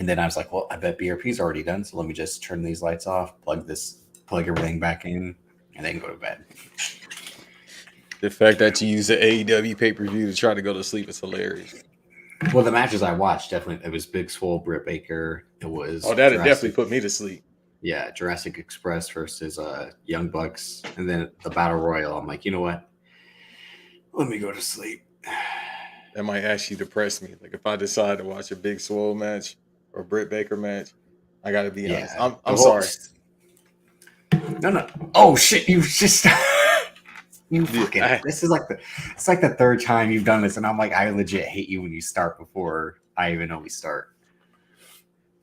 And then I was like, well, I bet BRP's already done, so let me just turn these lights off, plug everything back in, and then go to bed. The fact that you use the AEW pay-per-view to try to go to sleep is hilarious. Well, the matches I watched, definitely, it was Big Swole, Britt Baker. It was that'd definitely put me to sleep. Yeah, Jurassic Express versus Young Bucks, and then the Battle Royal. I'm like, you know what? Let me go to sleep. That might actually depress me. Like if I decide to watch a Big Swole match or Britt Baker match, I got to be honest. I'm sorry. No. Oh shit! You just you fucking. This is like the third time you've done this, and I'm like, I legit hate you when you start before I even know we start.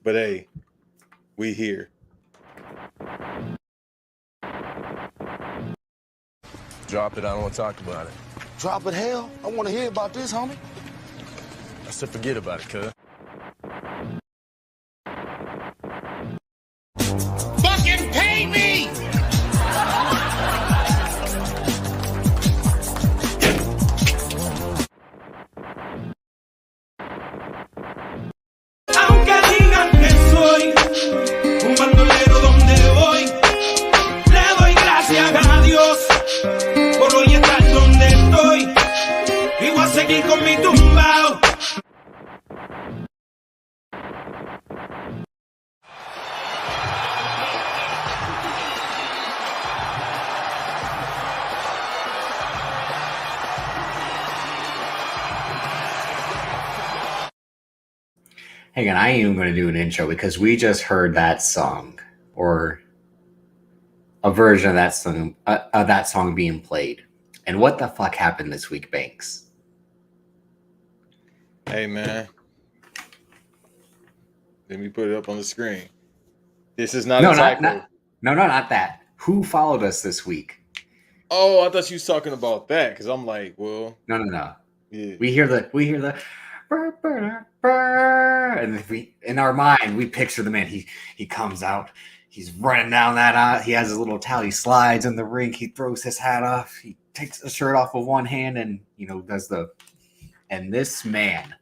But hey, we here. Drop it. I don't want to talk about it. Drop it, hell. I want to hear about this, homie. I said forget about it, cuz. Fucking pay me! Aunque digan que soy un bandolero donde voy, le doy gracias a Dios por hoy estar donde estoy y voy a seguir con mi tumbao. Hang on, I ain't even going to do an intro because we just heard that song, or a version of that song being played. And what the fuck happened this week, Banks? Hey man, let me put it up on the screen. This is not a typo. Not that. Who followed us this week? Oh, I thought you was talking about that because I'm like, well, no. Yeah. We hear the burr, burr, burr, and in our mind we picture the man. He comes out. He's running down that aisle. He has his little towel. He slides in the ring. He throws his hat off. He takes the shirt off with one hand and does the. And this man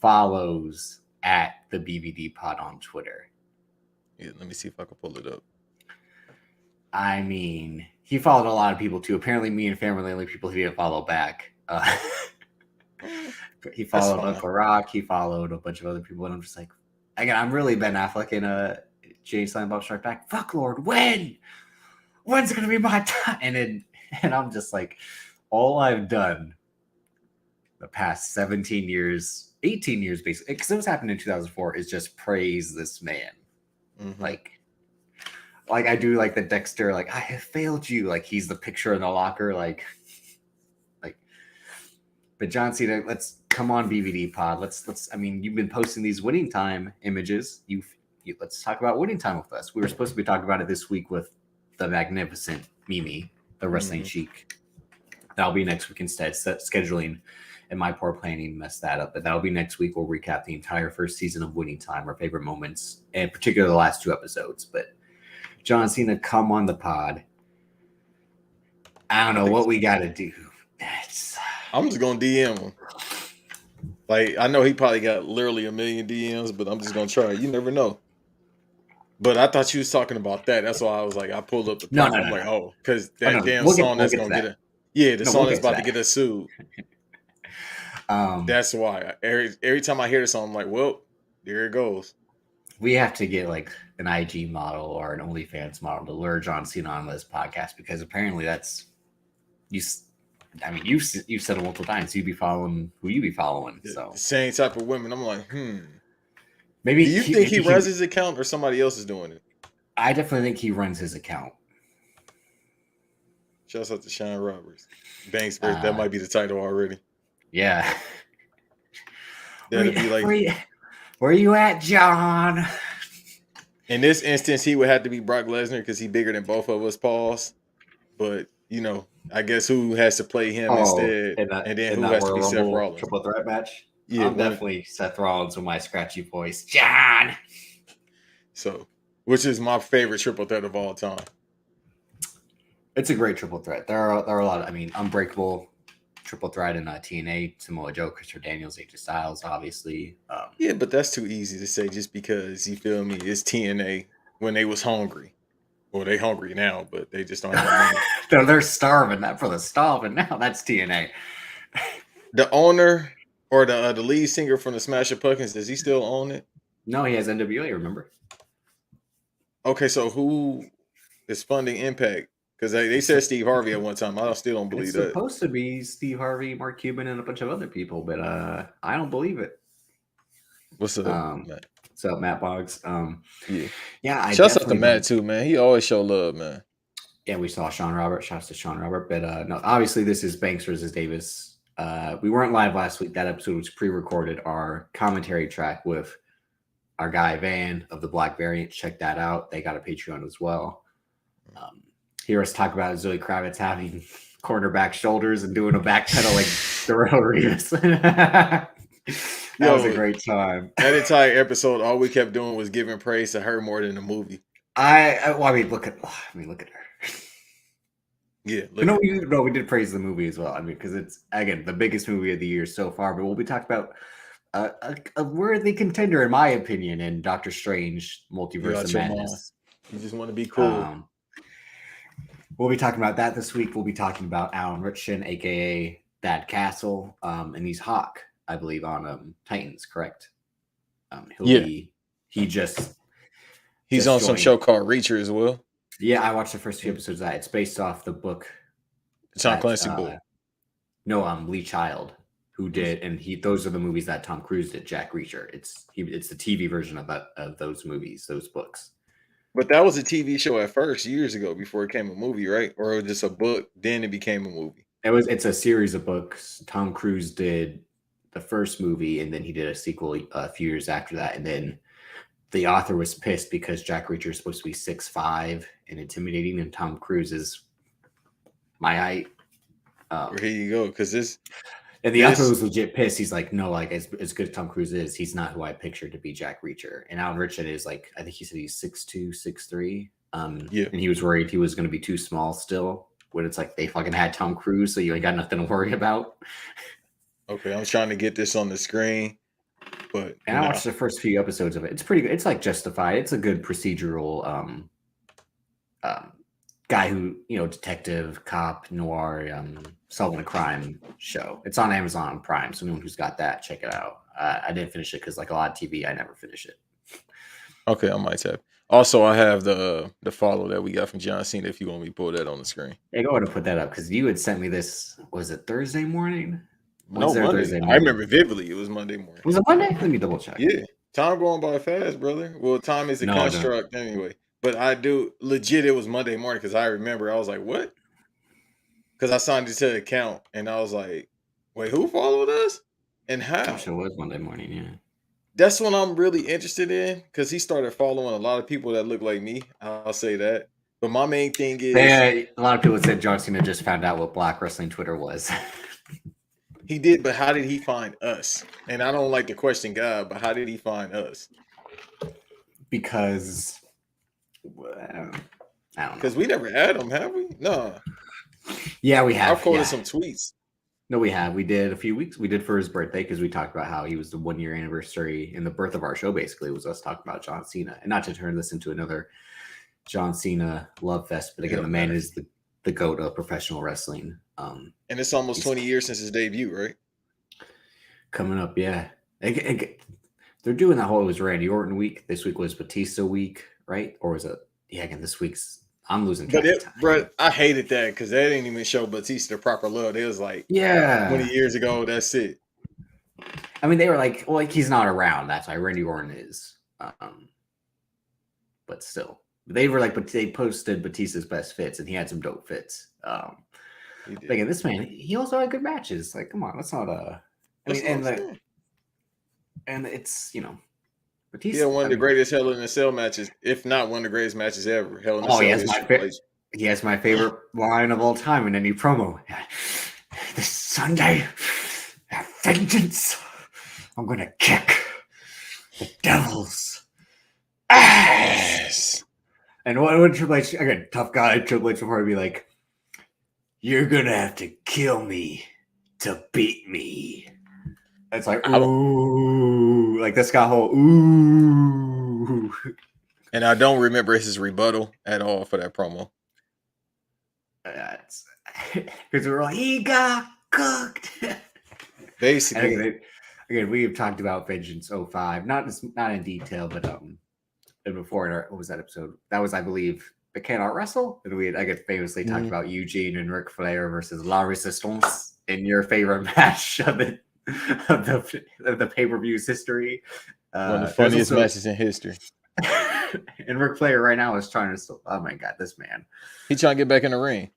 follows at the BVD Pod on Twitter. Yeah, let me see if I can pull it up. I mean, he followed a lot of people too. Apparently, me and family, the only people he didn't follow back. He followed Uncle Rock. He followed a bunch of other people, and I'm just like, again, I'm really Ben Affleck in Jay Silent Bob Strike Back. Fuck Lord, when's it gonna be my time? And I'm just like, all I've done the past 17 years, 18 years, basically, because it was happening in 2004, is just praise this man. Mm-hmm. Like I do like the Dexter, like I have failed you, like he's the picture in the locker, like. But John Cena, let's come on BVD Pod. Let's. I mean, you've been posting these winning time images. Let's talk about winning time with us. We were supposed to be talking about it this week with the magnificent Mimi, the wrestling chic. That'll be next week instead. Scheduling and my poor planning messed that up. But that'll be next week. We'll recap the entire first season of Winning Time, our favorite moments, and particularly the last 2 episodes. But John Cena, come on the pod. I don't know what we got to do. I'm just gonna DM him. Like I know he probably got literally a million DMs, but I'm just gonna try. You never know. But I thought you was talking about that. That's why I was like, I pulled up the No, I'm like, oh, because that damn we'll song get, that's we'll gonna get song that's about to get us sued. That's why. Every time I hear the song, I'm like, well, there it goes. We have to get like an IG model or an OnlyFans model to lure John Cena on this podcast because apparently that's you. I mean, you've said it multiple times. You be following who you be following. So the same type of women. I'm like, Maybe. Do you think he runs his account or somebody else is doing it? I definitely think he runs his account. Shouts out to Sean Roberts. Banks, that might be the title already. Yeah. That'd be like, where you at, John? In this instance, he would have to be Brock Lesnar because he's bigger than both of us, pause. But, I guess who has to play him instead, and then who has to be Seth Rollins. Triple threat match? Yeah, I'm definitely Seth Rollins with my scratchy voice. John! So, which is my favorite triple threat of all time. It's a great triple threat. There are a lot of, Unbreakable, triple threat in TNA: Samoa Joe, Christopher Daniels, AJ Styles, obviously. Yeah, but that's too easy to say just because you feel me. It's TNA when they was hungry. Well, they hungry now, but they just don't have money. They're starving. That for the starving now. That's TNA. The owner or the lead singer from the Smashing Pumpkins, does he still own it? No, he has NWA. Remember? Okay, so who is funding Impact? Because they said Steve Harvey at one time. I still don't believe It's that. supposed to be Steve Harvey, Mark Cuban, and a bunch of other people, but I don't believe it. What's up, Matt? What's up, Matt Boggs? Yeah. Shouts out to Matt too, man. He always show love, man. Yeah, we saw Sean Robert. Shouts to Sean Robert. But no, obviously this is Banks versus Davis. We weren't live last week. That episode was pre-recorded. Our commentary track with our guy Van of the Black Variant. Check that out. They got a Patreon as well. Hear us talk about Zoe Kravitz having cornerback shoulders and doing a backpedal like Darrell Reeves. That was a great time. That entire episode, all we kept doing was giving praise to her more than the movie. I mean, look at her. Yeah, we did praise the movie as well. I mean, because it's again the biggest movie of the year so far. But we'll be talking about a worthy contender, in my opinion, in Doctor Strange: Multiverse of Madness. You just want to be cool. We'll be talking about that this week. We'll be talking about Alan Ritchson, aka Thad Castle, and he's Hawk, I believe, on Titans. Correct? He's on some show called Reacher as well. Yeah, I watched the first few episodes of that. It's based off the book. Tom Clancy book. No, Lee Child, who did, and those are the movies that Tom Cruise did. Jack Reacher. It's the TV version of those movies, those books. But that was a TV show at first, years ago, before it became a movie, right? Or it was just a book, then it became a movie. It's a series of books. Tom Cruise did the first movie, and then he did a sequel a few years after that, and then the author was pissed because Jack Reacher is supposed to be 6'5" and intimidating, and Tom Cruise is my height. Here you go, because and the author was legit pissed. He's like, no, like as good as Tom Cruise is, he's not who I pictured to be Jack Reacher. And Alan Ritchson is like, I think he said he's 6'2", 6'3". And he was worried he was going to be too small still. When it's like they fucking had Tom Cruise, so you ain't got nothing to worry about. Okay, I'm trying to get this on the screen. But I watched the first few episodes of it. It's pretty good. It's like Justified. It's a good procedural guy who, detective, cop, noir, solving a crime show. It's on Amazon Prime. So anyone who's got that, check it out. I didn't finish it because like a lot of TV, I never finish it. Okay, I might have. Also, I have the follow that we got from John Cena. If you want me to pull that on the screen. Yeah, go ahead and put that up because you had sent me this. Was it Thursday morning? No, Monday. I remember vividly. It was Monday morning. Was it Monday? Let me double check. Yeah. Time going by fast, brother. Well, time is a construct anyway. But I do legit. It was Monday morning because I remember. I was like, "What?" Because I signed it to the account, and I was like, "Wait, who followed us? And how?" It was Monday morning. Yeah. That's what I'm really interested in because he started following a lot of people that look like me. I'll say that. But my main thing is, a lot of people said John Cena just found out what Black Wrestling Twitter was. He did, but how did he find us? And I don't like to question God, but how did he find us? Because I don't know. Because we never had him, have we? No. Yeah, we have. I've quoted some tweets. No, we have. We did a few weeks. We did for his birthday because we talked about how he was the 1 year anniversary, and the birth of our show basically was us talking about John Cena. And not to turn this into another John Cena love fest, but again, the man is the GOAT of professional wrestling. And it's almost 20 years since his debut, right? Coming up, yeah. They're doing that whole, it was Randy Orton week. This week was Batista week, right? Or was it? Yeah, again, this week's, I'm losing track of time. Bro, I hated that because they didn't even show Batista proper love. It was like, 20 years ago, that's it. I mean, they were like, well, like he's not around. That's why Randy Orton is. But still, they were like, but they posted Batista's best fits, and he had some dope fits. Like this man, he also had good matches. Like, come on, that's not a. I mean, and it's Batista. Yeah, one of the greatest Hell in a Cell matches, if not one of the greatest matches ever. Hell in a Cell. He has my favorite line of all time in any promo. This Sunday, at vengeance, I'm gonna kick the devil's ass. And what would Triple H, again, tough guy, Triple H would probably be like, you're gonna have to kill me to beat me. It's like, ooh, like this got whole ooh. And I don't remember his rebuttal at all for that promo. Because we're like, he got cooked. Basically, again, we have talked about Vengeance 05, not in detail, but and before in what was that episode? That was, I believe, the Cannot Wrestle, and I guess famously talked about Eugene and Ric Flair versus La Resistance in your favorite match of the pay-per-view's history. One of the funniest matches in history. And Ric Flair right now is trying to still. Oh my god, this man! He trying to get back in the ring.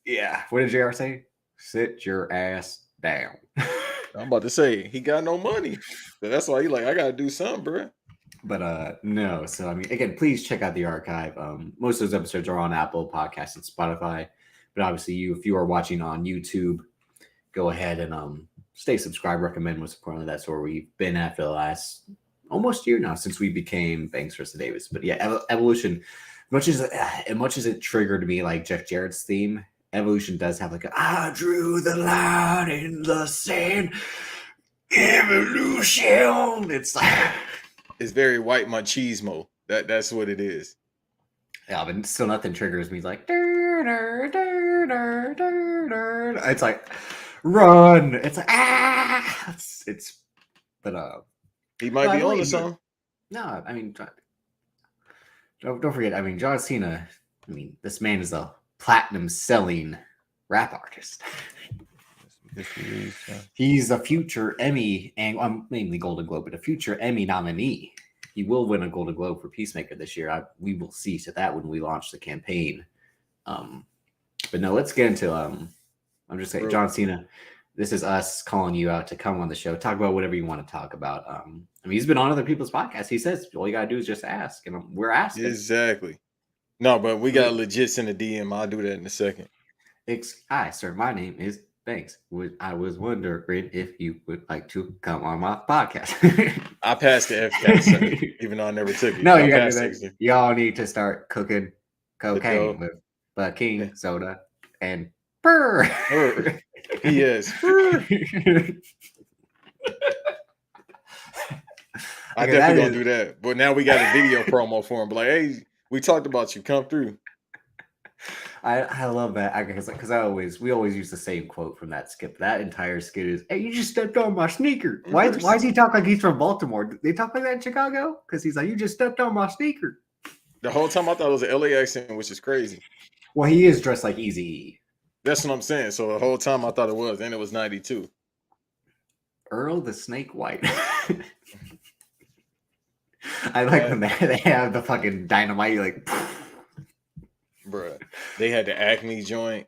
Yeah. What did JR say? Sit your ass down. I'm about to say he got no money, so that's why he like I gotta do something, bro. But no. So I mean, again, please check out the archive. Most of those episodes are on Apple Podcasts and Spotify. But obviously, if you are watching on YouTube, go ahead and stay subscribed. Recommend, most importantly, that's where we've been at for the last almost year now since we became Banks versus Davis. But yeah, Evolution, much as it triggered me like Jeff Jarrett's theme, Evolution does have like I drew the line in the sand. Evolution. It's like it's very white machismo. That's what it is. Yeah, but still nothing triggers me like it's like run. It's like it's but he might be on to something. No, I mean don't forget, I mean John Cena, I mean this man is a platinum selling rap artist. He's a future Emmy and mainly Golden Globe, but a future Emmy nominee. He will win a Golden Globe for Peacemaker this year. We will see to that when we launch the campaign. But no, let's get into I'm just saying, John Cena, this is us calling you out to come on the show, talk about whatever you want to talk about. I mean, he's been on other people's podcasts. He says all you gotta do is just ask, and we're asking. Exactly. No, but we got legit send a DM. I'll do that in a second. Hi, sir. My name is Banks. I was wondering if you would like to come on my podcast. I passed the FCAT, even though I never took it. No, you got to do that. Y'all need to start cooking cocaine with King soda and purr. Yes. I definitely gonna do that. But now we got a video promo for him. But like, hey, we talked about you. Come through. I love that because we always use the same quote from that skit. That entire skit is, "Hey, you just stepped on my sneaker." Why does he talk like he's from Baltimore? They talk like that in Chicago because he's like, "You just stepped on my sneaker." The whole time I thought it was an LA accent, which is crazy. Well, he is dressed like Eazy-E. That's what I'm saying. So the whole time I thought it was, and it was 92. Earl the Snake White. I like when they have the fucking dynamite like. Bruh, they had the Acme joint.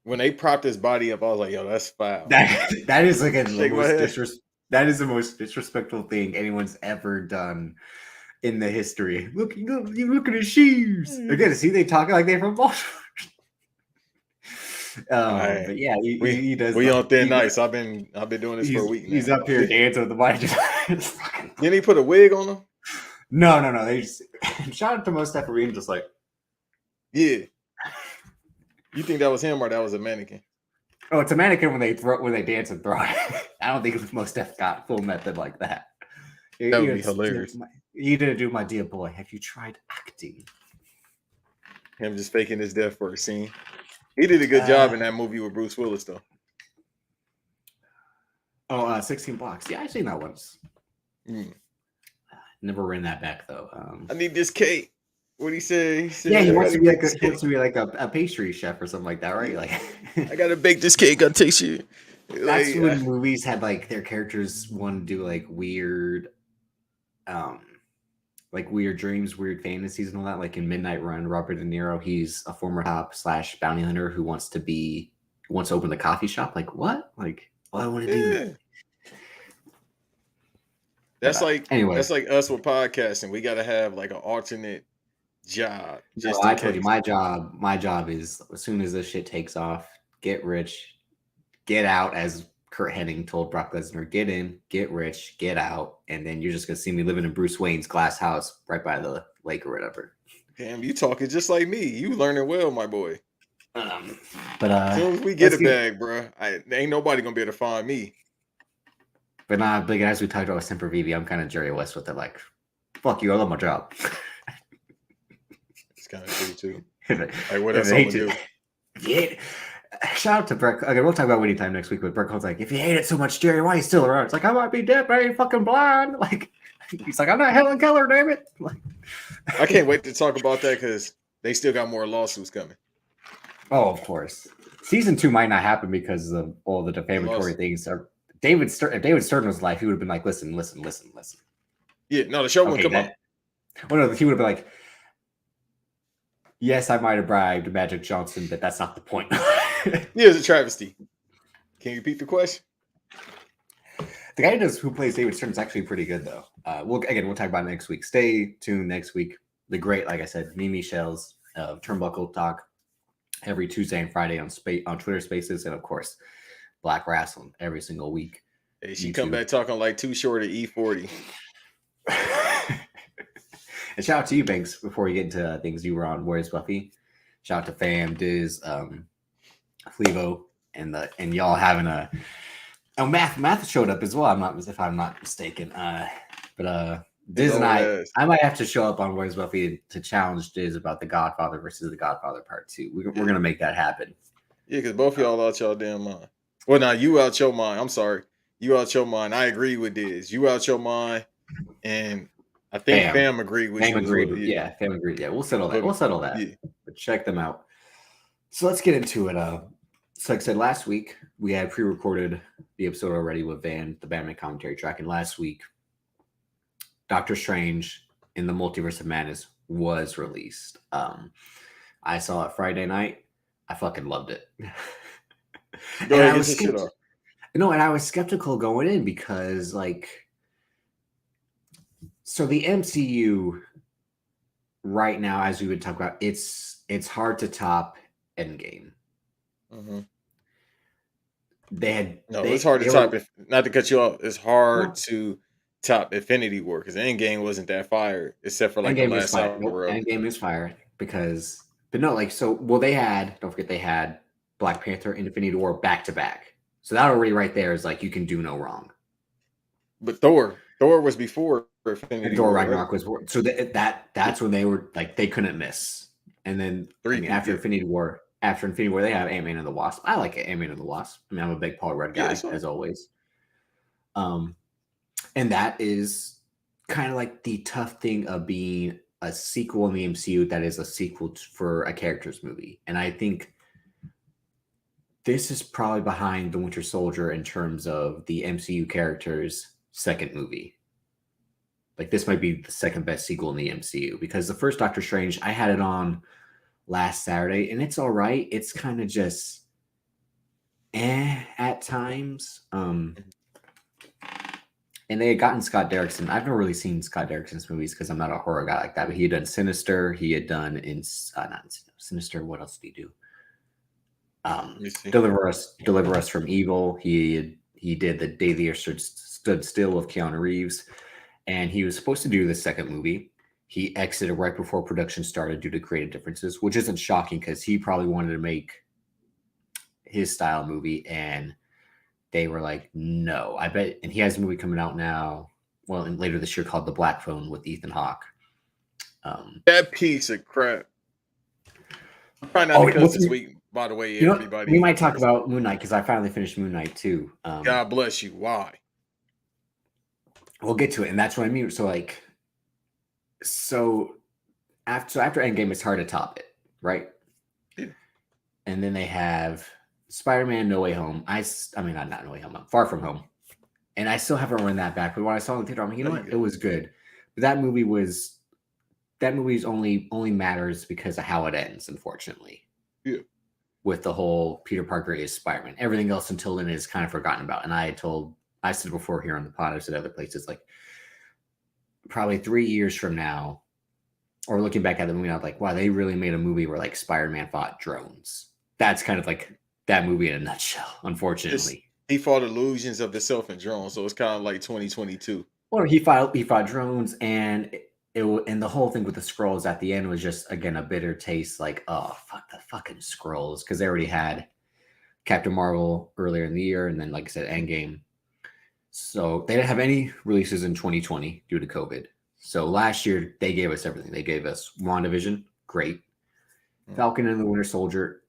When they propped his body up, I was like, yo, that's foul. That is like that is the most disrespectful thing anyone's ever done in the history. Look at his shoes. Again, see, they talk like they're from Baltimore. Right. But yeah, he does. We on thin ice. I've been doing this for a week now. He's up here dancing with the body. Didn't he put a wig on him? No. They just shout out to Most Definitely just like. Yeah. You think that was him or that was a mannequin? Oh, it's a mannequin when they dance and throw it. I don't think Most Def got full method like that. That would be hilarious. You didn't do my dear boy. Have you tried acting? Him just faking his death for a scene. He did a good job in that movie with Bruce Willis, though. 16 Blocks. Yeah, I've seen that once. Never ran that back though. I need this cake. What he say? Yeah, he wants to be like a pastry chef or something like that, right? Like, I gotta bake this cake. I'll taste you. That's when movies had like their characters want to do like weird dreams, weird fantasies and all that. Like in Midnight Run, Robert De Niro, he's a former cop / bounty hunter who wants to open the coffee shop. Like what? Like, I want to do that. That's that's like us with podcasting. We gotta have like an alternate job. I told you my job is as soon as this shit takes off, get rich, get out, as Kurt Hennig told Brock Lesnar, get in, get rich, get out, and then you're just gonna see me living in Bruce Wayne's glass house right by the lake or whatever. Damn, you talking just like me. You learning well, my boy. But As soon as we get let's a bag, bro, ain't nobody gonna be able to find me. But as we talked about with Semper Vivi, I'm kind of Jerry West with it. Like, fuck you, I love my job. It's kind of true too. Like, what else I'm gonna do? Yeah. Shout out to Brett. Okay, we'll talk about winning time next week. But Brett Cole's like, if you hate it so much, Jerry, why are you still around? It's like, I might be dead, but I ain't fucking blind. Like, he's like, I'm not Helen Keller, damn it. Like, I can't wait to talk about that because they still got more lawsuits coming. Oh, of course. Season 2 might not happen because of all the defamatory things. If David Stern was alive, he would have been like, listen. Yeah, no, the show wouldn't come up. Well, no, he would have been like, yes, I might have bribed Magic Johnson, but that's not the point. Yeah, it's a travesty. Can you repeat the question? The guy who plays David Stern is actually pretty good, though. We'll talk about it next week. Stay tuned next week. The great, like I said, Mimi Shells of Turnbuckle Talk every Tuesday and Friday on Twitter Spaces, and of course, Black Wrestling every single week. Hey, she come back talking like Too Short at E40. And shout out to you, Banks. Before we get into things, you were on Where's Buffy. Shout out to Fam, Diz, Flevo, and y'all having a Math showed up as well. If I'm not mistaken. But Diz and I might have to show up on Where's Buffy to challenge Diz about The Godfather versus The Godfather Part 2. We're gonna make that happen. Yeah, because both of y'all out y'all damn mind. Well, now you out your mind. I'm sorry, you out your mind. I agree with Diz. You out your mind, and I think Fam agreed with you. Fam agreed. Yeah, Fam agreed. Yeah, we'll settle that. Yeah. But check them out. So let's get into it. So like I said, last week we had pre-recorded the episode already with the Batman commentary track, and last week Doctor Strange in the Multiverse of Madness was released. I saw it Friday night. I fucking loved it. Go ahead, get shit off. No, and I was skeptical going in because, so the MCU right now, as we would talk about, it's hard to top Endgame. Mm-hmm. It's hard to top. Not to cut you off, it's hard to top Infinity War because Endgame wasn't that fire, except for Endgame the last hour. Endgame is fire because, don't forget they had Black Panther and Infinity War back to back. So that already right there is like you can do no wrong. But Thor was before Infinity Thor War. Ragnarok was so that's when they were like they couldn't miss. And then after Infinity War, they have Ant-Man and the Wasp. I like Ant-Man and the Wasp. I mean, I'm a big Paul Rudd guy as always. And that is kind of like the tough thing of being a sequel in the MCU that is a sequel for a character's movie. And I think this is probably behind The Winter Soldier in terms of the MCU character's second movie. Like, this might be the second best sequel in the MCU because the first Doctor Strange, I had it on last Saturday, and it's all right. It's kind of just at times. And they had gotten Scott Derrickson. I've never really seen Scott Derrickson's movies because I'm not a horror guy like that. But he had done Sinister. He had done not Sinister. What else did he do? Deliver Us from Evil. He did The Day the Earth Stood Still with Keanu Reeves, and he was supposed to do the second movie. He exited right before production started due to creative differences, which isn't shocking because he probably wanted to make his style movie, and they were like, no, I bet. And he has a movie coming out now, and later this year called The Black Phone with Ethan Hawke. That piece of crap. I'm trying not to cuss this week, by the way, everybody. We might talk about Moon Knight because I finally finished Moon Knight too. God bless you. Why? We'll get to it, and that's what I mean. So after Endgame, it's hard to top it, right? Yeah. And then they have Spider-Man: No Way Home. Not No Way Home. Far From Home. And I still haven't run that back. But when I saw it in the theater, I'm like, you know what? It was good. But that movie's only matters because of how it ends, unfortunately. Yeah. With the whole Peter Parker is Spider-Man. Everything else until then is kind of forgotten about. And I said before here on the pod, I said other places, like probably 3 years from now, or looking back at the movie, I'm like, wow, they really made a movie where like Spider-Man fought drones. That's kind of like that movie in a nutshell, unfortunately. He fought illusions of the self and drones, so it's kind of like 2022. Well, he fought drones, and and the whole thing with the scrolls at the end was just again a bitter taste. Like, oh fuck the fucking scrolls, because they already had Captain Marvel earlier in the year, and then like I said, Endgame. So they didn't have any releases in 2020 due to COVID. So last year they gave us everything. They gave us WandaVision, great. Falcon and the Winter Soldier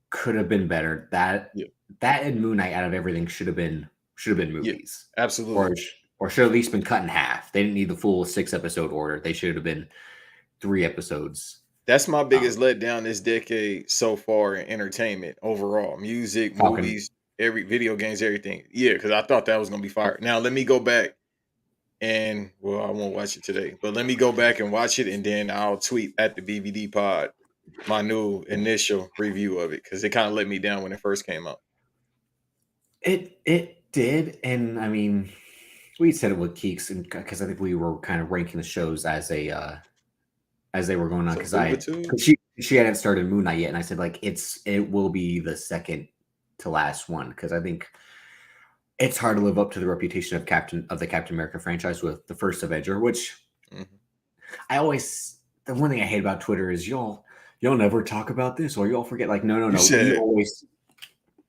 could have been better. That and Moon Knight out of everything should have been movies. Absolutely. Or should have at least been cut in half. They didn't need the full 6-episode order. They should have been 3 episodes. That's my biggest letdown this decade so far in entertainment overall. Music, Falcon. movies, every video games, everything. Yeah, because I thought that was gonna be fire. Now let me go back and I won't watch it today, but let me go back and watch it, and then I'll tweet at the BVD pod my new initial review of it, because it kind of let me down when it first came out. It did, and I mean, we said it with Keeks, and because I think we were kind of ranking the shows as they were going on, because she hadn't started Moon Knight yet, and I said like it will be the second to last one, because I think it's hard to live up to the reputation of the Captain America franchise with the first Avenger, which the one thing I hate about Twitter is y'all never talk about this, or y'all forget. Like, no.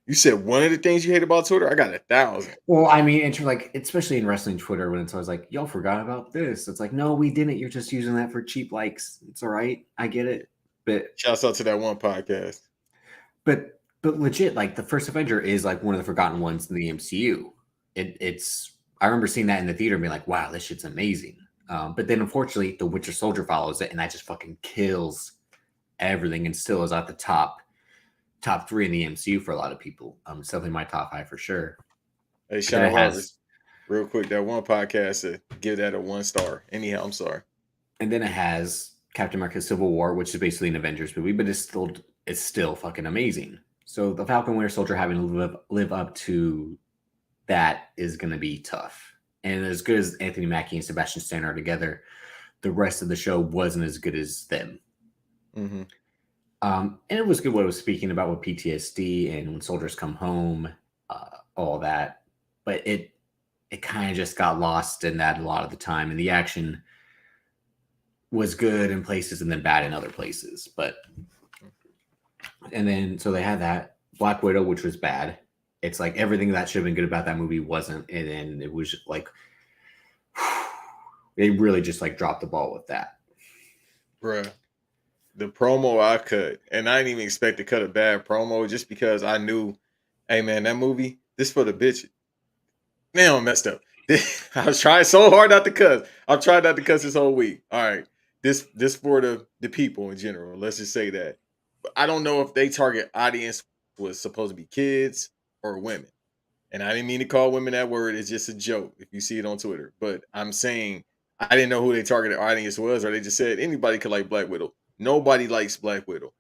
You said one of the things you hate about Twitter? I got 1,000. Well, I mean, like, especially in wrestling Twitter, when it's always like, y'all forgot about this. It's like, no, we didn't. You're just using that for cheap likes. It's all right. I get it. But shouts out to that one podcast. But legit, like, the first Avenger is like one of the forgotten ones in the MCU. I remember seeing that in the theater and being like, wow, this shit's amazing. But then unfortunately, the Winter Soldier follows it, and that just fucking kills everything, and still is at the top 3 in the MCU for a lot of people. It's definitely my top 5 for sure. Hey, Sean Harvest, real quick, that one podcast said give that a 1 star. Anyhow, I'm sorry. And then it has Captain America: Civil War, which is basically an Avengers movie, but it's still fucking amazing. So the Falcon Winter Soldier having to live up to that is going to be tough. And as good as Anthony Mackie and Sebastian Stan are together, the rest of the show wasn't as good as them. Mm-hmm. And it was good what it was speaking about with PTSD and when soldiers come home, all that. But it kind of just got lost in that a lot of the time. And the action was good in places and then bad in other places. And then, so they had that Black Widow, which was bad. It's like everything that should have been good about that movie wasn't. And then it was just like, they really just like dropped the ball with that. Bruh. The promo I cut, and I didn't even expect to cut a bad promo just because I knew, hey man, that movie, this for the bitches. Now I messed up. I was trying so hard not to cuss. I've tried not to cuss this whole week. All right. This for the people in general. Let's just say that. But I don't know if they target audience was supposed to be kids or women. And I didn't mean to call women that word. It's just a joke if you see it on Twitter. But I'm saying I didn't know who they targeted audience was, or they just said anybody could like Black Widow. Nobody likes Black Widow.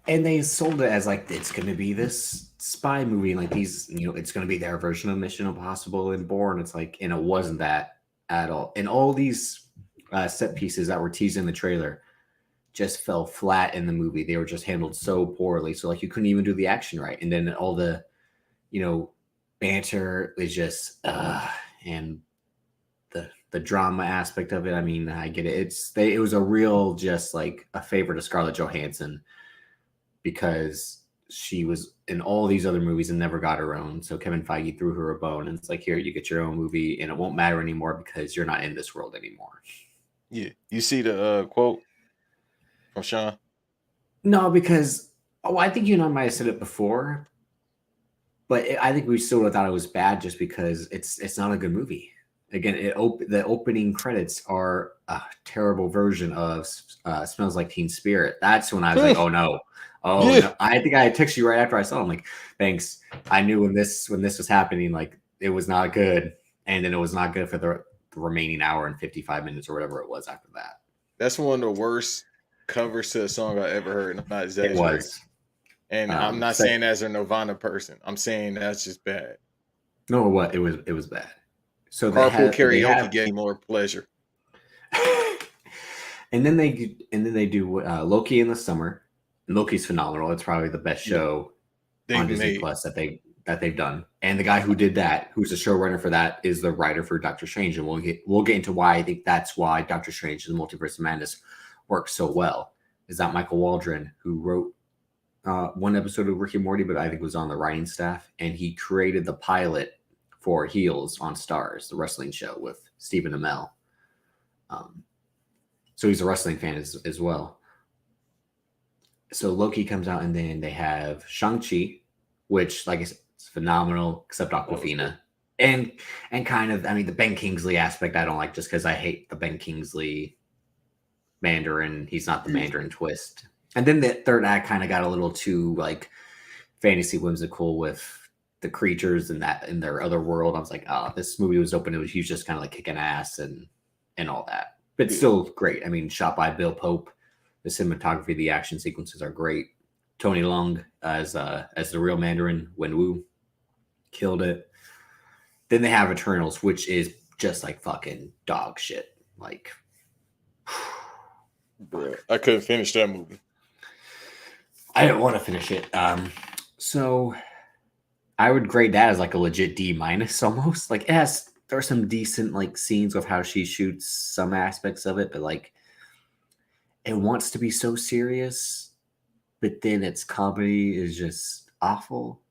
And they sold it as like it's going to be this spy movie, and like these, it's going to be their version of Mission Impossible and Bourne. It's like, and it wasn't that at all. And all these set pieces that were teased in the trailer just fell flat in the movie. They were just handled so poorly. So like you couldn't even do the action right. And then all the, banter is just, and the drama aspect of it. I mean, I get it. It was a real, just like a favor to Scarlett Johansson because she was in all these other movies and never got her own. So Kevin Feige threw her a bone, and it's like, here, you get your own movie, and it won't matter anymore because you're not in this world anymore. Yeah. You see the quote from Sean? No, because I think you and I might have said it before, but I think we still would have thought it was bad just because it's not a good movie. Again, the opening credits are a terrible version of Smells Like Teen Spirit. That's when I was like, oh no. Oh, yeah. No. I think I texted you right after I saw it. I'm like, thanks. I knew when this was happening, like it was not good. And then it was not good for the remaining hour and 55 minutes or whatever it was after that. That's one of the worst covers to a song I ever heard. And I'm not exaggerating. It was. And I'm not saying as a Nirvana person. I'm saying that's just bad. No, what? It was bad. So carpool karaoke gave me more pleasure. and then they do Loki in the summer. And Loki's phenomenal. It's probably the best show on Disney Plus that that they've done. And the guy who did that, who's the showrunner for that, is the writer for Doctor Strange. And we'll get into why I think that's why Doctor Strange and the Multiverse of Madness works so well. Is that Michael Waldron, who wrote one episode of Rick and Morty, but I think was on the writing staff, and he created the pilot for Heels on Stars, the wrestling show with Stephen Amell. So he's a wrestling fan as well. So Loki comes out, and then they have Shang-Chi, which, like I said, it's phenomenal, except Aquafina. And kind of, I mean, the Ben Kingsley aspect I don't like, just because I hate the Ben Kingsley Mandarin. He's not the Mandarin twist. And then the third act kind of got a little too like fantasy whimsical with the creatures and that in their other world. I was like, oh, this movie was open. He was just kind of like kicking ass and all that. But still great. I mean, shot by Bill Pope. The cinematography, the action sequences are great. Tony Leung as the real Mandarin, Wenwu, killed it. Then they have Eternals, which is just like fucking dog shit. Like, bro, I couldn't finish that movie. I didn't want to finish it. So I would grade that as like a legit D- almost. Like, there are some decent like scenes of how she shoots some aspects of it, but like it wants to be so serious, but then its comedy is just awful.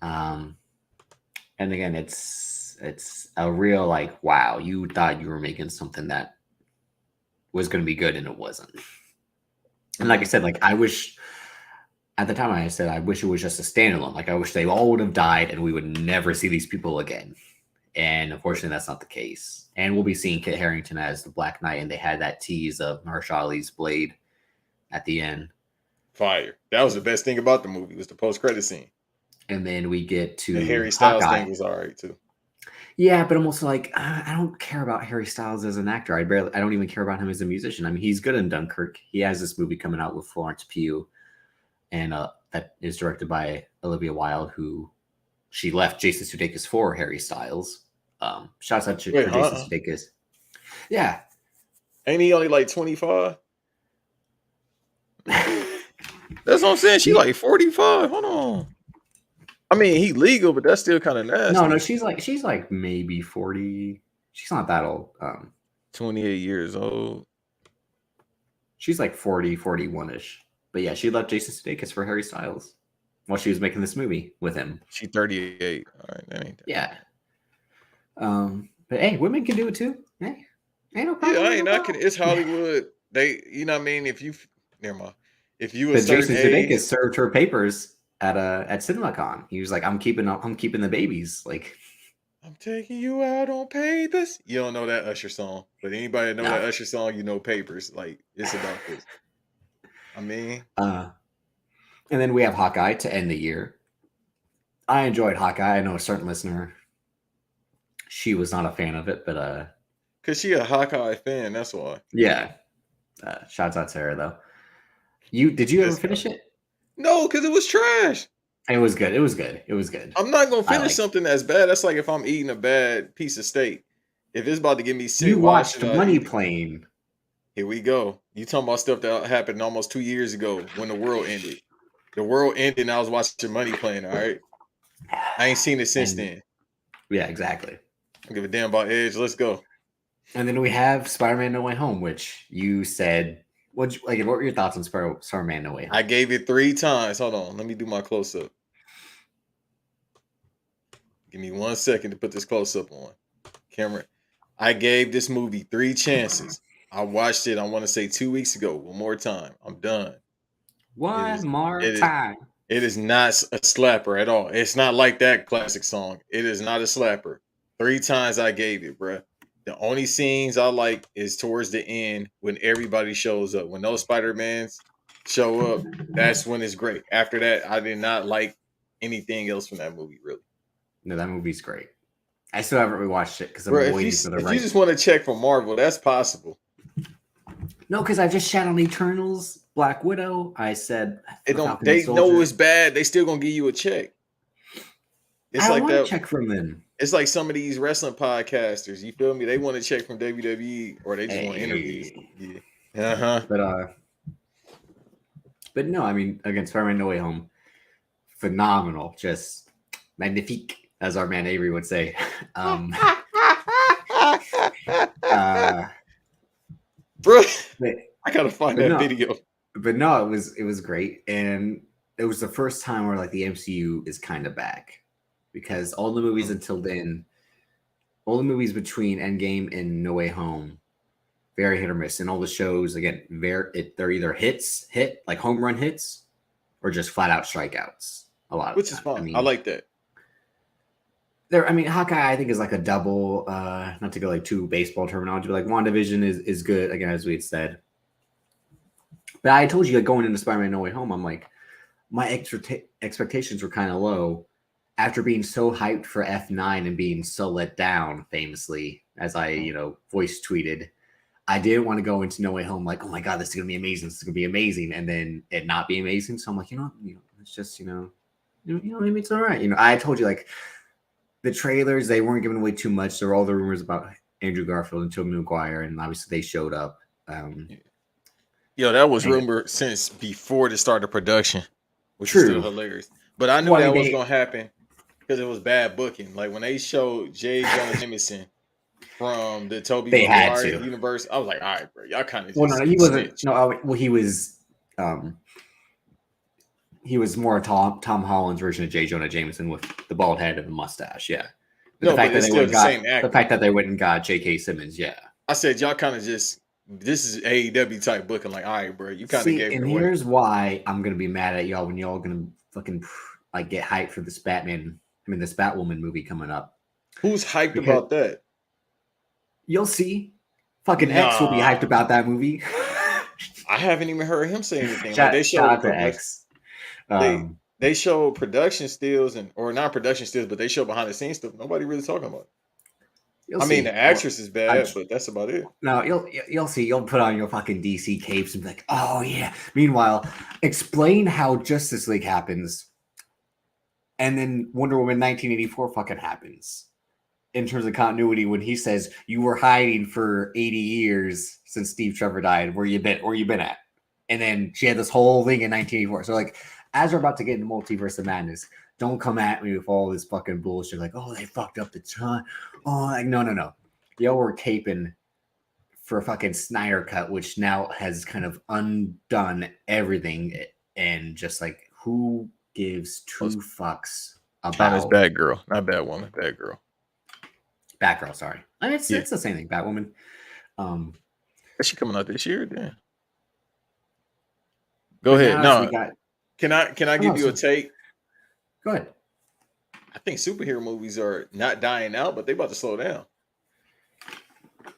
And again, it's a real like, wow, you thought you were making something that was going to be good and it wasn't. And like I said, like I wish at the time I said I wish it was just a standalone. Like I wish they all would have died and we would never see these people again. And unfortunately, that's not the case. And we'll be seeing Kit Harington as the Black Knight, and they had that tease of Mahershala Ali's blade at the end. Fire. That was the best thing about the movie, was the post-credit scene. And then we get to the Harry Styles Hawkeye. thing was all right too. Yeah, but I'm also like, I don't care about Harry Styles as an actor. I don't even care about him as a musician. I mean, he's good in Dunkirk. He has this movie coming out with Florence Pugh, and that is directed by Olivia Wilde, who she left Jason Sudeikis for Harry Styles. Shouts out to Jason Sudeikis. Yeah. Ain't he only like 25? That's what I'm saying. She like 45. Hold on. I mean, he legal, but that's still kind of nasty. No, she's like maybe 40. She's not that old. 28 years old. She's like 40, 41-ish. But yeah, she left Jason Sudeikis for Harry Styles while she was making this movie with him. She 38. All right, that ain't that. Yeah. But hey, women can do it too. Hey, ain't no problem. Yeah, I ain't knocking it. It's Hollywood. They, you know what I mean? If you, never mind. If you But a certain Jason age, Sudeikis served her papers at CinemaCon. He was like, I'm keeping the babies. Like, I'm taking you out on papers. You don't know that Usher song, but anybody that know that Usher song, you know papers. Like, it's about this. I mean, and then we have Hawkeye to end the year. I enjoyed Hawkeye. I know a certain listener, she was not a fan of it, but because she a Hawkeye fan, that's why. Yeah. Shouts out to her though. Did you ever finish it? No, because it was trash. It was good. It was good. I'm not gonna finish something that's bad. That's like if I'm eating a bad piece of steak. If it's about to get me sick, you watched Money Plane. Here we go. You talking about stuff that happened almost 2 years ago when the world ended. The world ended and I was watching Money Plane, all right? I ain't seen it since then. Yeah, exactly. I don't give a damn about Edge. Let's go. And then we have Spider-Man No Way Home, which you said, what were your thoughts on Spider-Man No Way Home? I gave it 3 times. Hold on. Let me do my close-up. Give me 1 second to put this close-up on. Camera. I gave this movie 3 chances. I watched it, I want to say 2 weeks ago. One more time. I'm done. One more time. It is not a slapper at all. It's not like that classic song. It is not a slapper. 3 times I gave it, bruh. The only scenes I like is towards the end when everybody shows up. When those Spider-Mans show up, that's when it's great. After that, I did not like anything else from that movie, really. No, that movie's great. I still haven't rewatched it because I'm waiting for the right. If you just want to check for Marvel, that's possible. No, because I just shat on Eternals, Black Widow. I said they know it's bad. They still gonna give you a check. It's I like want that. To check from them. It's like some of these wrestling podcasters. You feel me? They want to check from WWE or they just want interviews. Yeah. But no, I mean, again, Spider-Man No Way Home, phenomenal. Just magnifique, as our man Avery would say. Bro, But, I gotta find but that no, video. but no, it was great, and it was the first time where like the MCU is kind of back, because all the movies until then, all the movies between Endgame and No Way Home, very hit or miss, and all the shows again, they're either hit like home run hits, or just flat out strikeouts. A lot of Which the is time. fine. I mean, I like that. Hawkeye I think is like a double. Not to go like too baseball terminology, but like WandaVision is good again, as we had said. But I told you, like going into Spider-Man No Way Home, I'm like, my expectations were kind of low after being so hyped for F9 and being so let down, famously, as I voice tweeted. I didn't want to go into No Way Home like, oh my god, this is gonna be amazing. This is gonna be amazing, and then it not be amazing. So I'm like, it's just maybe it's all right. I told you, like, the trailers, they weren't giving away too much. There were all the rumors about Andrew Garfield and Tobey Maguire, and obviously they showed up. That was rumored since before the start of production, which True. is still hilarious. But I knew that was going to happen because it was bad booking. Like when they showed J. Jonah Jameson from the Tobey Maguire universe, I was like, all right, bro, y'all kind of just he wasn't. No, well, he was. He was more Tom Holland's version of J. Jonah Jameson with the bald head and the mustache. Yeah. But the fact that they went and got J.K. Simmons. Yeah. I said y'all kind of just. This is AEW type booking. Like, all right, bro, you kind of gave it away. And here's why I'm gonna be mad at y'all when y'all gonna fucking like get hyped for this this Batwoman movie coming up. Who's hyped about that? You'll see. Fucking X will be hyped about that movie. I haven't even heard him say anything. Shout out to X. They show production stills or not production stills, but they show behind the scenes stuff. Nobody really talking about it. I mean, the actress is bad, but that's about it. No, you'll see. You'll put on your fucking DC capes and be like, oh yeah. Meanwhile, explain how Justice League happens, and then Wonder Woman 1984 fucking happens in terms of continuity when he says you were hiding for 80 years since Steve Trevor died. Where you been at? And then she had this whole thing in 1984. So like, as we're about to get into Multiverse of Madness, don't come at me with all this fucking bullshit. Like, oh, they fucked up the time. Oh, like, no. Y'all were caping for a fucking Snyder cut, which now has kind of undone everything. And just like, who gives two fucks about China's Batgirl, not Batwoman, Batgirl. Batgirl, sorry. I mean, it's the same thing, Batwoman. Is she coming out this year? Then go ahead. No, can I give you a take? Go ahead. I think superhero movies are not dying out, but they about to slow down.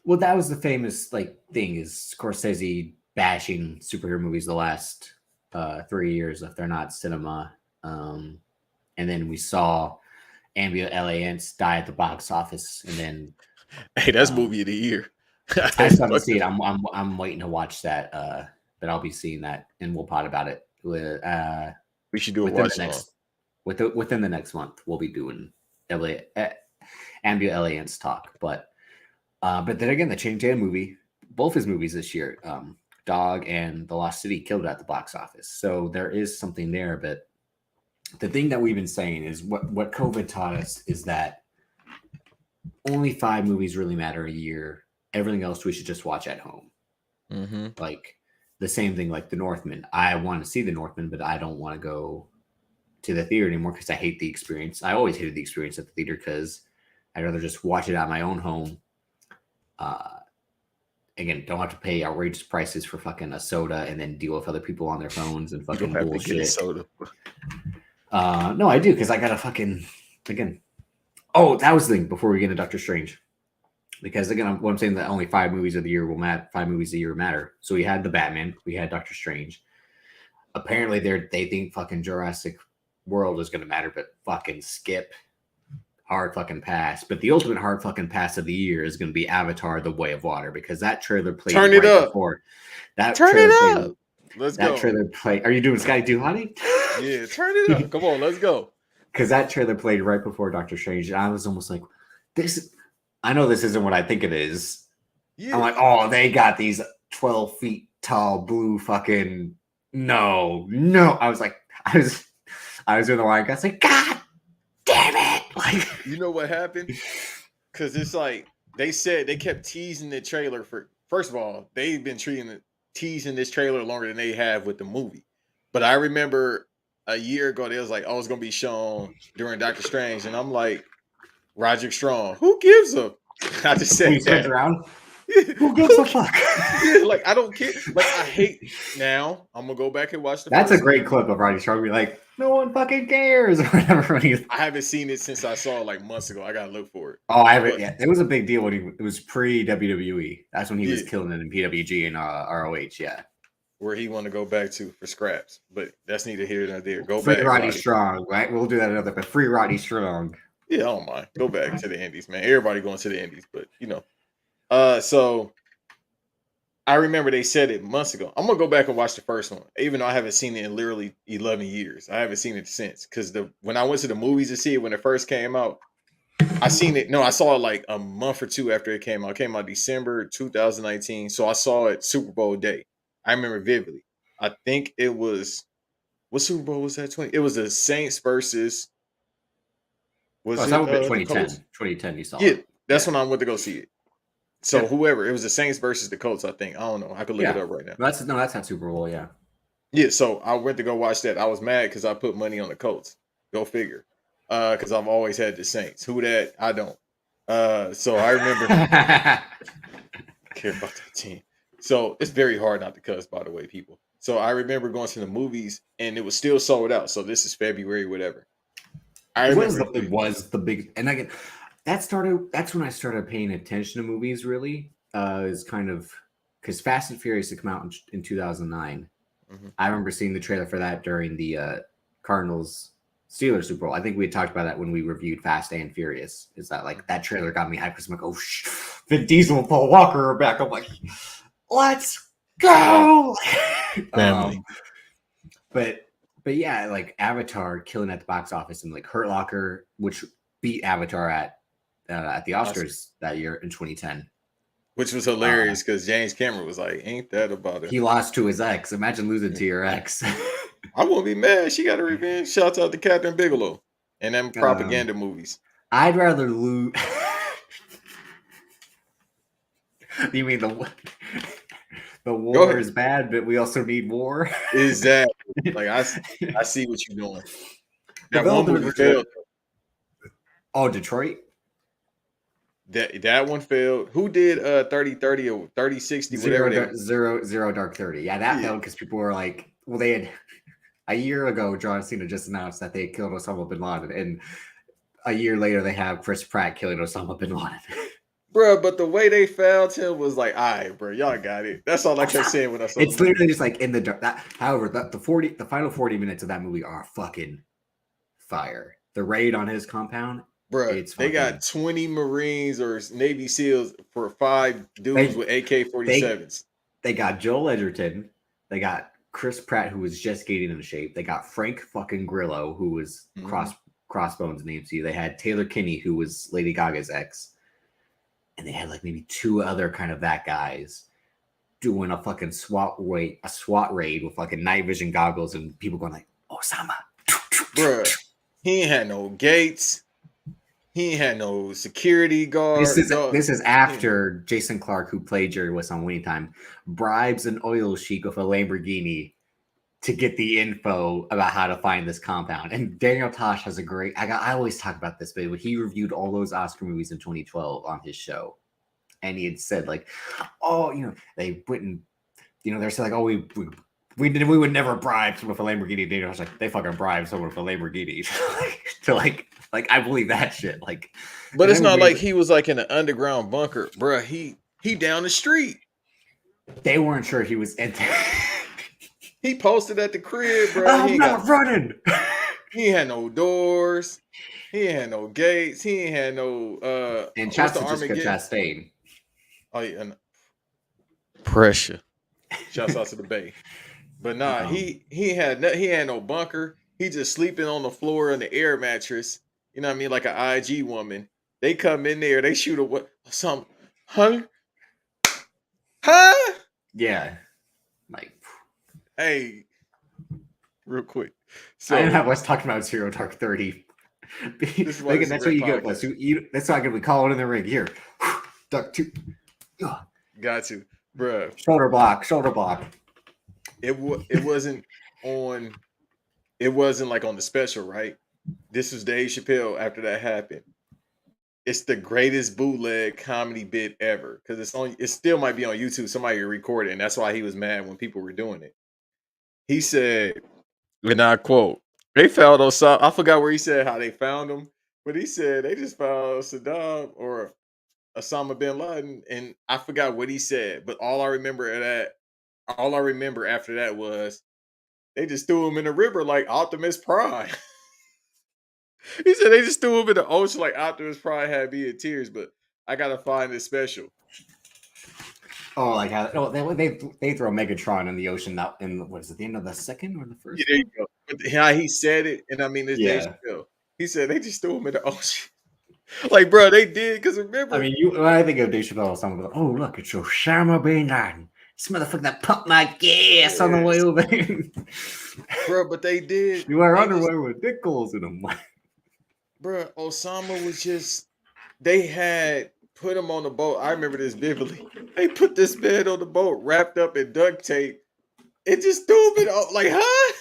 Well, that was the famous thing is Scorsese bashing superhero movies the last 3 years if they're not cinema. And then we saw Ambient Alliance die at the box office, and then hey, that's movie of the year. I still haven't seen it. I'm waiting to watch that. But I'll be seeing that, and we'll pod about it. We should do a watch within the next month. We'll be doing Ambient Alliance talk, but then again, the Channing Tatum movie, both his movies this year, Dog and The Lost City, killed it at the box office. So there is something there. But the thing that we've been saying is what COVID taught us is that only 5 movies really matter a year. Everything else we should just watch at home. Mm-hmm. Like the same thing, like The Northman. I want to see The Northman, but I don't want to go to the theater anymore because I hate the experience. I always hated the experience at the theater because I'd rather just watch it at my own home. Again, don't have to pay outrageous prices for fucking a soda and then deal with other people on their phones and fucking bullshit. Soda. No, I do because I gotta fucking again. Oh, that was the thing before we get into Doctor Strange. Because again, what I'm saying that only 5 movies of the year will matter. 5 movies a year matter. So we had the Batman, we had Doctor Strange. Apparently, they think fucking Jurassic World is gonna matter, but fucking skip. Hard fucking pass. But the ultimate hard fucking pass of the year is going to be Avatar: The Way of Water because that trailer played Turn it up. Before. That Turn trailer it played, up. Let's that go. Trailer played. Are you doing Sky Too Honey? Yeah, turn it up. Come on, let's go. Because that trailer played right before Doctor Strange, and I was almost like, "This." I know this isn't what I think it is. Yeah. I'm like, "Oh, they got these 12 feet tall blue fucking no." I was like, I was doing the line. I was like, "God damn Like, you know what happened? Because it's like they said they kept teasing the trailer for. First of all, they've been teasing this trailer longer than they have with the movie. But I remember a year ago they was like, "Oh, it's gonna be shown during Doctor Strange," and I'm like, Roger Strong, who gives a? I just when said he turns that. around, who gives a fuck? Yeah, like I don't care. Like I hate. Now I'm gonna go back and watch the. That's a first great one. clip of Roddy Strong be like, no one fucking cares or whatever. When he's, I haven't seen it since I saw it like months ago. I gotta look for it. oh, I haven't But, yet. It was a big deal when it was pre WWE. That's when he was Yeah. killing it in PWG and ROH. Yeah, where he want to go back to for scraps, but that's neither here nor there. Go free back, Roddy Roddy. Strong. Right, we'll do that another. But free Roddy Strong. Yeah, I don't mind. Go back to the Indies, man. Everybody going to the Indies, but you know. So I remember they said it months ago. I'm gonna go back and watch the first one, even though I haven't seen it in literally 11 years. I haven't seen it since because when I went to the movies to see it when it first came out, I seen it. No, I saw it like a month or two after it came out. It came out December 2019, so I saw it Super Bowl day. I remember vividly. I think it was what Super Bowl was that? 20. It was the Saints versus. Was Oh, it that would be the 2010. Colts? 2010, you saw Yeah, it. that's Yeah. when I went to go see it. So Yeah. whoever, it was the Saints versus the Colts, I think. I don't know. I could look it up right now. That's not Super Bowl. Yeah. Yeah, so I went to go watch that. I was mad because I put money on the Colts. Go figure. Because I've always had the Saints. Who that? I don't. So I remember care about that team. So it's very hard not to cuss, by the way, people. So I remember going to the movies and it was still sold out. So this is February, whatever. I It remember was the big, and I get that's when I started paying attention to movies. Really, is kind of because Fast and Furious had come out in 2009. Mhm. I remember seeing the trailer for that during the Cardinals Steelers Super Bowl. I think we had talked about that when we reviewed Fast and Furious. Is that like that trailer got me hyped because I'm like, oh, Vin Diesel and Paul Walker are back. I'm like, let's go. Family. But yeah, like Avatar killing at the box office and like Hurt Locker, which beat Avatar at the Oscars that year in 2010. Which was hilarious because James Cameron was like, ain't that about it? He lost to his ex. Imagine losing to your ex. I won't be mad. She got a revenge. Shouts out to Catherine Bigelow and them propaganda movies. I'd rather lose. You mean the war is bad, but we also need war? Exactly. Like I see what you're doing. That one movie failed. Oh, Detroit? That one failed. Who did 30-30 or 30-60, whatever? Zero Dark 30. Yeah, that failed because people were like, well, they had a year ago, John Cena just announced that they killed Osama bin Laden, and a year later they have Chris Pratt killing Osama bin Laden. Bro, but the way they found him was like, all right, bro, y'all got it. That's all I kept saying when I saw it. It's literally just like in the dark. However, the final 40 minutes of that movie are fucking fire. The raid on his compound, bro, they got 20 Marines or Navy SEALs for 5 dudes with AK-47s. They got Joel Edgerton. They got Chris Pratt, who was just getting into shape. They got Frank fucking Grillo, who was Crossbones named to you. They had Taylor Kinney, who was Lady Gaga's ex. And they had like maybe 2 other kind of that guys doing a fucking SWAT raid with fucking night vision goggles and people going like, Osama. Bruh, he ain't had no gates. He ain't had no security guard. This is after Jason Clarke, who played Jerry West on Winning Time, bribes an oil sheik with a Lamborghini to get the info about how to find this compound. And Daniel Tosh has a great. I always talk about this, but he reviewed all those Oscar movies in 2012 on his show, and he had said like, "Oh, they wouldn't, they're saying like, oh, we would never bribe someone with a Lamborghini." Daniel Tosh like, they fucking bribed someone with a Lamborghini to like I believe that shit. Like, but it's not like he was like in an underground bunker, bro. He down the street. They weren't sure he was in there. He posted at the crib, bro. I'm not running. He had no doors. He ain't had no gates. He ain't had no and shouts to Jessica Chastain. Oh yeah. Pressure. Shouts out to the Bay. But nah, he had no bunker. He just sleeping on the floor in the air mattress. You know what I mean? Like an IG woman. They come in there, they shoot some huh? Yeah. Like, hey, real quick. So I didn't have us talking about Zero Dark 30. This is why this is a That's what great you get. podcast. So that's not gonna be calling in the ring here. Duck two. Got to, bruh. Shoulder block. Shoulder block. It wasn't on. It wasn't like on the special, right? This was Dave Chappelle after that happened. It's the greatest bootleg comedy bit ever because it's on. It still might be on YouTube. Somebody recorded it, and that's why he was mad when people were doing it. He said, and I quote, "They found Osama." I forgot where he said how they found him, but he said they just found Saddam or Osama bin Laden, and I forgot what he said. But all I remember after that was they just threw him in the river like Optimus Prime. He said they just threw him in the ocean like Optimus Prime had me in tears. But I gotta find this special. Oh, like how they throw Megatron in the ocean. Not in what is it? The end of the second or the first? Yeah, there you go. But how he said it, and I mean, it's Dave Yeah. Chappelle. He said they just threw him in the ocean. Like, bro, they did because remember. I mean, when I think of Dave Chappelle, someone goes, "Oh, look, it's Osama bin Laden. This motherfucker that pumped my gas on the way over there." Bro, but they did. You wear underwear with dick holes in them. Bro, Osama was just. They had put him on the boat. I remember this vividly. They put this man on the boat wrapped up in duct tape. It just threw him in. Like, huh?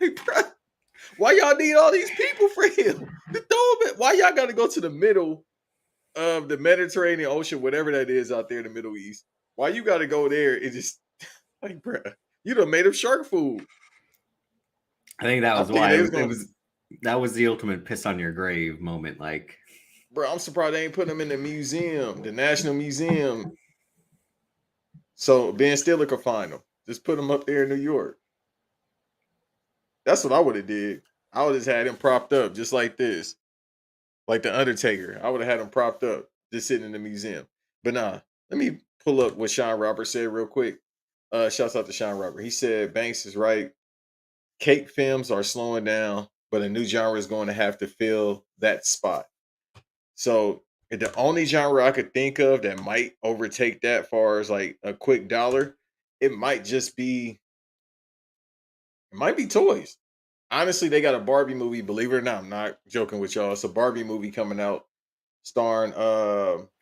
Like, bro, why y'all need all these people for him? Why y'all got to go to the middle of the Mediterranean Ocean, whatever that is out there in the Middle East? Why you got to go there? It just like, bro, you done made up shark food. I think that was why that was the ultimate piss on your grave moment. Like, bro, I'm surprised they ain't putting him in the museum, the National Museum. So Ben Stiller could find him. Just put him up there in New York. That's what I would have did. I would have had him propped up just like this. Like the Undertaker. I would have had him propped up, just sitting in the museum. But nah, let me pull up what Sean Roberts said real quick. Shouts out to Sean Robert. He said Banks is right. Cake films are slowing down, but a new genre is going to have to fill that spot. So the only genre I could think of that might overtake that far as like a quick dollar, it might be toys. Honestly, they got a Barbie movie. Believe it or not, I'm not joking with y'all. It's a Barbie movie coming out, starring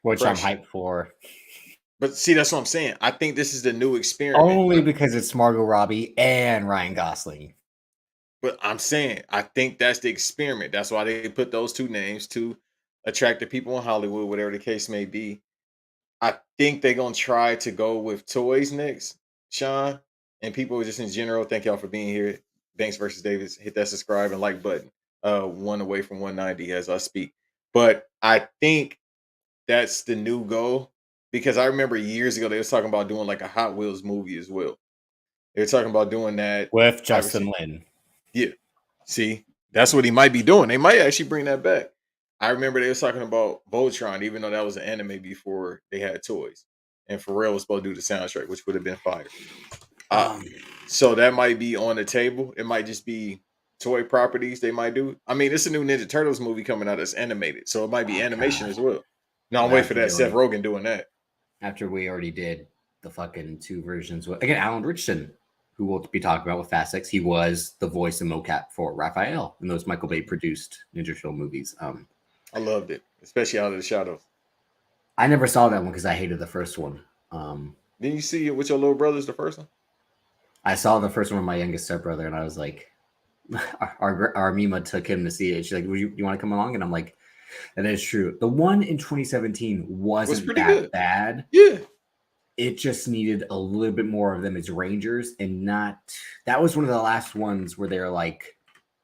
which Fresh. I'm hyped for. But see, that's what I'm saying. I think this is the new experiment. Only because it's Margot Robbie and Ryan Gosling. But I'm saying, I think that's the experiment. That's why they put those two names to attract the people in Hollywood, whatever the case may be. I think they're gonna try to go with toys next, Sean, and people just in general. Thank y'all for being here. Banks versus Davis. Hit that subscribe and like button. One away from 190 as I speak. But I think that's the new goal because I remember years ago they was talking about doing like a Hot Wheels movie as well. They were talking about doing that with Justin Lin. Yeah, see, that's what he might be doing. They might actually bring that back. I remember they was talking about Voltron, even though that was an anime before they had toys, and Pharrell was supposed to do the soundtrack, which would have been fire. So that might be on the table. It might just be toy properties they might do. I mean, it's a new Ninja Turtles movie coming out that's animated, so it might be animation as well. No, I'm waiting for that Seth Rogen doing that. After we already did the fucking two versions. Again, Alan Ritchson, who we'll be talking about with Fast X, he was the voice and mocap for Raphael in those Michael Bay produced Ninja Turtle movies. I loved it, especially Out of the Shadows. I never saw that one because I hated the first one. Didn't you see it with your little brothers, the first one? I saw the first one with my youngest stepbrother, and I was like, our Mima took him to see it. She's like, you want to come along? And I'm like, that is true. The one in 2017 wasn't that good. Bad. Yeah. It just needed a little bit more of them as Rangers, and not. That was one of the last ones where they're like,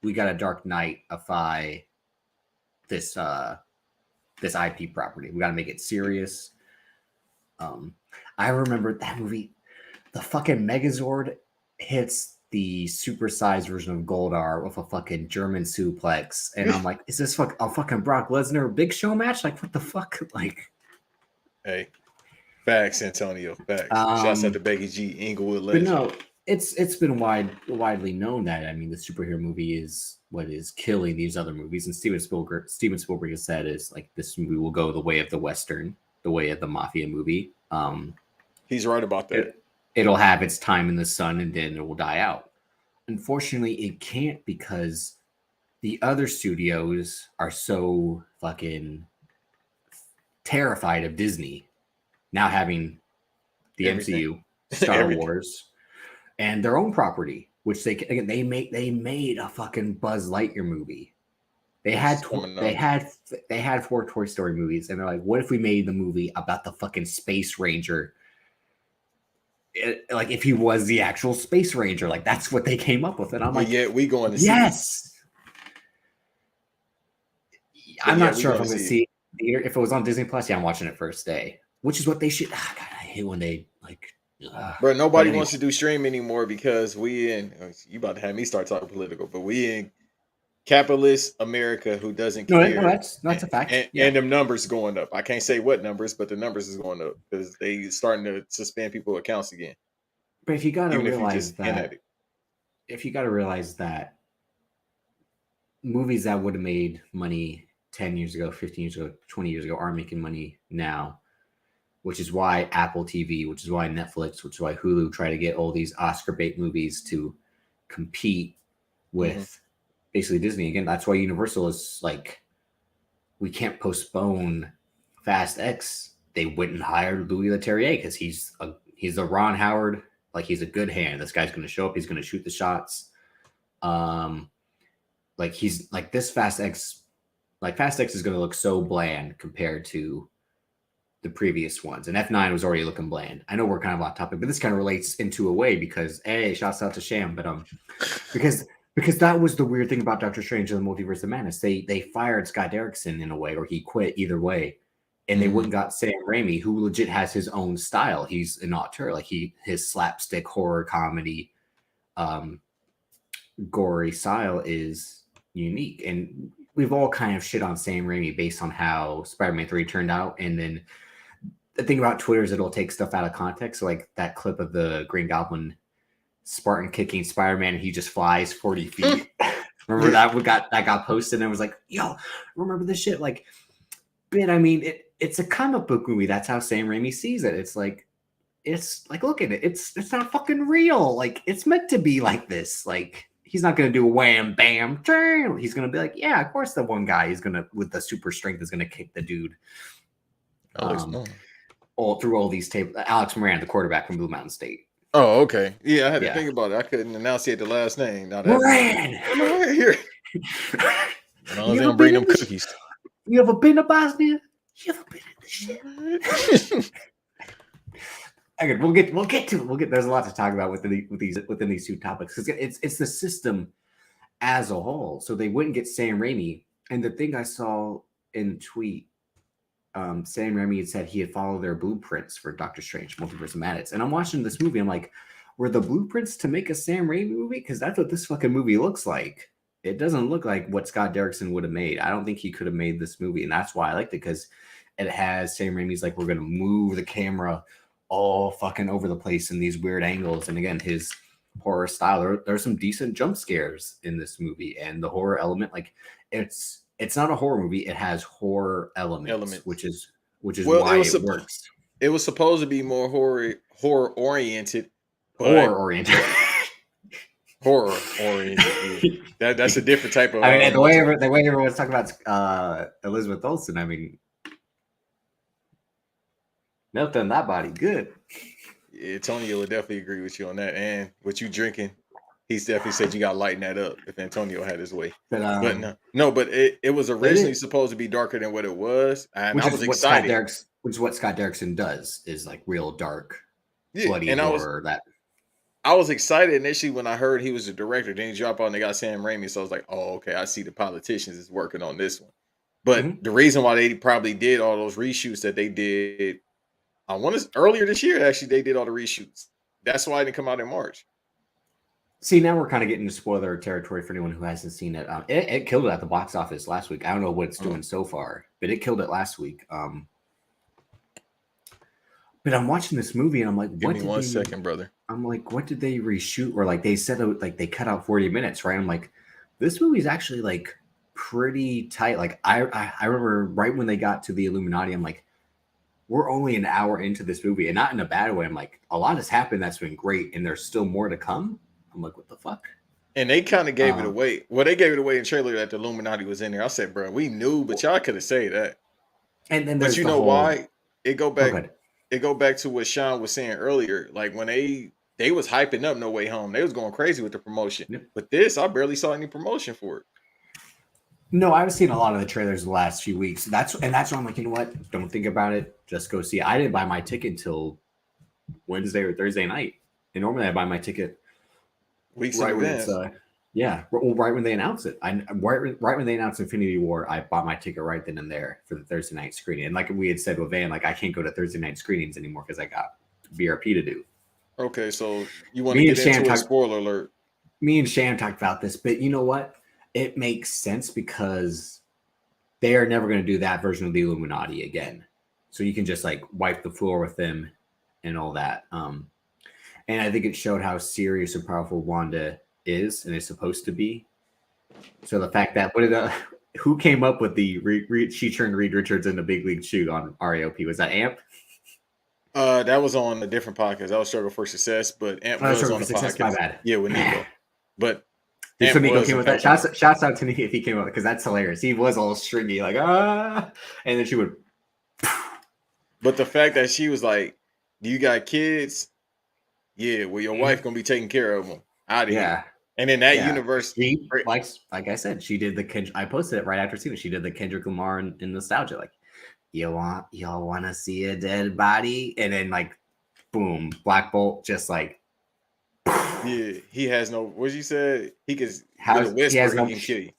we got a Dark Knight-ify this IP property. We got to make it serious. I remember that movie. The fucking Megazord hits the supersized version of Goldar with a fucking German suplex, and I'm like, is this a fucking Brock Lesnar Big Show match? Like, what the fuck? Like, hey, facts, Antonio. Facts. Shouts out to Becky G, Inglewood legend. But no, it's been widely known that the superhero movie is what is killing these other movies, and Steven Spielberg has said is like this movie will go the way of the Western, the way of the mafia movie. He's right about that. It'll have its time in the sun and then it will die out. Unfortunately, it can't because the other studios are so fucking terrified of Disney now having the Everything. MCU, Star Everything. Wars, and their own property, which they made a fucking Buzz Lightyear movie. They had Phenomenal. they had 4 Toy Story movies, and they're like, what if we made the movie about the fucking Space Ranger? Like if he was the actual Space Ranger, like that's what they came up with, and I'm But like, yet we going to see yes. I'm yeah, not we sure if gonna I'm going to see see it. If it was on Disney Plus, yeah, I'm watching it first day, which is what they should. God, I hate when they like. Bro, nobody but wants to do stream anymore because we in you about to have me start talking political, but we in capitalist America who doesn't No, care. that's a fact. And them numbers going up. I can't say what numbers, but the numbers is going up because they starting to suspend people accounts again. But if you got to Even if you realize just hint that, at it. if you got to realize that movies that would have made money 10 years ago, 15 years ago, 20 years ago aren't making money now, which is why Apple TV, which is why Netflix, which is why Hulu try to get all these Oscar bait movies to compete with basically Disney. Again, that's why Universal is like, we can't postpone Fast X. They went and hired Louis Leterrier because he's a Ron Howard, like he's a good hand. This guy's going to show up. He's going to shoot the shots. Like he's like this Fast X is going to look so bland compared to the previous ones. And F9 was already looking bland. I know we're kind of off topic, but this kind of relates into a way because shouts out to Sham, but because that was the weird thing about Doctor Strange and the Multiverse of Madness. They fired Scott Derrickson in a way, or he quit either way. And they wouldn't got Sam Raimi, who legit has his own style. He's an auteur, like his slapstick horror comedy, gory style is unique. And we've all kind of shit on Sam Raimi based on how Spider-Man 3 turned out. And then the thing about Twitter is it'll take stuff out of context. So like that clip of the Green Goblin Spartan kicking Spider-Man and he just flies 40 feet. Remember that got posted and it was like, yo, remember this shit? Like, but I mean, it's a comic book movie. That's how Sam Raimi sees it. It's like, look at it. It's not fucking real. Like, it's meant to be like this. Like, he's not going to do a wham, bam, turn. He's going to be like, yeah, of course the one guy is going to, with the super strength, is going to kick the dude. All through all these tapes. Alex Moran, the quarterback from Blue Mountain State. Oh, okay. Yeah, I had to think about it. I couldn't enunciate the last name. Now Moran! Moran here. As long as they don't bring them cookies. You ever been to Bosnia? You ever been in the shit? Okay, we'll get to it. There's a lot to talk about within these two topics because it's the system as a whole. So they wouldn't get Sam Raimi, and the thing I saw in the tweet, Sam Raimi had said he had followed their blueprints for Doctor Strange, Multiverse of Madness, and I'm watching this movie. I'm like, were the blueprints to make a Sam Raimi movie? Because that's what this fucking movie looks like. It doesn't look like what Scott Derrickson would have made. I don't think he could have made this movie, and that's why I liked it because it has Sam Raimi's like, we're gonna move the camera all fucking over the place in these weird angles, and again, his horror style. There's some decent jump scares in this movie, and the horror element, like it's not a horror movie. It has horror elements. which is well, why it works. It was supposed to be more horror oriented. Horror oriented. Horror oriented. That's a different type of. I mean, the way everyone's talking about Elizabeth Olsen. I mean, milk on that body, good. Yeah, Antonio would definitely agree with you on that. And what you drinking, he's definitely said you got to lighten that up if Antonio had his way. But it was originally supposed to be darker than what it was, and I was excited. Which is what Scott Derrickson does, is like real dark, bloody and horror. I was excited initially when I heard he was the director. Then he dropped out and they got Sam Raimi, so I was like, "Oh, okay, I see the politicians is working on this one." But the reason why they probably did all those reshoots that they did, I want to earlier this year. Actually, they did all the reshoots. That's why it didn't come out in March. See, now we're kind of getting into spoiler territory for anyone who hasn't seen it. It killed it at the box office last week. I don't know what it's doing so far, but it killed it last week. But I'm watching this movie and I'm like, Give me 1 second, brother. I'm like, what did they reshoot? Or like they said, like they cut out 40 minutes, right? I'm like, this movie's actually like pretty tight. Like I remember right when they got to the Illuminati, I'm like, we're only an hour into this movie, and not in a bad way. I'm like, a lot has happened that's been great, and there's still more to come. I'm like, what the fuck? And they kind of gave it away. Well, they gave it away in trailer that the Illuminati was in there. I said, bro, we knew, but y'all could have said that. And then But there's you the know whole, why? It go back. ahead. It go back to what Sean was saying earlier. Like when they was hyping up No Way Home, they was going crazy with the promotion. Yep. But this, I barely saw any promotion for it. No, I've seen a lot of the trailers the last few weeks. That's why I'm like, you know what? Don't think about it. Just go see it. I didn't buy my ticket until Wednesday or Thursday night. And normally I buy my ticket Weeks right in when advance. right when they announce it. Right when they announced Infinity War, I bought my ticket right then and there for the Thursday night screening. And like we had said with Van, like I can't go to Thursday night screenings anymore because I got BRP to do. Okay, so you want to get into a spoiler alert. Me and Shan talked about this, but you know what? It makes sense because they are never going to do that version of the Illuminati again. So you can just like wipe the floor with them and all that. And I think it showed how serious and powerful Wanda is and is supposed to be. So the fact that who came up with the she turned Reed Richards into Big League Chew on RAOP? Was that Amp? That was on a different podcast. That was Struggle for Success, but Amp was on the podcast. My bad. Yeah, with Nico. But Did Nico came with that? Shouts out to Nico if he came up because that's hilarious. He was all stringy, like and then she would. But the fact that she was like, "Do you got kids?" Yeah, well, your wife gonna be taking care of them. Out of here. And in that universe, like I said, she did the. I posted it right after seeing it. She did the Kendrick Lamar in Nostalgia, like. Y'all want to see a dead body, and then like, boom, Black Bolt just like. Yeah, he has no. What you said? He can. He has no. He can kill you.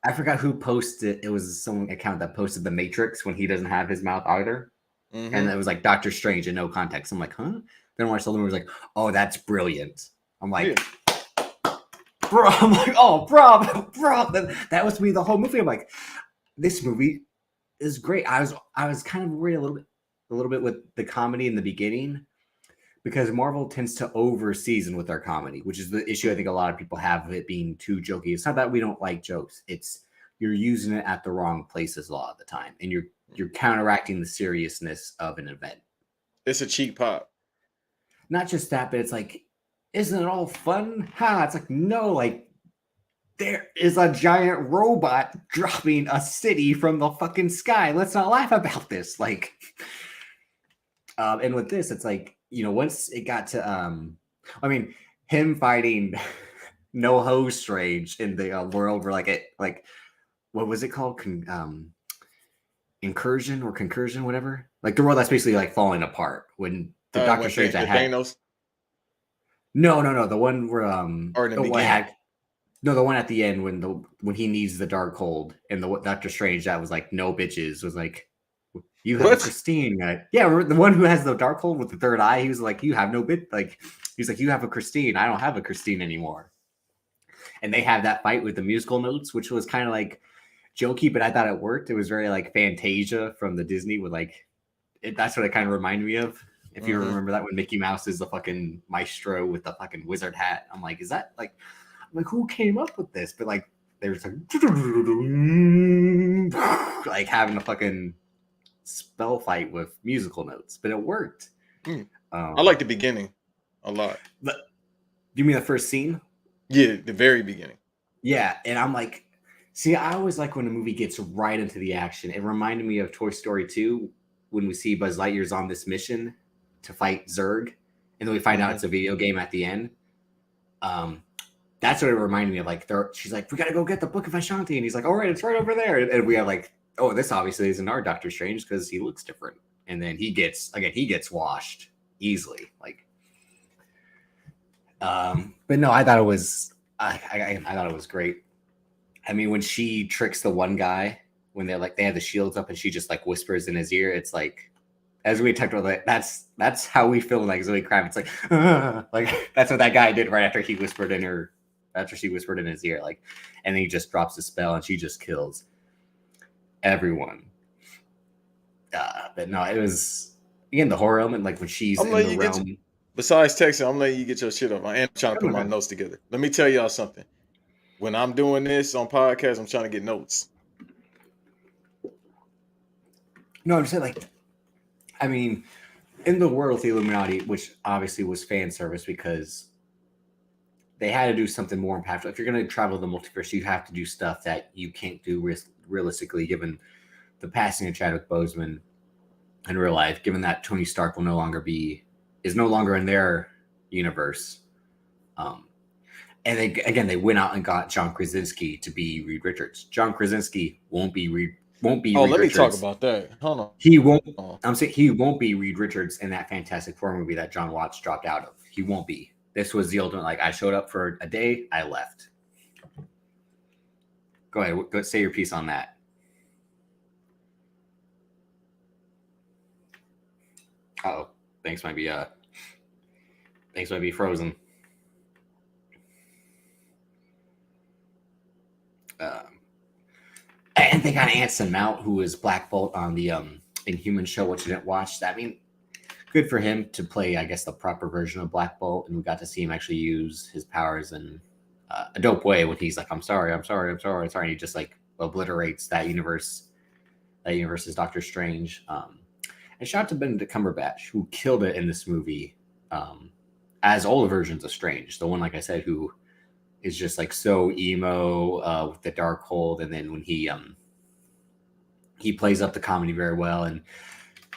I forgot who posted. It was some account that posted the Matrix when he doesn't have his mouth either, and it was like Doctor Strange in no context. I'm like, huh? Then when I saw them, was like, oh, that's brilliant. I'm like. Bro, I'm like, oh, bro. That was me the whole movie. I'm like, this movie is great. I was kind of worried a little bit with the comedy in the beginning because Marvel tends to over season with their comedy, which is the issue I think a lot of people have of it being too jokey. It's not that we don't like jokes. It's you're using it at the wrong places a lot of the time, and you're counteracting the seriousness of an event. It's a cheap pop. Not just that, but it's like, isn't it all fun? It's like, no, like there is a giant robot dropping a city from the fucking sky. Let's not laugh about this. Like, and with this, it's like, once it got to, him fighting No-Ho Strange in the world where what was it called? Incursion or concursion, whatever. Like the world that's basically like falling apart when the Doctor Strange that had. Thanos? No. The one where or in the beginning. No, the one at the end when he needs the Darkhold and the Doctor Strange that was like no bitches was like you have a Christine. The one who has the Darkhold with the third eye. He was like, you have no bit. Like he's like, you have a Christine. I don't have a Christine anymore. And they have that fight with the musical notes, which was kind of like jokey, but I thought it worked. It was very like Fantasia from the Disney with like that's what it kind of reminded me of. If you remember that when Mickey Mouse is the fucking maestro with the fucking wizard hat. I'm like, is that like. Like, who came up with this? But like, there's like having a fucking spell fight with musical notes, but it worked. I like the beginning a lot. But you mean the first scene? Yeah, the very beginning. Yeah, and I'm like, see, I always like when a movie gets right into the action. It reminded me of Toy Story 2 when we see Buzz Lightyear's on this mission to fight Zurg, and then we find out it's a video game at the end. That's what it reminded me of. Like, she's like, we got to go get the Book of Ashanti. And he's like, all right, it's right over there. And we have like, oh, this obviously isn't our Doctor Strange because he looks different. And then he gets washed easily. Like, but no, I thought it was, I thought it was great. I mean, when she tricks the one guy, when they have the shields up and she just like whispers in his ear, it's like, as we talked about, like, that's how we feel like Zoe Kravitz. Like that's what that guy did right after he whispered in her. After she whispered in his ear, like, and then he just drops the spell and she just kills everyone. But no, it was again the horror element, like when she's in the realm. Besides texting, I'm letting you get your shit up. I am trying to put my notes together. Let me tell y'all something. When I'm doing this on podcast, I'm trying to get notes. No, I'm saying like, I mean, in the world of the Illuminati, which obviously was fan service because they had to do something more impactful. If you're going to travel the multiverse, you have to do stuff that you can't do realistically, given the passing of Chadwick Boseman in real life, given that Tony Stark is no longer in their universe. And they went out and got John Krasinski to be Reed Richards. John Krasinski won't be Reed let Richards. me talk about that. Hold on. He won't. I'm saying he won't be Reed Richards in that Fantastic Four movie that John Watts dropped out of. He won't be. This was the ultimate. Like, I showed up for a day, I left. Go ahead. Go say your piece on that. Oh, Banks might be frozen. And they got Anson Mount, who is Black Bolt on the Inhuman show, which you didn't watch. I mean, good for him to play, I guess, the proper version of Black Bolt, and we got to see him actually use his powers in a dope way when he's like, I'm sorry. And he just like obliterates that universe. That universe is Doctor Strange. And shout out to Benedict Cumberbatch, who killed it in this movie, as all the versions of Strange. The one, like I said, who is just like so emo with the Darkhold, and then when he plays up the comedy very well. And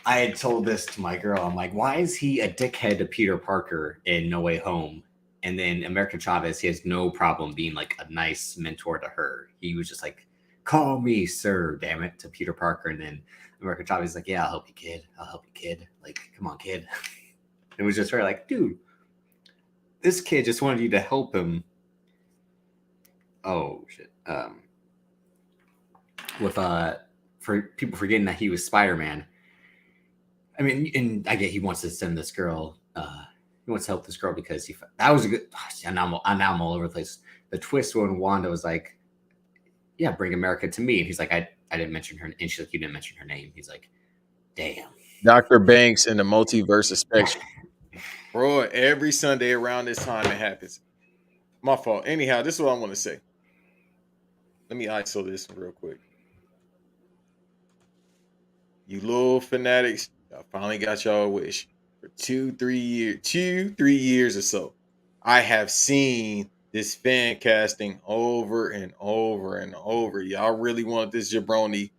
I had told this to my girl, I'm like, why is he a dickhead to Peter Parker in No Way Home? And then America Chavez, he has no problem being like a nice mentor to her. He was just like, call me sir, damn it, to Peter Parker. And then America Chavez is like, yeah, I'll help you, kid. Like, come on, kid. It was just very like, dude, this kid just wanted you to help him. Oh shit. For people forgetting that he was Spider-Man. I mean, and I get he wants to send this girl. He wants to help this girl because that was a good. Now I'm all over the place. The twist when Wanda was like, "Yeah, bring America to me," and he's like, "I didn't mention her," and she's like, "You didn't mention her name." He's like, "Damn." Dr. Banks in the Multiverse of Spectrum. Bro, every Sunday around this time it happens. My fault. Anyhow, this is what I want to say. Let me ISO this real quick. You little fanatics, I finally got y'all a wish. For 2-3 years or so, I have seen this fan casting over and over and over. Y'all really want this jabroni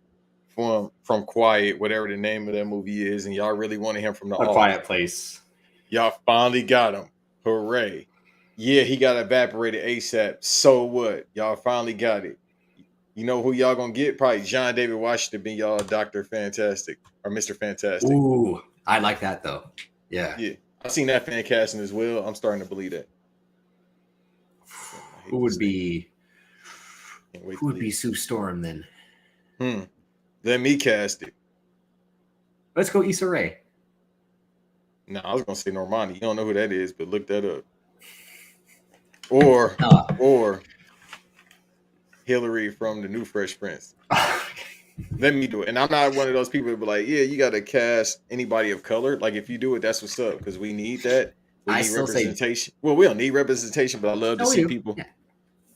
from Quiet, whatever the name of that movie is, and y'all really wanted him from the Quiet Place. Y'all finally got him. Hooray. Yeah, he got evaporated ASAP. So what? Y'all finally got it. You know who y'all gonna get? Probably John David Washington being y'all Dr. Fantastic or Mr. Fantastic. Ooh, I like that though. Yeah. I've seen that fan casting as well. I'm starting to believe that. Who would be Sue Storm then? Let me cast it. Let's go Issa Rae. No, I was gonna say Normani. You don't know who that is, but look that up. Or Hillary from the new Fresh Prince. Let me do it. And I'm not one of those people who be like, yeah, you got to cast anybody of color. Like, if you do it, that's what's up, because we need that. We need representation. Well, we don't need representation, but I love to see people. Yeah.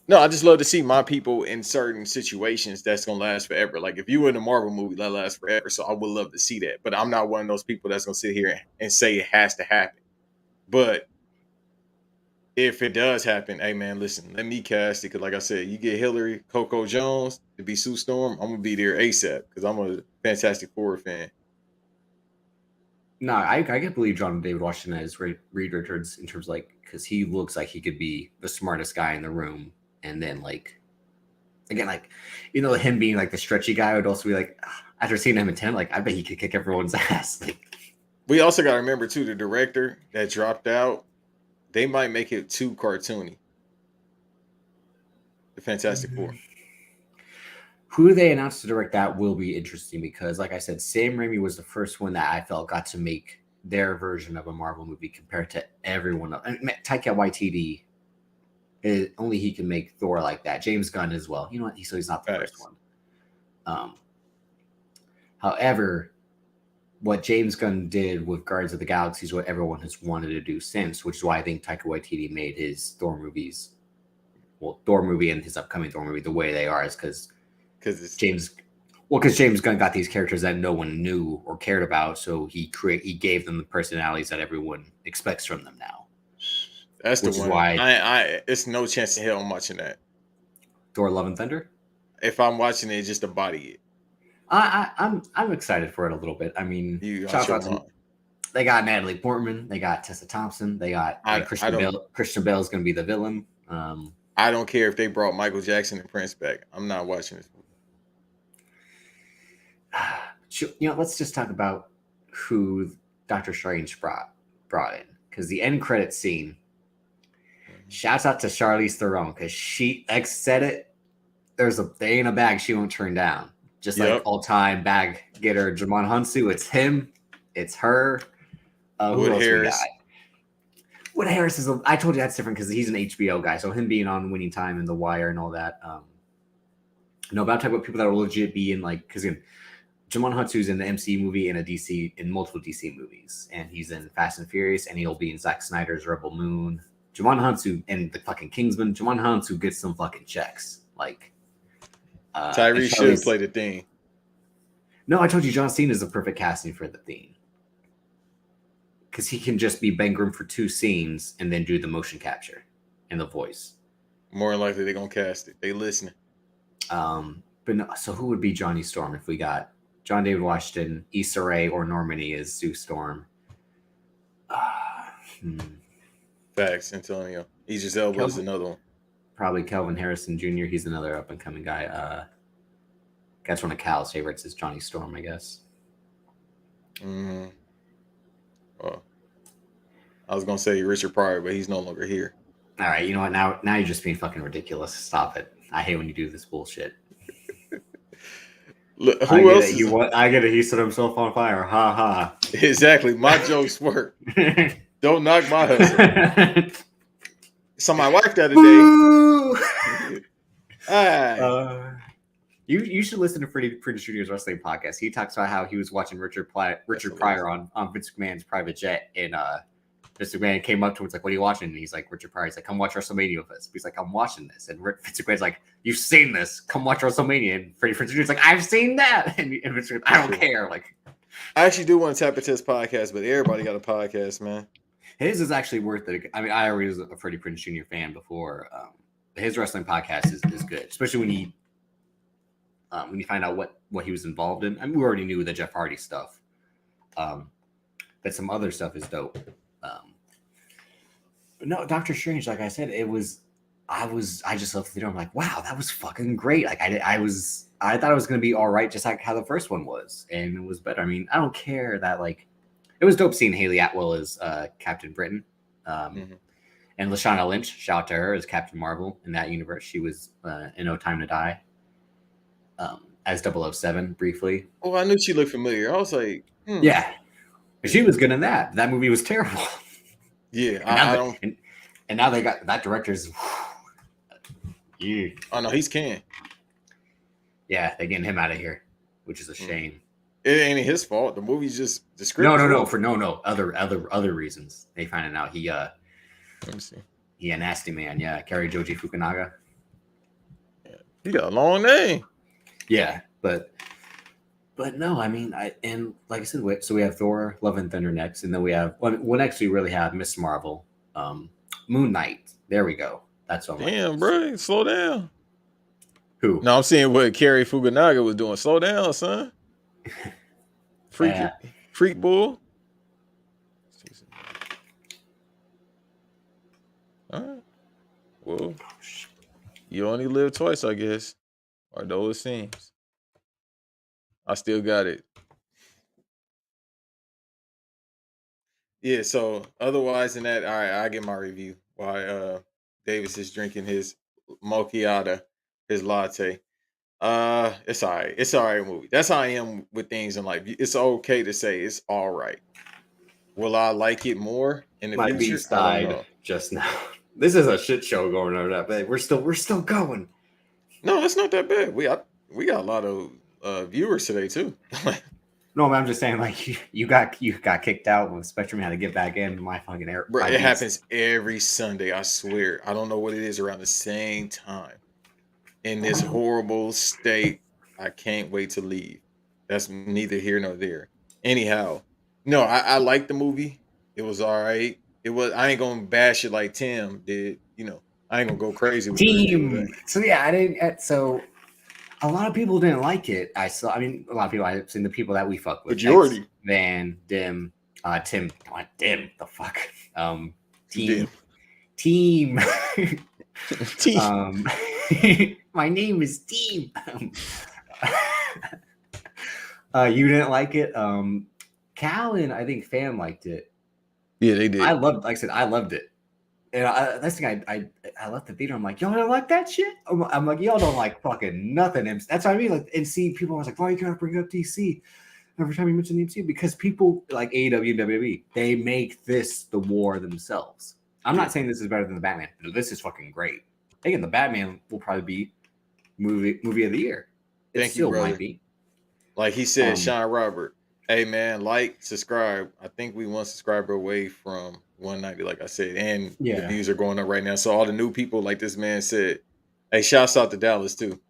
No, I just love to see my people in certain situations that's going to last forever. Like, if you were in a Marvel movie, that lasts forever. So I would love to see that. But I'm not one of those people that's going to sit here and say it has to happen. But if it does happen, hey, man, listen, let me cast it. Because like I said, you get Hillary Coco Jones to be Sue Storm, I'm going to be there ASAP because I'm a Fantastic Four fan. No, I can believe John David Washington as Reed Richards in terms of like, because he looks like he could be the smartest guy in the room. And then like, again, like, you know, him being like the stretchy guy would also be like, after seeing him in 10, like, I bet he could kick everyone's ass. Like, we also got to remember too, the director that dropped out, they might make it too cartoony. The Fantastic Four. Who they announced to direct that will be interesting because, like I said, Sam Raimi was the first one that I felt got to make their version of a Marvel movie compared to everyone else. And Taika Waititi, only he can make Thor like that. James Gunn as well. You know what? So he's not the first one. However, what James Gunn did with Guardians of the Galaxy is what everyone has wanted to do since, which is why I think Taika Waititi made his Thor movies. Well, Thor movie and his upcoming Thor movie the way they are is because James Gunn got these characters that no one knew or cared about, so he gave them the personalities that everyone expects from them now. That's the Which is one. why- It's no chance in hell I'm watching that. Thor: Love and Thunder. If I'm watching it, just to body it. I'm excited for it a little bit. I mean, You shout out your out to mind. they got Natalie Portman, they got Tessa Thompson, they got Christian Bale. Christian Bale is going to be the villain. I don't care if they brought Michael Jackson and Prince back. I'm not watching this movie. Let's just talk about who Doctor Strange brought in, because the end credit scene. Shouts out to Charlize Theron, because she said it. They ain't a bag she won't turn down. Just like all-time bag getter Jamon Hunsu, it's him, it's her. Wood Harris. Wood Harris is. I told you that's different because he's an HBO guy, so him being on Winning Time and The Wire and all that. No, but I'm talking about people that will legit be in, like, because Jamon Hunsu's in the MCU movie and in multiple DC movies, and he's in Fast and Furious, and he'll be in Zack Snyder's Rebel Moon. Jamon Hunsu and the fucking Kingsman. Jamon Hunsu gets some fucking checks. Like Tyrese should play the theme. No, I told you John Cena is the perfect casting for the theme, because he can just be Ben Grimm for 2 scenes and then do the motion capture and the voice. More than likely they're gonna cast it. They listening. But no, so who would be Johnny Storm if we got John David Washington, Issa Rae, or Normandy as Sue Storm? Facts, Antonio. Idris Elba is another one. Probably Kelvin Harrison Jr. He's another up and coming guy. That's one of Cal's favorites is Johnny Storm, I guess. Mm-hmm. Well, I was gonna say Richard Pryor, but he's no longer here. All right, you know what? Now you're just being fucking ridiculous. Stop it. I hate when you do this bullshit. Look, who else? I get it. He set himself on fire. Ha ha. Exactly. My jokes work. Don't knock my hustle. So my wife the other day. You should listen to Freddie Jr.'s wrestling podcast. He talks about how he was watching Richard Pryor on Vince McMahon's private jet, and Vince McMahon came up to him, was like, "What are you watching?" And he's like, "Richard Pryor." He's like, "Come watch WrestleMania with us." He's like, "I'm watching this." And Vince McMahon's like, "You've seen this. Come watch WrestleMania." And Freddie Jr.'s like, "I've seen that." And Vince McMahon, I don't care. Like, I actually do want to tap into this podcast, but everybody got a podcast, man. His is actually worth it. I mean, I already was a Freddie Prinze Jr. fan before. His wrestling podcast is good, especially when you find out what he was involved in. I mean, we already knew the Jeff Hardy stuff, but some other stuff is dope. But no, Doctor Strange, like I said, I just left the theater. I'm like, wow, that was fucking great. Like I thought it was gonna be all right, just like how the first one was, and it was better. I mean, I don't care that, like, it was dope seeing Haley Atwell as Captain Britain. And Lashana Lynch, shout out to her, as Captain Marvel in that universe. She was in No Time to Die as 007 briefly. Oh, I knew she looked familiar. I was like, yeah, she was good in that. That movie was terrible. Yeah, and now they got that director's. Yeah. Oh no, he's can. Yeah, they're getting him out of here, which is a shame. It ain't his fault. The movie's just the script. No. Other reasons. They finding out let me see. he a nasty man. Yeah, Kari Joji Fukunaga. Yeah. He got a long name. Yeah, but no, I mean, and like I said, so we have Thor: Love and Thunder next, and then we have next we really have Miss Marvel, Moon Knight. There we go. That's all. Damn, bro, slow down. Who? No, I'm seeing what Kari Fukunaga was doing. Slow down, son. Freak bull. All right. Well, you only live twice, I guess. Or though it seems. I still got it. Yeah, so otherwise than that, all right, I get my review while Davis is drinking his mochiata, his latte. It's all right. It's all right movie. That's how I am with things in life. It's okay to say it's all right. Will I like it more in the future? My beast died just now. This is a shit show going over that bad. We're still going. No, it's not that bad. We got a lot of viewers today too. No, but I'm just saying, like, you got kicked out when Spectrum had to get back in my fucking air. Bro, it happens every Sunday. I swear. I don't know what it is around the same time. In this horrible state, I can't wait to leave. That's neither here nor there. Anyhow, no, I liked the movie. It was all right. It was. I ain't gonna bash it like Tim did. You know, I ain't gonna go crazy with the review of Team. that. So yeah, I didn't. So a lot of people didn't like it. I saw. I mean, a lot of people. I've seen the people that we fuck with. Majority. X, Van, Dim, Tim, Dim. The fuck. Team. Dim. Team. Team. My name is Team. You didn't like it. Cal and I think Fan liked it. Yeah, they did. I loved, like I said, I loved it. And that's the thing. I left the theater. I'm like, y'all don't like that shit. I'm like, y'all don't like fucking nothing. And that's what I mean. Like, and see, people was like, why you gotta bring up DC every time you mention the MCU? Because people like AEW and WWE, they make this the war themselves. I'm not saying this is better than the Batman, but this is fucking great. Again, the Batman will probably be movie of the year. It Thank you, still brother. might be. Like he said, Sean Robert. Hey man, like, subscribe. I think we 1 subscriber away from 190, like I said, and the views are going up right now. So all the new people, like this man said, hey, shouts out to Dallas too.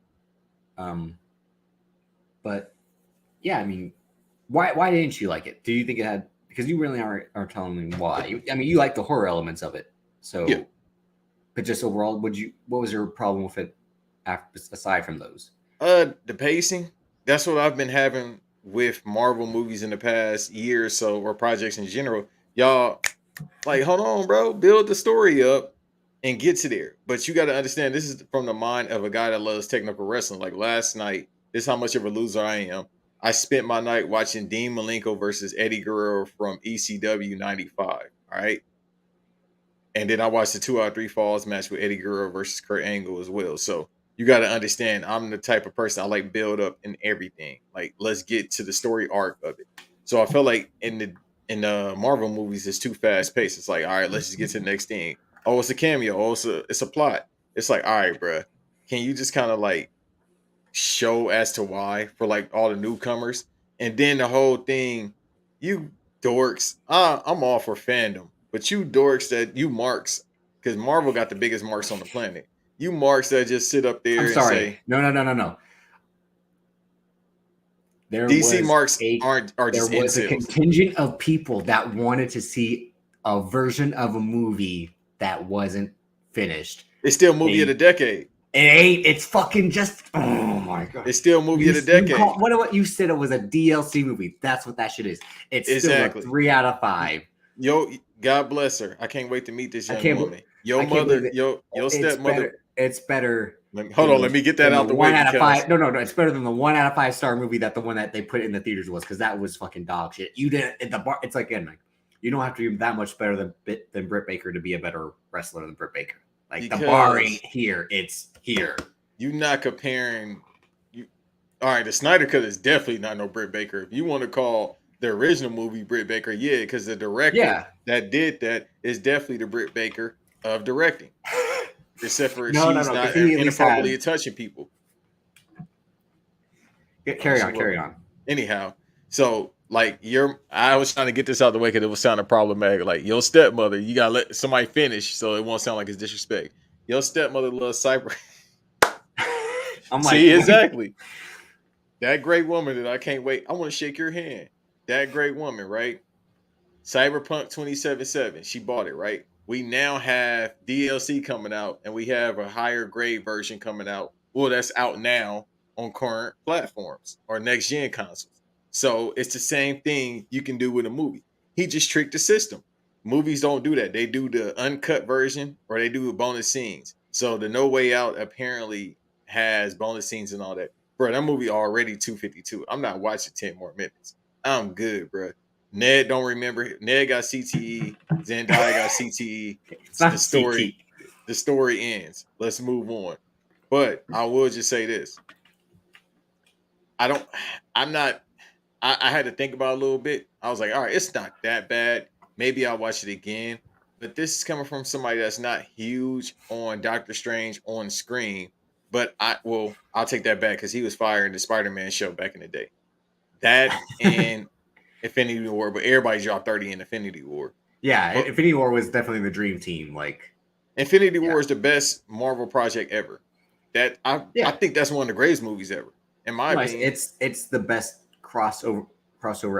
But yeah, I mean, why didn't you like it? Do you think it had? Because you really aren't telling me why. I mean, you like the horror elements of it, so. Yeah. But just overall, what was your problem with it? Aside from those, The pacing. That's what I've been having with Marvel movies in the past year or so, or projects in general. Y'all, like, hold on, bro. Build the story up and get to there. But you got to understand, this is from the mind of a guy that loves technical wrestling. Like last night, this is how much of a loser I am. I spent my night watching Dean Malenko versus Eddie Guerrero from ECW 95. All right. And then I watched the 2 out of 3 falls match with Eddie Guerrero versus Kurt Angle as well. So you got to understand, I'm the type of person I like build up in everything. Like, let's get to the story arc of it. So I feel like in the Marvel movies, it's too fast paced. It's like, all right, let's just get to the next thing. Oh, it's a cameo. Oh, it's a plot. It's like, all right, bro, can you just kind of like show as to why for like all the newcomers? And then the whole thing, you dorks. I'm all for fandom, but you dorks that you marks, because Marvel got the biggest marks on the planet. You marks that just sit up there I'm sorry. and say, No. There DC marks are there just was a incels. contingent of people that wanted to see a version of a movie that wasn't finished. It's still movie of the decade. It ain't. It's fucking just. Oh my god! It's still movie of the decade. What you said it was a DLC movie? That's what that shit is. It's Exactly. still a 3 out of 5. Yo, God bless her. I can't wait to meet this young woman. Your stepmother. It's better. Hold on, let me get that out the way. 1 out of 5. No. It's better than the 1 out of 5 star movie that the one that they put in the theaters was, because that was fucking dog shit. You didn't at the bar. It's like, again, like, you don't have to be that much better than Britt Baker to be a better wrestler than Britt Baker. Like, the bar ain't here. It's here. You're not comparing. All right, the Snyder Cut is definitely not no Britt Baker. If you want to call the original movie Britt Baker, yeah, because the director that did that is definitely the Britt Baker of directing. Except for she's not inappropriately touching people. Carry on. Anyhow, so like I was trying to get this out the way because it was sounding problematic. Like, your stepmother, you gotta let somebody finish so it won't sound like it's disrespect. Your stepmother loves cyber. I'm like, see, exactly. That great woman that I can't wait. I want to shake your hand. That great woman, right? Cyberpunk 2077. She bought it, right? We now have DLC coming out, and we have a higher grade version coming out. Well, that's out now on current platforms or next gen consoles. So it's the same thing you can do with a movie. He just tricked the system. Movies don't do that. They do the uncut version or they do bonus scenes. So the No Way Out apparently has bonus scenes and all that. Bro, that movie already 252. I'm not watching 10 more minutes. I'm good, bro. Ned don't remember. Ned got CTE. Zendaya got CTE. The story ends. Let's move on. But I will just say this. I had to think about it a little bit. I was like, all right, it's not that bad. Maybe I'll watch it again. But this is coming from somebody that's not huge on Doctor Strange on screen. But I'll take that back because he was fired in the Spider-Man show back in the day. That and Infinity War, but everybody dropped 30 in Infinity War. Yeah, but Infinity War was definitely the dream team. Like, Infinity War is the best Marvel project ever. I think that's one of the greatest movies ever. In my opinion, it's the best crossover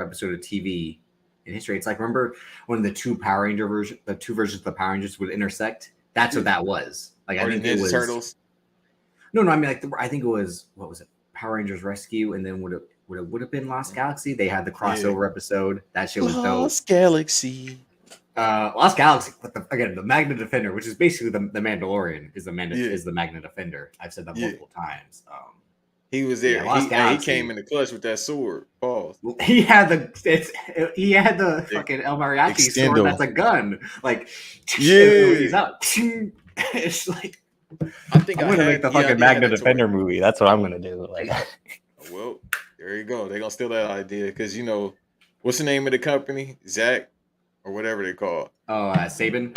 episode of TV in history. It's like, remember when the two versions of the Power Rangers would intersect? That's what that was. Like, I Or think the it Ninja was Turtles. no, I mean, like, I think it was, what was it? Power Rangers Rescue, and then would have been Lost Galaxy. They had the crossover episode. That shit was dope. Lost Galaxy. Lost Galaxy, but again, the Magna Defender, which is basically the Mandalorian, is the Magna Defender. I've said that multiple times. He was there. He came in the clutch with that sword. Pause. He had the fucking El Mariachi sword. That's a gun. Like, he's out. It's like, I think I'm gonna make the fucking Magna Defender movie. That's what I'm gonna do. Like, well, there you go. They're gonna steal that idea because what's the name of the company? Zach or whatever they call. Saban.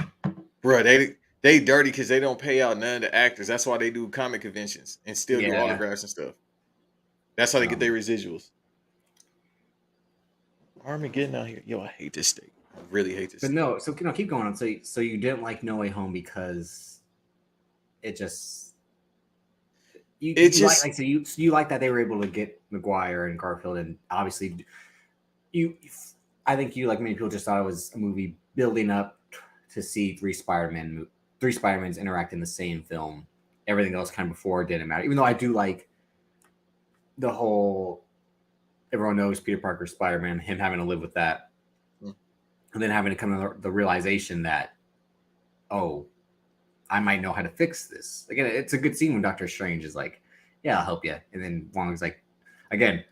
Bro, they dirty because they don't pay out none of the actors. That's why they do comic conventions and still do autographs and stuff. That's how they get their residuals. Armageddon out here. Yo, I hate this state. I really hate this. But no, so keep going on. So you didn't like No Way Home because it just you like that they were able to get McGuire and Garfield, and obviously I think you, like many people, just thought it was a movie building up to see three Spider-Mans interact in the same film. Everything else kind of before didn't matter. Even though I do like the whole everyone knows Peter Parker's Spider-Man, him having to live with that, and then having to come to the realization that, oh, I might know how to fix this. Again, it's a good scene when Doctor Strange is like, yeah, I'll help you. And then Wong's like, again,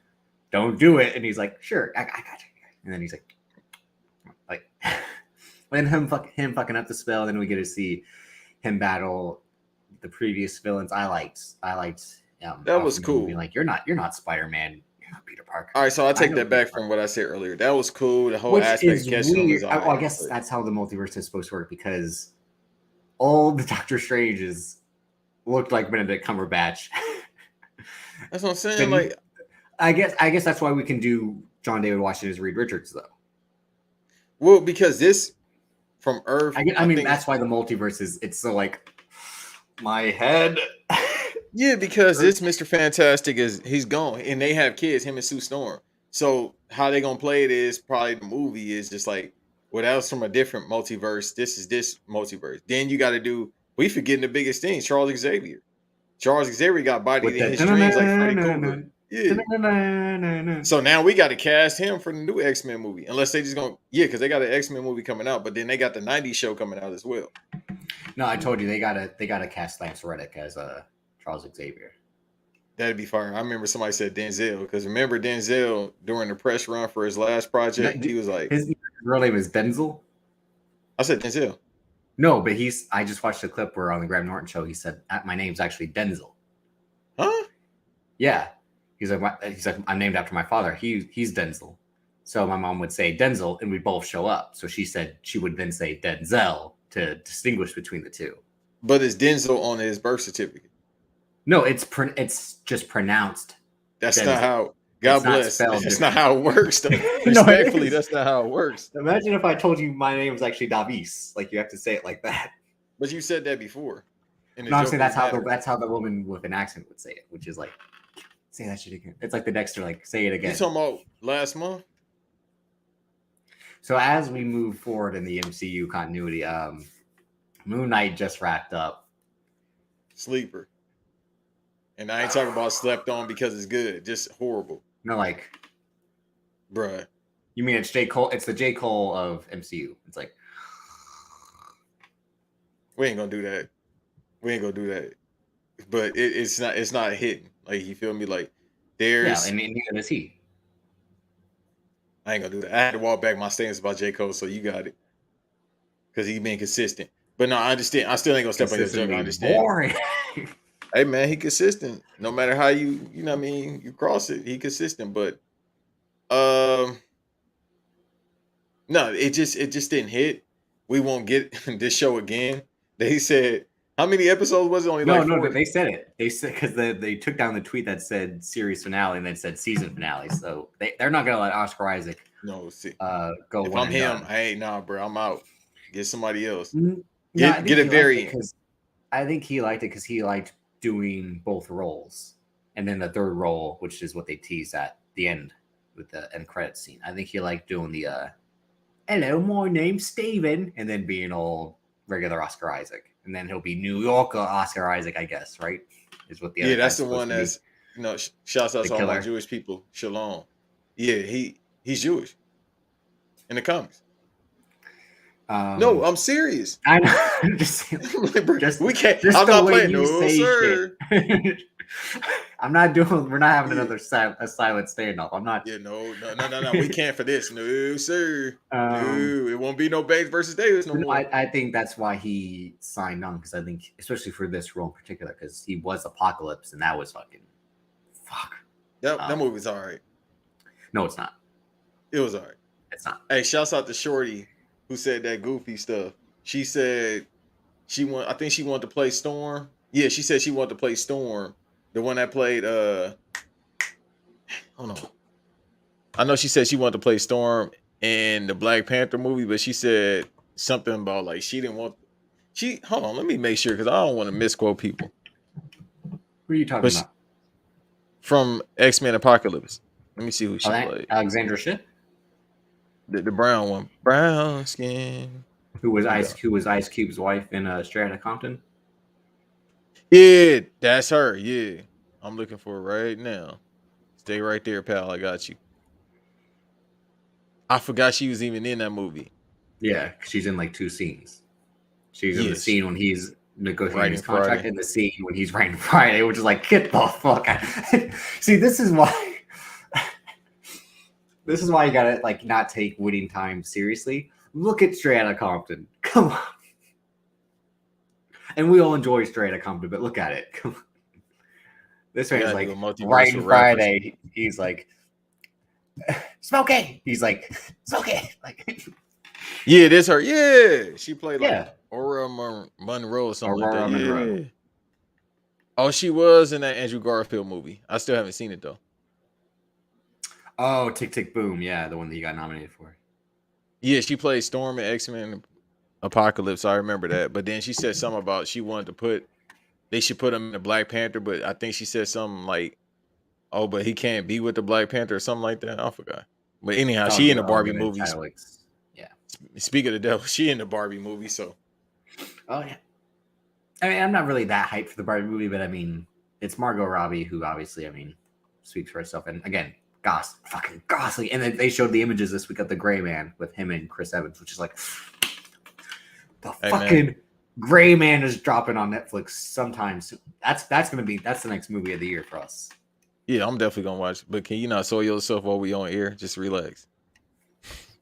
don't do it. And he's like, sure, I got you. And then he's like, when him fucking up the spell, then we get to see him battle the previous villains. I liked that was cool. Being like, you're not Spider-Man. You're not Peter Parker. All right, so I'll take that back from what I said earlier. That was cool. The whole aspect of catching him was I guess that's how the multiverse is supposed to work, because all the Doctor Stranges looked like Benedict Cumberbatch. That's what I'm saying. Like, I guess that's why we can do John David Washington as Reed Richards, though. Well, because this from Earth. I mean, that's why the multiverse it's so like my head. Yeah, because this Mr. Fantastic he's gone, and they have kids, him and Sue Storm. So how they gonna play it is probably the movie is just like, well, that was from a different multiverse. This is this multiverse. Then you got to do. We forgetting the biggest thing: Charles Xavier. Charles Xavier got bodied in his dreams like Freddy Krueger. Yeah. So now we got to cast him for the new X-Men movie, unless they just gonna because they got an X-Men movie coming out, but then they got the '90s show coming out as well. No, I told you they gotta cast Lance Reddick as Charles Xavier. That'd be fire. I remember somebody said Denzel, because remember Denzel during the press run for his last project, he was like, his real name is Denzel. I said Denzel. No, but I just watched a clip where on the Graham Norton show he said my name's actually Denzel. Huh? Yeah. He's like I'm named after my father. He's Denzel. So my mom would say Denzel, and we'd both show up. So she said she would then say Denzel to distinguish between the two. But it's Denzel on his birth certificate. No, it's just pronounced. That's Denzel. not how. God bless. That's not how it works. Though. No, Respectfully, that's not how it works. Imagine if I told you my name was actually Davis. Like, you have to say it like that. But you said that before. No, I'm saying that's how the woman with an accent would say it, which is like, say that shit again. It's like the Dexter, like, say it again. You talking about last month? So as we move forward in the MCU continuity, Moon Knight just wrapped up. Sleeper. And I ain't talking about slept on because it's good. Just horrible. No, like, bruh. You mean it's J. Cole? It's the J. Cole of MCU. It's like, we ain't gonna do that. But it's not hitting. Like, you feel me? Like, there's and neither is he. I ain't gonna do that. I had to walk back my stance about J. Cole, so you got it. Because he been consistent. But no, I understand. I still ain't gonna step on his joke. I understand. Boring. Hey man, he consistent. No matter how you know what I mean, you cross it, he consistent. But no, it just didn't hit. We won't get this show again. They said, how many episodes was it? Only no, like 4? They said it. They said, because they took down the tweet that said series finale and then said season finale. So they're not gonna let Oscar Isaac go. If I'm him, I ain't bro. I'm out. Get somebody else. Get a variant. Because I think he liked it because he liked doing both roles, and then the third role, which is what they tease at the end with the end credit scene. I think he liked doing the hello, my name's Steven, and then being all regular Oscar Isaac. And then he'll be New Yorker Oscar Isaac, I guess, right? Is what the other Yeah, that's guy's the supposed one to be. that's shouts out The to all my killer. Jewish people. Shalom. Yeah, he's Jewish in the comics. No, I'm serious. I know. just, We can't. just I'm the not way playing. you No, say sir. shit. I'm not doing. We're not having Yeah. another a silent standoff. I'm not. Yeah, no. We can't for this. No, sir. Um, No, it won't be no Banks versus Davis no No, more. I think that's why he signed on, because I think, especially for this role in particular, because he was Apocalypse, and that was fucking fuck. That movie was all right. No, it's not. It was all right. It's not. Hey, shouts out to Shorty who said that goofy stuff. She said I think she wanted to play Storm. Yeah, she said she wanted to play Storm. The one that played hold on. I know she said she wanted to play Storm in the Black Panther movie, but she said something about like she didn't want hold on, let me make sure because I don't want to misquote people. Who are you talking But about? From X-Men Apocalypse. Let me see who she played. Alexandra Shipp, The brown one. Brown skin. who was Ice Cube's wife in Straight Outta Compton. Yeah, that's her. Yeah. I'm looking for it right now. Stay right there, pal. I got you. I forgot she was even in that movie. Yeah, she's in like 2 scenes. She's in the scene when he's negotiating his Writing contract, Friday. and the scene when he's writing Friday, which is like, get the fuck out. See, this is why. This is why you gotta like not take Winning Time seriously. Look at Straight Outta Compton. Come on. And we all enjoy Straight Outta Compton, but look at it. Come on. This man's gotta like do a Multiverse writing of rappers. Friday. He's like, Smokey. He's like, Smokey. Like, Yeah, this her. Yeah. She played like yeah. Aurora Monroe or something Aurora like that. Monroe. Yeah. Oh, she was in that Andrew Garfield movie. I still haven't seen it though. Oh, Tick Tick Boom. Yeah, the one that you got nominated for. Yeah, she played Storm in X-Men Apocalypse. I remember that. But then she said something about she wanted to they should put him in the Black Panther, but I think she said something like, oh, but he can't be with the Black Panther or something like that. I forgot. But anyhow, she in the Barbie movies. Yeah. Speaking of the devil, she in the Barbie movie, so. Oh, yeah. I mean, I'm not really that hyped for the Barbie movie, but I mean, it's Margot Robbie, who obviously, I mean, speaks for herself. And again, fucking ghastly. And then they showed the images this week of the Gray Man with him and Chris Evans, which is like, fucking Gray Man is dropping on Netflix sometime soon. That's the next movie of the year for us. Yeah, I'm definitely gonna watch it. But can you not soil yourself while we on air? Just relax.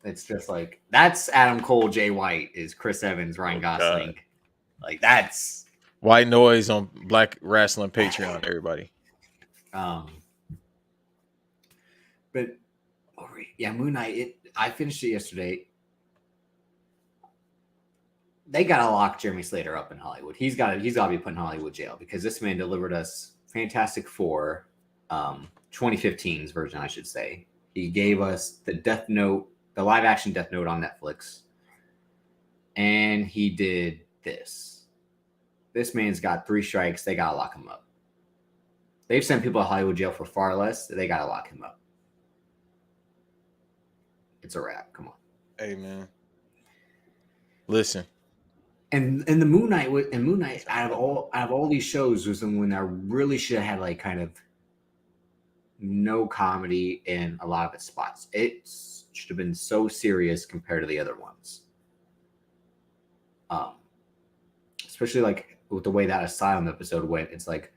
It's just like, that's Adam Cole, Jay White is Chris Evans, Ryan Gosling. God. Like, that's White Noise on Black Wrestling Patreon, everybody. But yeah, Moon Knight. I finished it yesterday. They gotta lock Jeremy Slater up in Hollywood. He's gotta be put in Hollywood jail, because this man delivered us Fantastic Four, 2015's version, I should say. He gave us the Death Note, the live action Death Note on Netflix, and he did this. This man's got 3 strikes. They gotta lock him up. They've sent people to Hollywood jail for far less. They gotta lock him up. It's a wrap. Come on. Hey man, listen. And the Moon Knight out of all these shows was the one that really should have had like kind of no comedy in a lot of its spots. It should have been so serious compared to the other ones. Especially like with the way that Asylum episode went. It's like,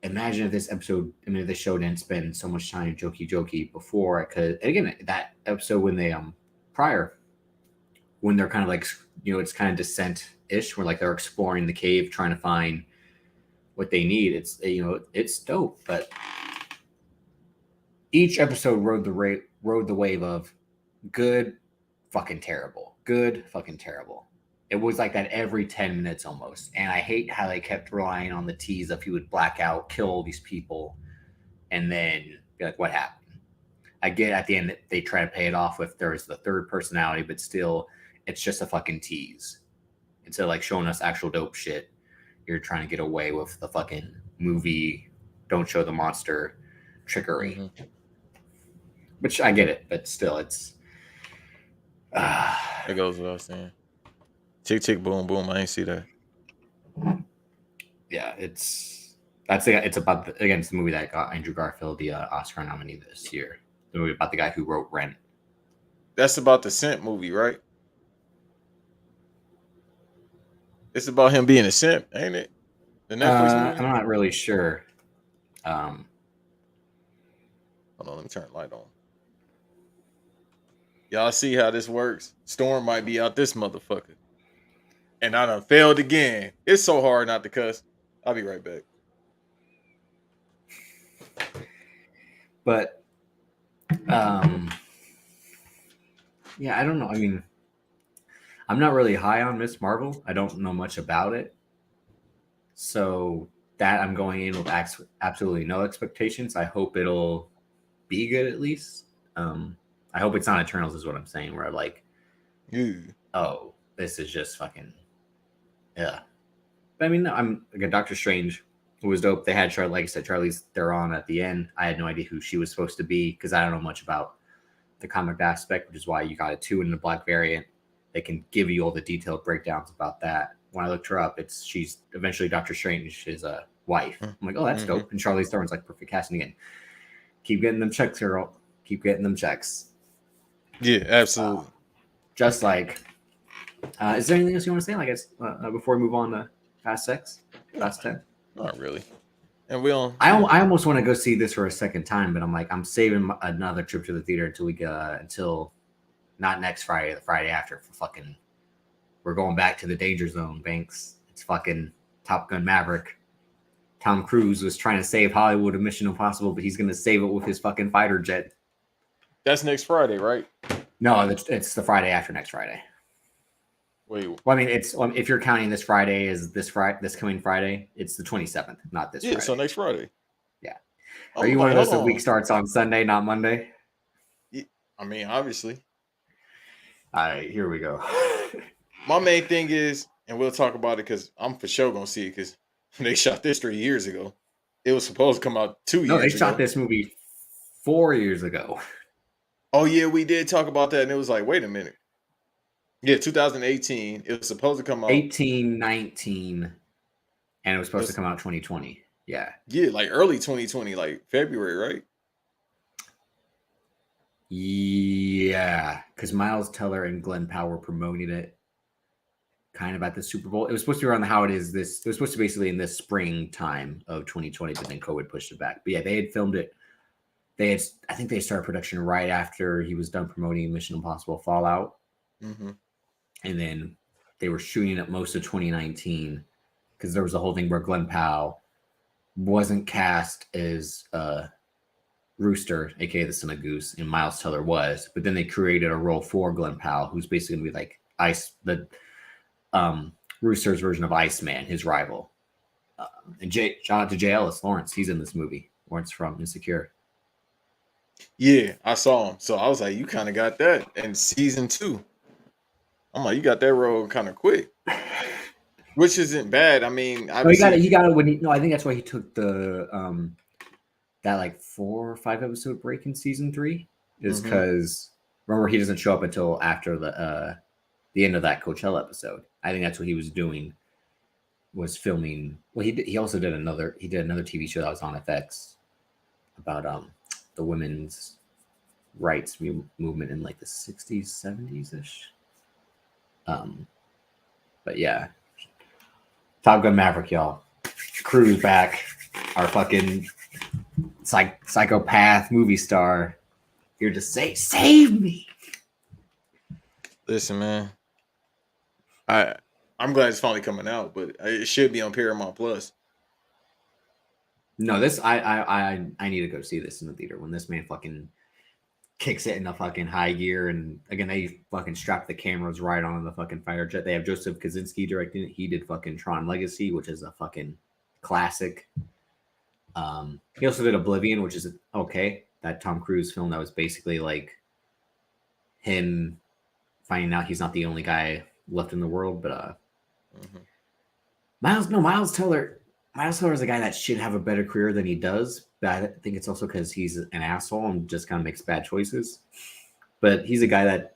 imagine if this show didn't spend so much time jokey before. Because again, that episode when they when they're kind of like, it's kind of Descent-ish, where like they're exploring the cave trying to find what they need. It's dope, but each episode rode the wave of good, fucking terrible, good, fucking terrible. It was like that every 10 minutes almost. And I hate how they kept relying on the tease of he would black out, kill all these people, and then be like, what happened? I get at the end that they try to pay it off with there's the third personality, but still, it's just a fucking tease. Instead of like showing us actual dope shit, you're trying to get away with the fucking movie, don't show the monster trickery. Mm-hmm. Which I get it, but still, That goes without saying. Tick tick boom boom. I ain't see that. Yeah, it's about again, it's the movie that got Andrew Garfield the Oscar nominee this year. The movie about the guy who wrote Rent. That's about the Simp movie, right? It's about him being a simp, ain't it? The Netflix I'm movie. not really sure. Hold on, let me turn the light on. Y'all see how this works? Storm might be out this motherfucker. And I done failed again. It's so hard not to cuss. I'll be right back. But yeah, I don't know. I mean, I'm not really high on Miss Marvel. I don't know much about it. So that I'm going in with absolutely no expectations. I hope it'll be good at least. I hope it's not Eternals is what I'm saying, where like, oh, this is just fucking, yeah. But I mean, no, I'm like Doctor Strange. It was dope. They had like I said, Charlize Theron at the end. I had no idea who she was supposed to be because I don't know much about the comic aspect, which is why you got a 2 in the black variant. They can give you all the detailed breakdowns about that. When I looked her up, she's eventually Doctor Strange's wife. I'm like, oh, that's dope. And Charlize Theron's like perfect casting again. Keep getting them checks, girl. Keep getting them checks. Yeah, absolutely. Just like, is there anything else you want to say? I guess before we move on to Fast 10. Not really. And we on. I almost want to go see this for a second time, but I'm like, I'm saving another trip to the theater until not next Friday, the Friday after. For fucking, we're going back to the danger zone, Banks. It's fucking Top Gun Maverick. Tom Cruise was trying to save Hollywood of Mission Impossible, but he's gonna save it with his fucking fighter jet. That's next Friday, right? No, it's the Friday after next Friday. Wait. Well, I mean, it's if you're counting this Friday as this coming Friday, it's the 27th, not this. Yeah, Friday. So next Friday. Yeah. Are you one of those that week starts on Sunday, not Monday? Yeah, I mean, obviously. All right, here we go. My main thing is, and we'll talk about it because I'm for sure gonna see it because they shot this 3 years ago. It was supposed to come out 2 years ago. No, they shot this movie 4 years ago. Oh, yeah, we did talk about that. And it was like, wait a minute. Yeah, 2018. It was supposed to come out. 19, and it was supposed to come out 2020. Yeah. Yeah, like early 2020, like February, right? Yeah, because Miles Teller and Glenn Powell were promoting it kind of at the Super Bowl. It was supposed to be around how it is this. It was supposed to be basically in this springtime of 2020, but then COVID pushed it back. But yeah, they had filmed it. I think they started production right after he was done promoting Mission Impossible Fallout. Mm-hmm. And then they were shooting it most of 2019 because there was a whole thing where Glenn Powell wasn't cast as Rooster, aka the Son of Goose, and Miles Teller was. But then they created a role for Glenn Powell, who's basically going to be like Rooster's version of Iceman, his rival. And shout out to J. Ellis Lawrence. He's in this movie. Lawrence from Insecure. Yeah, I saw him. So I was like, you kind of got that in season 2. I'm like, you got that role kind of quick, which isn't bad. I mean, he got it when I think that's why he took the that like 4 or 5 episode break in season 3 is because remember he doesn't show up until after the end of that Coachella episode. I think that's what he was doing, was filming. Well, he also did another TV show that was on FX about the women's rights movement in like the 60s, 70s ish. But yeah, Top Gun Maverick, y'all. Cruise back, our fucking psychopath movie star, here to save me. Listen, man, I'm glad it's finally coming out, but it should be on Paramount Plus. No, this I need to go see this in the theater when this man fucking kicks it in the fucking high gear, and again they fucking strap the cameras right on the fucking fighter jet. They have Joseph Kosinski directing it. He did fucking Tron Legacy, which is a fucking classic. He also did Oblivion, which is okay, that Tom Cruise film that was basically like him finding out he's not the only guy left in the world. But Miles Teller is a guy that should have a better career than he does. But I think it's also because he's an asshole and just kind of makes bad choices. But he's a guy that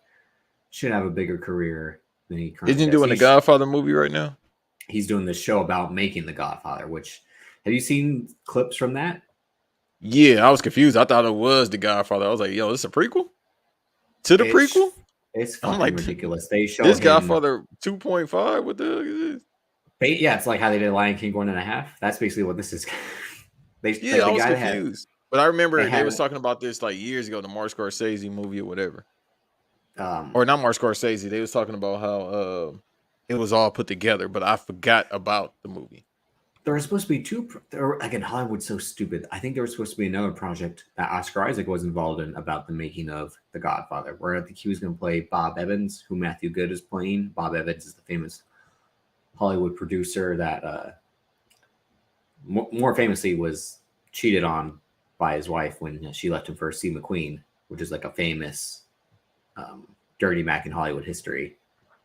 should have a bigger career than he currently Isn't he does. doing the Godfather movie right now? He's doing this show about making The Godfather, which have you seen clips from that? Yeah, I was confused. I thought it was the Godfather. I was like, yo, this a prequel to the prequel? It's I'm fucking like, ridiculous. They show this him, Godfather 2.5. What the hell is this? yeah, it's like how they did Lion King 1.5. That's basically what this is. Yeah, I was confused. But I remember they was had- talking about this like years ago, the Martin Scorsese movie or whatever. Um, Or not Martin Scorsese. They was talking about how it was all put together, but I forgot about the movie. there were supposed to be two. Again, Hollywood's so stupid. I think there was supposed to be another project that Oscar Isaac was involved in about the making of The Godfather, where I think he was going to play Bob Evans, who Matthew Good is playing. Bob Evans is the famous Hollywood producer that more famously was cheated on by his wife when she left him for Steve McQueen, which is like a famous dirty Mac in Hollywood history.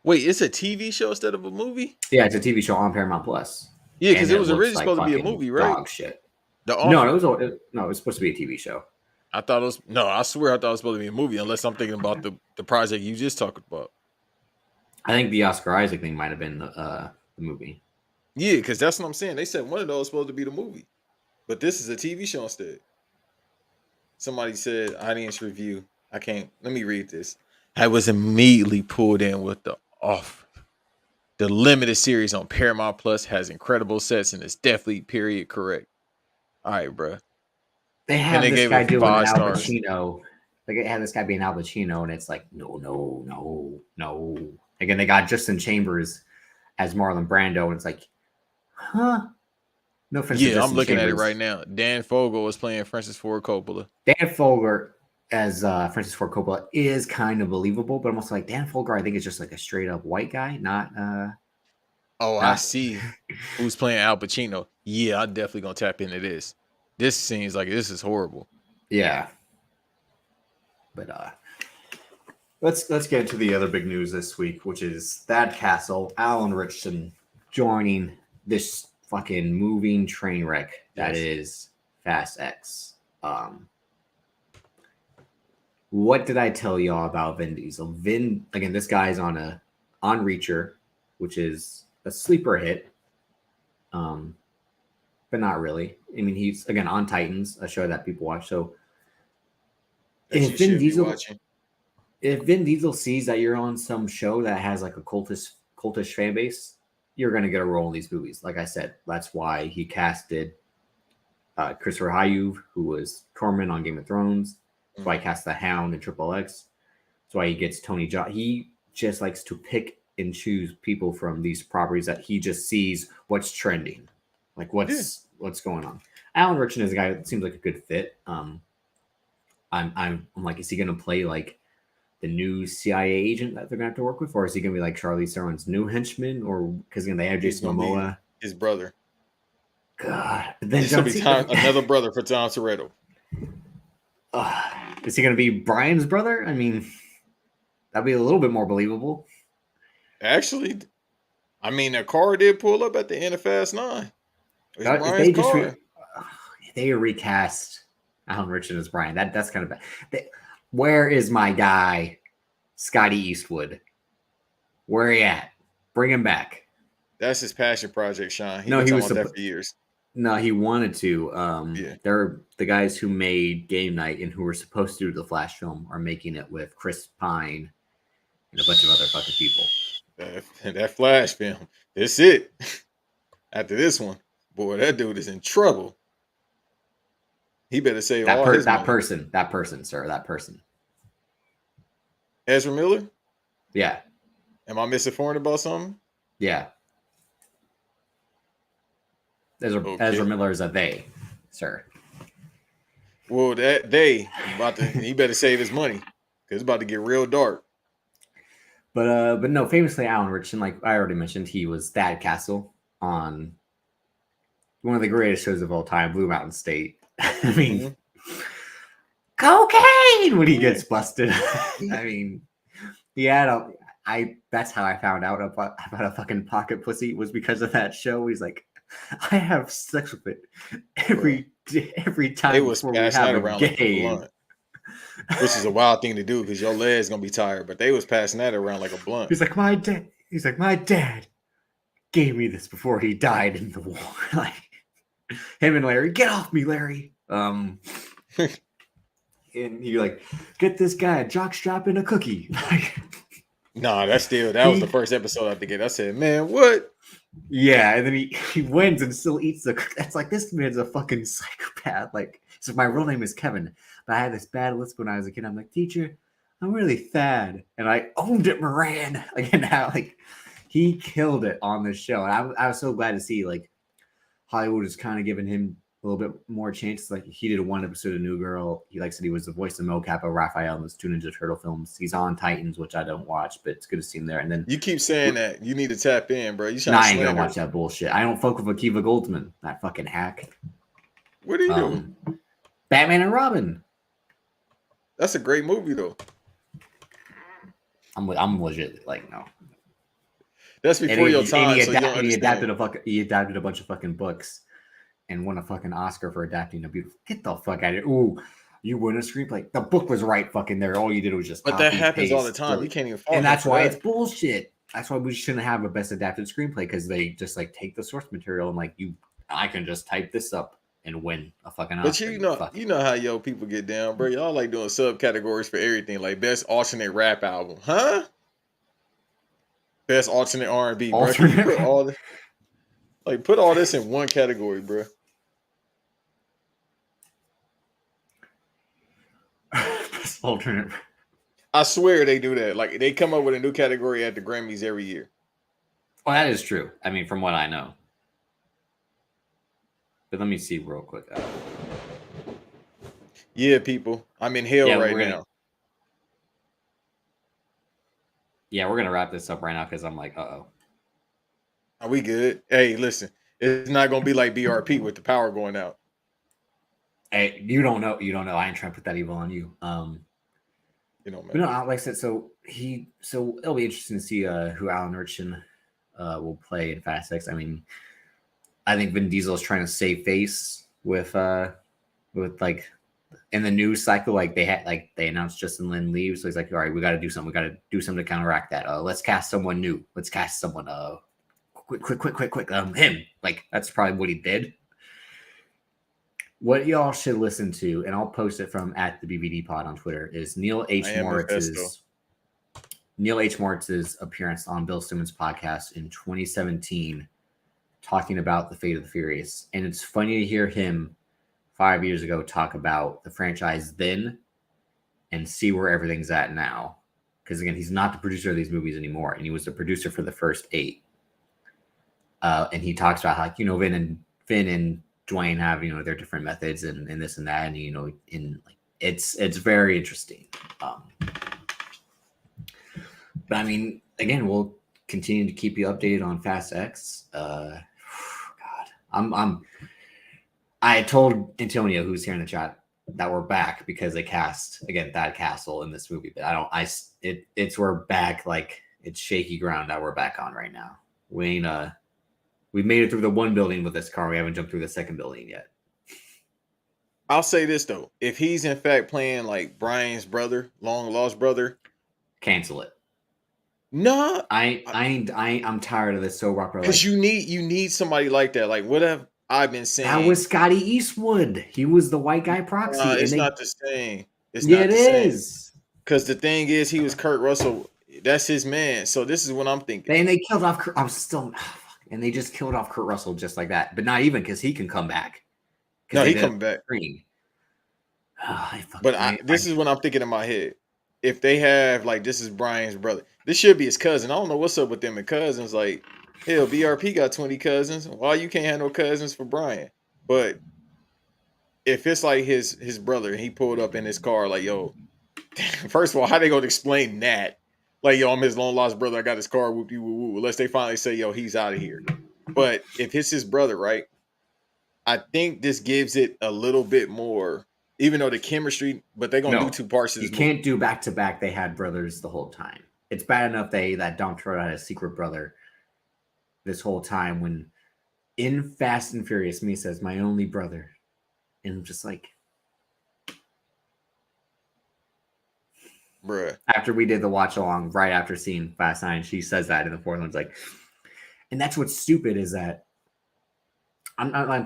Wait, it's a TV show instead of a movie? Yeah, it's a TV show on Paramount Plus. Yeah, because And it was looks originally supposed to be a fucking movie, right? Dog shit. The No, Office. it was supposed to be a TV show. I thought it was I swear I thought it was supposed to be a movie, unless I'm thinking about the project you just talked about. I think the Oscar Isaac thing might have been the movie. Yeah, because that's what I'm saying. They said one of those was supposed to be the movie, but this is a TV show instead. Somebody said audience review. I can't. Let me read this. I was immediately pulled in with The Office. The limited series on Paramount Plus has incredible sets and is definitely period correct. All right, bro. They have they this gave guy it doing 5 Al stars. Pacino. Like they had this guy being Al Pacino, and it's like no. Again, they got Justin Chambers as Marlon Brando, and it's like, huh? No offense. to Yeah, I'm Justin looking at it Chambers. right now. Dan Fogel is playing Francis Ford Coppola. Dan Folger as Francis Ford Coppola is kind of believable, but I'm also like Dan Folger. I think is just like a straight up white guy, not. I see who's playing Al Pacino. Yeah, I'm definitely gonna tap into this. This seems like this is horrible. Yeah. But let's get into the other big news this week, which is Thad Castle, Alan Ritchson joining this fucking moving train wreck that is Fast X. What did I tell y'all about Vin Diesel? Again, this guy's on Reacher, which is a sleeper hit. But not really. I mean, he's again on Titans, a show that people watch. So if Vin Diesel sees that you're on some show that has like a cultish fan base, you're gonna get a role in these movies. Like I said, that's why he casted Christopher Hayuv, who was Tormund on Game of Thrones. That's why he cast the Hound in Triple X. That's why he gets Tony Jaa. He just likes to pick and choose people from these properties that he just sees what's trending, like what's going on. Alan Ritchson is a guy that seems like a good fit. I'm like, is he gonna play like the new CIA agent that they're gonna have to work with, or is he gonna be like Charlize Theron's new henchman, or because they have Jason Momoa, his brother? God, but then He's gonna be another brother for Tom Toretto. Is he gonna be Brian's brother? I mean, that'd be a little bit more believable. Actually, I mean, a car did pull up at the end of Fast 9. If they recast Alan Ritchson as Brian, that's kind of bad. Where is my guy, Scotty Eastwood? Where he at? Bring him back. That's his passion project, Sean. He was that for years. No, he wanted to. They're the guys who made Game Night and who were supposed to do the Flash film are making it with Chris Pine and a bunch of other fucking people. That Flash film. That's it. After this one, boy, that dude is in trouble. He better save all his money. That person. Ezra Miller? Yeah. Am I misinformed about something? Yeah. Ezra Miller is a they, sir. Well, he better save his money because it's about to get real dark. But no, famously Alan Ritchson, like I already mentioned, he was Thad Castle on one of the greatest shows of all time, Blue Mountain State. I mean, cocaine when he gets busted. I mean, he had that's how I found out about a fucking pocket pussy was because of that show. He's like, I have sex with it every time it was before we have around a game. which is a wild thing to do because your leg's gonna be tired. But they was passing that around like a blunt. He's like, my dad gave me this before he died in the war. Like him and Larry, get off me, Larry. And you like, get this guy a jockstrap and a cookie. Like, Nah, that was the first episode I had to get. I said, man, what? yeah, and then he wins and still eats the. That's like, this man's a fucking psychopath. Like, so my real name is Kevin, but I had this bad lisp when I was a kid. I'm like, teacher, I'm really sad, and I owned it, Moran. Like, and now, like, he killed it on this show, and I was so glad to see like Hollywood is kind of giving him a little bit more chances. Like, he did one episode of New Girl. He said he was the voice of Mocap of Raphael in those two Ninja Turtle films. He's on Titans, which I don't watch, but it's good to see him there. And then You keep saying that. You need to tap in, bro. You I trying ain't to gonna watch that bullshit. I don't fuck with Akiva Goldsman, that fucking hack. What are you doing? Batman and Robin. That's a great movie, though. I'm legit like, no. That's before your time, he so you don't understand. He adapted a bunch of fucking books and won a fucking Oscar for adapting a beautiful. Get the fuck out of here! Ooh, you win a screenplay. The book was right fucking there. All you did was just. But that happens all the time. You can't even follow. And that's why it's bullshit. That's why we shouldn't have a best adapted screenplay, because they just like take the source material and like I can just type this up and win a fucking Oscar. But you know how people get down, bro. Y'all like doing subcategories for everything, like best alternate rap album, huh? Best alternate R&B, bro. Can you put all this in one category, bro. Best alternate. I swear they do that. Like, they come up with a new category at the Grammys every year. Well, that is true. I mean, from what I know. But let me see real quick. Yeah, people. I'm in hell now. Yeah, we're gonna wrap this up right now because I'm like, Are we good? Hey, listen, it's not gonna be like BRP with the power going out. Hey, you don't know. I ain't trying to put that evil on you. Man. But no, like I said, so it'll be interesting to see who Alan Ritchson will play in Fast X. I mean, I think Vin Diesel is trying to save face with like in the news cycle, like they announced Justin Lin leaves, so he's like, all right, we got to do something. We got to do something to counteract that. Let's cast someone new. Let's cast someone quick. Him. Like, that's probably what he did. What y'all should listen to, and I'll post it from at the BVD Pod on Twitter, is Neil H. Moritz's appearance on Bill Simmons' podcast in 2017, talking about the fate of the Furious. And it's funny to hear him 5 years ago talk about the franchise then and see where everything's at now. Because again, he's not the producer of these movies anymore, and he was the producer for the first 8. And he talks about how, like, Vin and Dwayne have, their different methods and this and that, and it's very interesting. But I mean, again, we'll continue to keep you updated on Fast X. God, I told Antonio, who's here in the chat, that we're back because they cast again Thad Castle in this movie, but we're back, like it's shaky ground that we're back on right now. We made it through the one building with this car. We haven't jumped through the second building yet. I'll say this though: if he's in fact playing like Brian's brother, long lost brother, cancel it. No, I'm tired of this soap opera. Because you need somebody like that. Like, what have I been saying? That was Scotty Eastwood. He was the white guy proxy. It's not the same. It is. Because the thing is, he was Kurt Russell. That's his man. So this is what I'm thinking. And they killed off. And they just killed off Kurt Russell just like that. But not even, because he can come back. No, he come back. This is what I'm thinking in my head. If they have, like, this is Brian's brother. This should be his cousin. I don't know what's up with them and cousins. Like, hell, BRP got 20 cousins. Why you can't have no cousins for Brian? But if it's like his brother and he pulled up in his car, like, yo, first of all, how they gonna explain that? Like, yo, I'm his long lost brother. I got his car, whoop woo woo. Unless they finally say, yo, he's out of here. But if it's his brother, right? I think this gives it a little bit more, even though the chemistry, but they're gonna do 2 parts of this. You can't do back to back. They had brothers the whole time. It's bad enough that Dom Toretto had a secret brother this whole time. When in Fast and Furious, me says, my only brother. And I'm just like, bruh. After we did the watch along, right after seeing Fast 9, she says that in the fourth one. It's like, and that's what's stupid is that I'm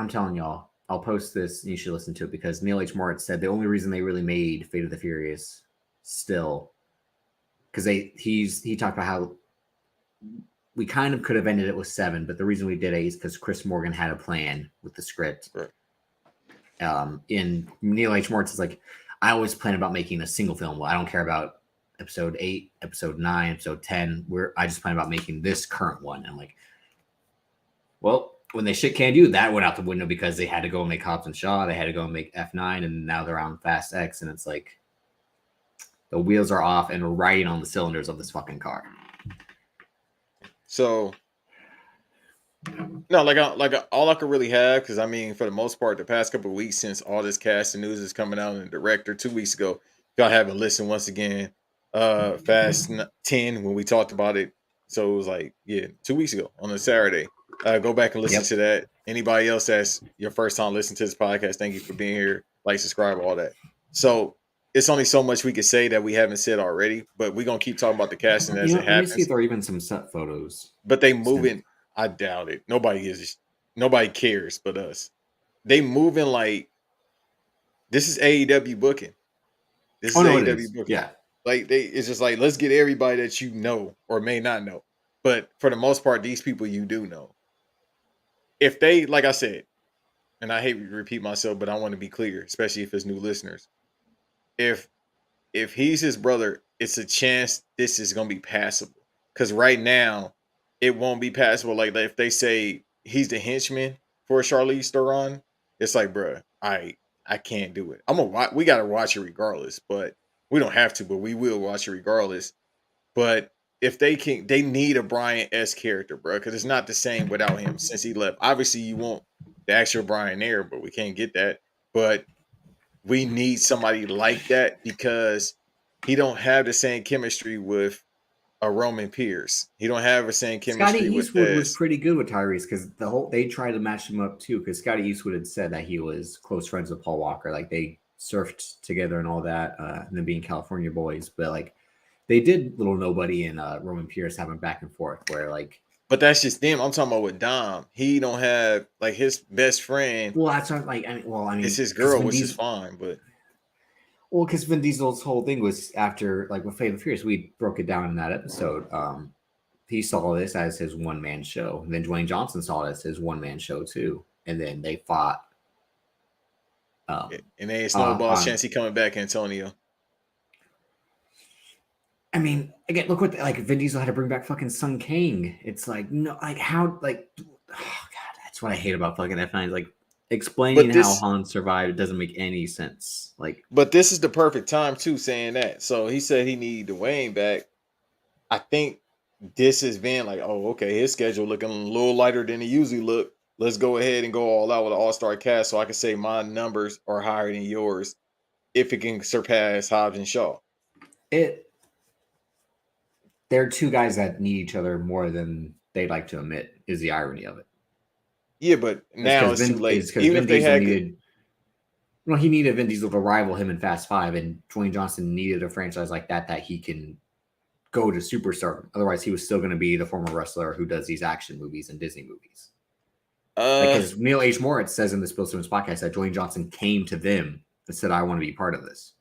telling y'all, I'll post this and you should listen to it because Neil H. Moritz said the only reason they really made Fate of the Furious still because he talked about how we kind of could have ended it with 7, but the reason we did 8 is because Chris Morgan had a plan with the script. Right. In Neil H. Moritz is like, I always plan about making a single film. Well, I don't care about episode 8, episode 9, episode 10. I just plan about making this current one. And I'm like, well, when they shit canned you, that went out the window because they had to go and make Hobbs and Shaw. They had to go and make F9, and now they're on Fast X, and it's like the wheels are off and we're riding on the cylinders of this fucking car. So no, like all I could really have, because I mean, for the most part, the past couple of weeks since all this cast and news is coming out, and the director 2 weeks ago, if y'all haven't listened once again, Fast 10 when we talked about it. So it was like, 2 weeks ago on a Saturday. Go back and listen to that. Anybody else that's your first time listening to this podcast, thank you for being here. Like, subscribe, all that. So it's only so much we could say that we haven't said already, but we're gonna keep talking about the casting as it happens. Let me see if there are even some set photos. But they moving. I doubt it. Nobody cares but us. They moving like this is AEW booking. This is AEW booking. Yeah. Like it's just like, let's get everybody that you know or may not know. But for the most part, these people you do know. If they, like I said, and I hate to repeat myself, but I want to be clear, especially if it's new listeners. If he's his brother, it's a chance this is gonna be passable. Because right now, it won't be passable. Like if they say he's the henchman for Charlize Theron, it's like, bruh, I can't do it. We gotta watch it regardless, but we don't have to, but we will watch it regardless. But if they need a Brian S character, bro, because it's not the same without him since he left. Obviously, you want the actual Brian there, but we can't get that. But we need somebody like that because he don't have the same chemistry with a Roman Pierce. He don't have the same chemistry Scotty with Eastwood was pretty good with Tyrese because they tried to match him up too because Scotty Eastwood had said that he was close friends with Paul Walker, like they surfed together and all that, and then being California boys, but like they did Little Nobody and Roman Pierce having back and forth where like. But that's just them. I'm talking about with Dom. He don't have like his best friend. Well, that's not like I mean, it's his girl, which is fine, but. Well, because Vin Diesel's whole thing was after, like, with Fate of the Furious, we broke it down in that episode. He saw this as his one-man show. And then Dwayne Johnson saw it as his one-man show, too. And then they fought. And they ain't snowball's chance he coming back, Antonio. I mean, again, look what, like, Vin Diesel had to bring back fucking Sun Kang. It's like, no, like, how, like, oh, God, that's what I hate about fucking F9. Like, explaining how Han survived, it doesn't make any sense. Like, but this is the perfect time too, saying that. So he said he need Dwayne back. I think this has been like, oh, okay, his schedule looking a little lighter than it usually look. Let's go ahead and go all out with an all-star cast, so I can say my numbers are higher than yours if it can surpass Hobbs and Shaw. They're two guys that need each other more than they like to admit. Is the irony of it. Yeah, but now it's too late. Even if they had he needed Vin Diesel to rival him in Fast 5, and Dwayne Johnson needed a franchise like that he can go to superstar. Otherwise, he was still going to be the former wrestler who does these action movies and Disney movies. Because Neil H. Moritz says in the Spill Simmons podcast that Dwayne Johnson came to them and said, "I want to be part of this."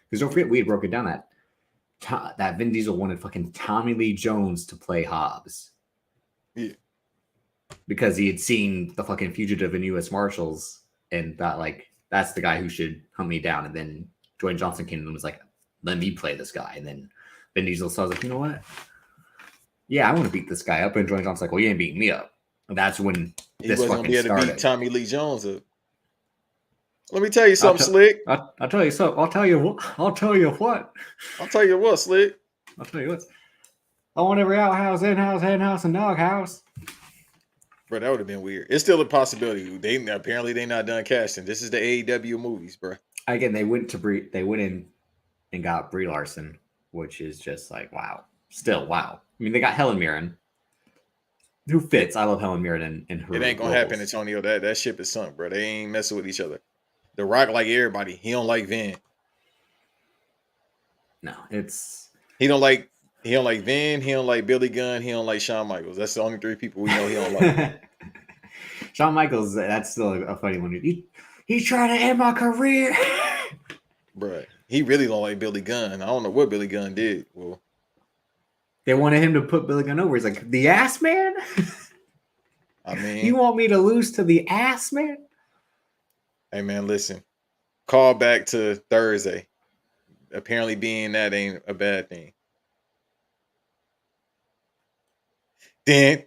Because don't forget, we had broken down that Vin Diesel wanted fucking Tommy Lee Jones to play Hobbs. Yeah. Because he had seen the fucking Fugitive in U.S. Marshals and thought, like, that's the guy who should hunt me down. And then Dwayne Johnson came and was like, let me play this guy. And then Vin Diesel saw, like, you know what? Yeah, I want to beat this guy up. And Dwayne Johnson's like, well, you ain't beating me up. And that's when this fucking started. He wasn't going to be able to beat Tommy Lee Jones up. Let me tell you something, Slick. I'll tell you something. I'll tell you what. I'll tell you what, Slick. I'll tell you what. I want every outhouse, in-house, hen-house, and doghouse. Bro, that would have been weird. It's still a possibility. Apparently they not done casting. This is the AEW movies, bro. Again, they went in and got Brie Larson, which is just like, wow. Still, wow. I mean, they got Helen Mirren, who fits. I love Helen Mirren and her. It ain't gonna happen, Antonio. That ship is sunk, bro. They ain't messing with each other. The Rock like everybody. He don't like Vin. No, it's He don't like Vin, he don't like Billy Gunn, he don't like Shawn Michaels. That's the only 3 people we know he don't like. Shawn Michaels. That's still a funny one. He's trying to end my career. Bruh. He really don't like Billy Gunn. I don't know what Billy Gunn did. Well, They wanted him to put Billy Gunn over. He's like, the ass man? I mean, You want me to lose to the ass man? hey man, listen. Call back to Thursday. Apparently being that ain't a bad thing. Dun.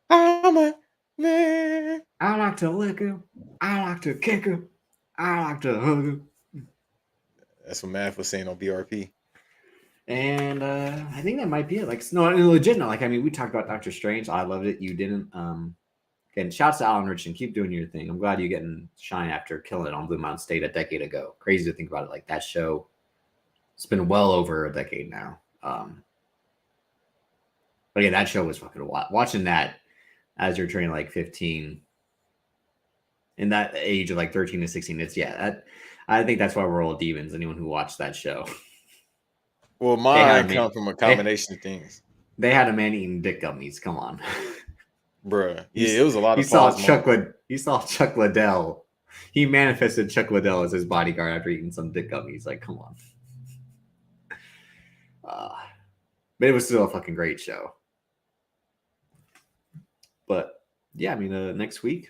I'm a man. I like to lick him. I like to kick him. I like to hug him. That's what Math was saying on BRP. And I think that might be it. Like, no, legit. No, like, I mean, we talked about Doctor Strange. I loved it. You didn't. Again, shouts to Alan Ritchson. Keep doing your thing. I'm glad you're getting shine after killing it on Blue Mountain State a decade ago. Crazy to think about it. Like, that show, it's been well over a decade now. But yeah, that show was fucking wild. Watching that as you're turning like 15, in that age of like 13 to 16, I think that's why we're all demons. Anyone who watched that show. Well, mine come from a combination of things. They had a man eating dick gummies. Come on. Bruh. Yeah, it was a lot of You saw Chuck Liddell. He manifested Chuck Liddell as his bodyguard after eating some dick gummies. Like, come on. But it was still a fucking great show. But yeah, I mean, next week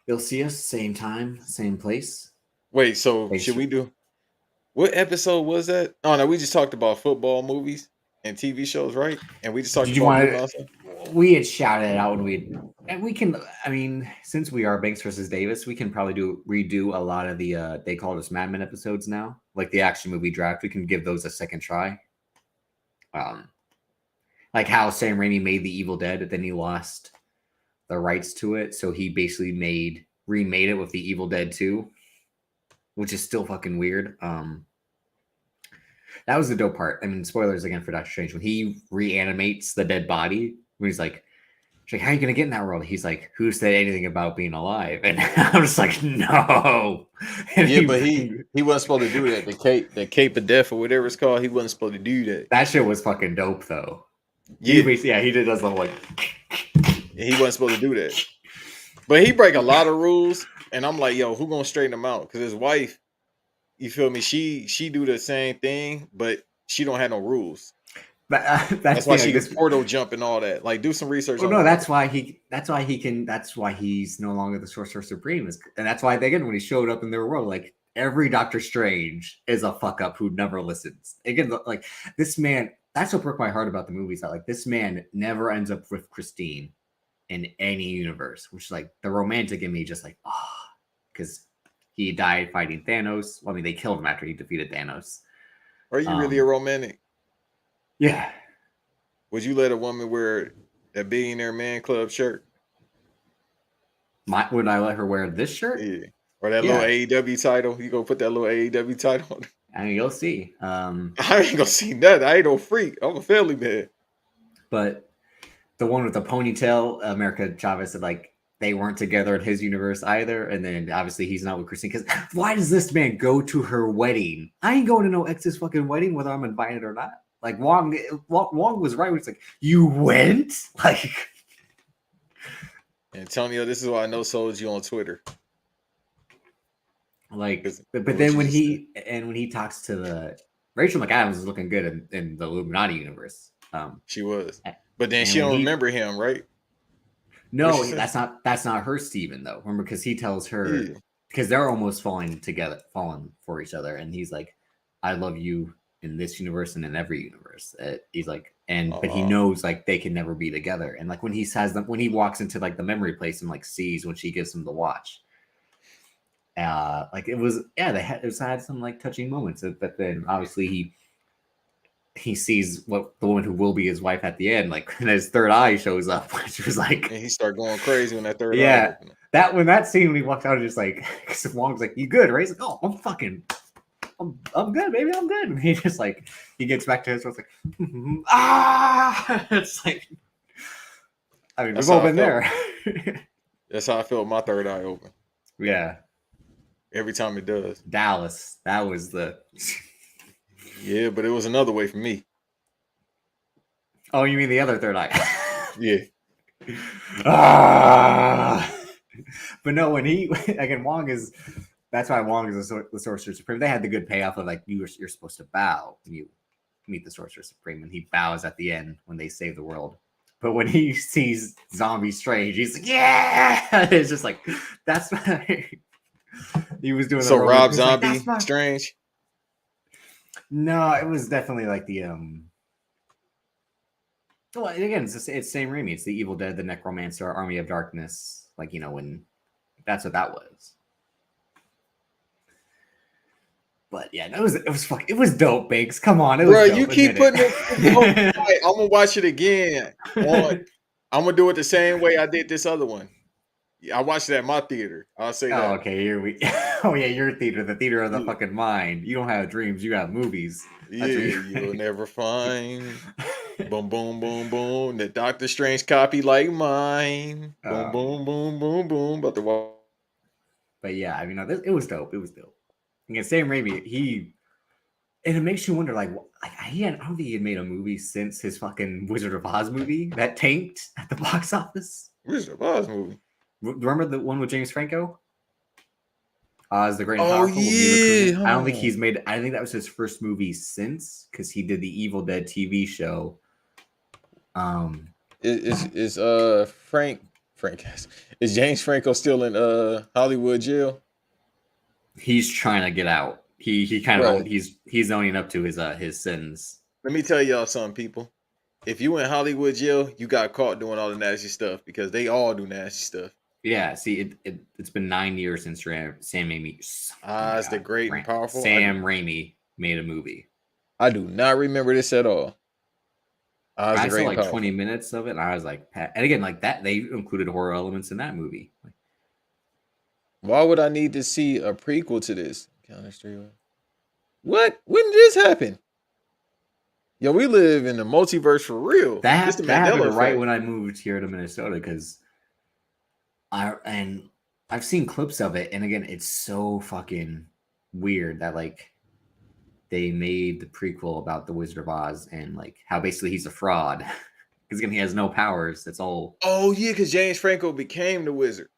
you'll see us same time, same place. Wait, so should we do? What episode was that? Oh no, we just talked about football movies and TV shows, right? And we just talked about we had shouted it out and we can. I mean, since we are Banks versus Davis, we can probably redo a lot of the They Called Us Madmen episodes now, like the action movie draft. We can give those a second try. Like how Sam Raimi made The Evil Dead, but then he lost the rights to it, so he basically remade it with The Evil Dead 2, which is still fucking weird. That was the dope part. I mean, spoilers again for Doctor Strange. When he reanimates the dead body, when he's like, how are you gonna get in that world? He's like, who said anything about being alive? And I'm just like, no. And yeah, but he wasn't supposed to do that. The cape of death or whatever it's called, he wasn't supposed to do that. That shit was fucking dope though. Yeah, he did that stuff like. He wasn't supposed to do that. But he break a lot of rules, and I'm like, yo, who gonna straighten him out? Because his wife, you feel me? She do the same thing, but she don't have no rules. But that's why she gets portal jump and all that. Like, do some research. Well, no, that's why he's no longer the Sorcerer Supreme, and that's why when he showed up in their world, like every Doctor Strange is a fuck up who never listens. Again, like this man. That's what broke my heart about the movies. That like this man never ends up with Christine in any universe, which is like the romantic in me, just like because he died fighting Thanos. Well, I mean, they killed him after he defeated Thanos. Are you really a romantic? Yeah. Would you let a woman wear that Billionaire Man Club shirt? Would I let her wear this shirt? Yeah. Or that little AEW title? You gonna put that little AEW title on? I mean, you'll see. I ain't gonna see nothing. I ain't no freak. I'm a family man. But the one with the ponytail, America Chavez said like they weren't together in his universe either. And then obviously he's not with Christine. Because why does this man go to her wedding? I ain't going to no ex's fucking wedding whether I'm invited or not. Like Wong was right when it's like, you went? Like Antonio, this is why I know sold you on Twitter. Like, but then when he talks to the Rachel McAdams is looking good in the Illuminati universe. She was, but then she don't remember him, right? No, that's not her, Steven, though. Remember, because he tells her because they're almost falling for each other, and he's like, "I love you in this universe and in every universe." He's like, but he knows like they can never be together, and like when he walks into like the memory place and like sees when she gives him the watch. Like it was, it had some like touching moments, but then obviously he sees what the woman who will be his wife at the end, like and his third eye shows up, which was like, and he started going crazy when that third eye opened. That scene when he walked out, just like because Wong's like, "You good?" Right? He's like, "Oh, I'm good, baby, I'm good." And he just like he gets back to his like, it's like, I mean, we've all been there. That's how I felt. My third eye open. Yeah. every time it does. Dallas. That was the. Yeah, but it was another way for me. Oh, you mean the other third eye? Yeah. But no, when he again, Wong is. That's why Wong is the Sorcerer Supreme. They had the good payoff of like you're supposed to bow when you meet the Sorcerer Supreme, and he bows at the end when they save the world. But when he sees Zombie Strange, he's like, "Yeah!" It's just like that's why he was doing. So Rob Zombie like, Strange. No, it was definitely like the Well, again, it's Sam Raimi. It's the Evil Dead, the Necromancer, Army of Darkness. Like when that's what that was. But yeah, no, it was dope, Banks. Come on, it was Bro, dope, you keep putting it. it. I'm gonna watch it again. I'm gonna do it the same way I did this other one. I watched it at my theater. I'll say that. Okay, here we. Oh yeah, your theater, the theater of the fucking mind. You don't have dreams, you got movies. Yeah, you'll never find. Boom, boom, boom, boom. The Doctor Strange copy like mine. Boom, boom, boom, boom, boom. About to walk. But yeah, I mean, it was dope. It was dope. Again, Sam Raimi, and it makes you wonder, like I don't think he had made a movie since his fucking Wizard of Oz movie that tanked at the box office. Wizard of Oz movie. Remember the one with James Franco? Oz the Great and Oh Powerful. yeah. I don't think he's made. I think that was his first movie since, because he did the Evil Dead TV show. Is James Franco still in Hollywood jail? He's trying to get out. He kind of he's owning up to his sins. Let me tell y'all something, people. If you in Hollywood jail, you got caught doing all the nasty stuff, because they all do nasty stuff. Yeah, see, it's been 9 years since Sam Raimi. Oz the Great and Powerful. Sam Raimi made a movie. I do not remember this at all. I saw like 20 minutes of it, and I was like, and again, like that, they included horror elements in that movie. Why would I need to see a prequel to this? What? When did this happen? Yo, we live in the multiverse for real. That happened right when I moved here to Minnesota, because I've seen clips of it, and again, it's so fucking weird that like they made the prequel about the Wizard of Oz and like how basically he's a fraud because again he has no powers. It's all. Oh yeah, because James Franco became the wizard.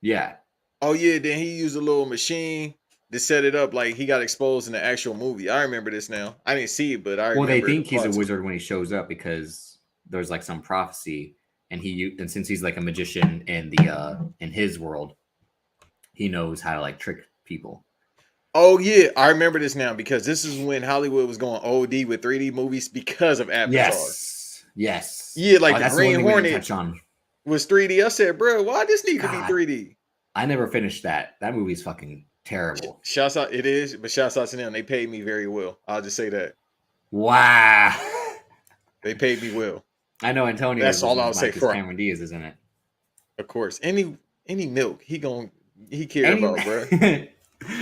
Yeah. Oh yeah, then he used a little machine to set it up. Like he got exposed in the actual movie. I remember this now. I didn't see it, but I remember. Well, they think he's a wizard when he shows up because there's like some prophecy, and since he's like a magician in his world, he knows how to like trick people. Oh yeah, I remember this now, because this is when Hollywood was going OD with 3D movies because of Avatar. Yes. Yeah, like the Green Hornet on. Was 3D. I said, bro, why this need to be 3D? I never finished that. That movie's fucking terrible. Shouts out, it is, but shouts out to them. They paid me very well. I'll just say that. Wow. They paid me well. I know Antonio. That's all I'll say for Cameron Diaz, isn't it? Of course. Any milk, he care about, bro.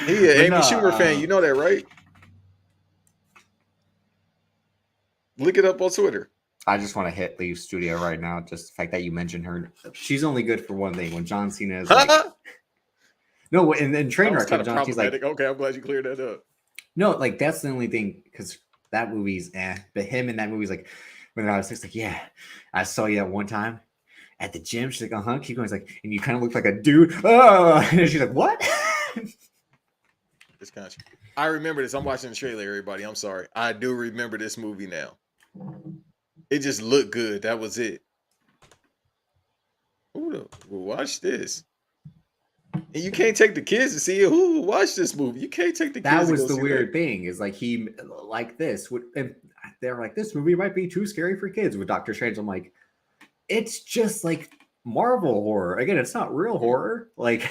He an Amy Schumer fan. You know that, right? Look it up on Twitter. I just want to hit the studio right now. Just the fact that you mentioned her. She's only good for one thing. When John Cena is like, no, and Trainwreck, John Cena's like, okay, I'm glad you cleared that up. No, like that's the only thing, because that movie's but him in that movie's like, when I was 6, like, yeah, I saw you at one time at the gym. She's like, keep going. He's like, and you kind of look like a dude. Oh, and she's like, what? This country. I remember this. I'm watching the trailer, everybody. I'm sorry. I do remember this movie now. It just looked good. That was it. Who will watch this? And you can't take the kids to see it. Who will watch this movie? You can't take the kids. That was the weird thing. Is like he like this. And they're like, this movie might be too scary for kids with Doctor Strange. I'm like, it's just like Marvel horror. Again, it's not real horror. Like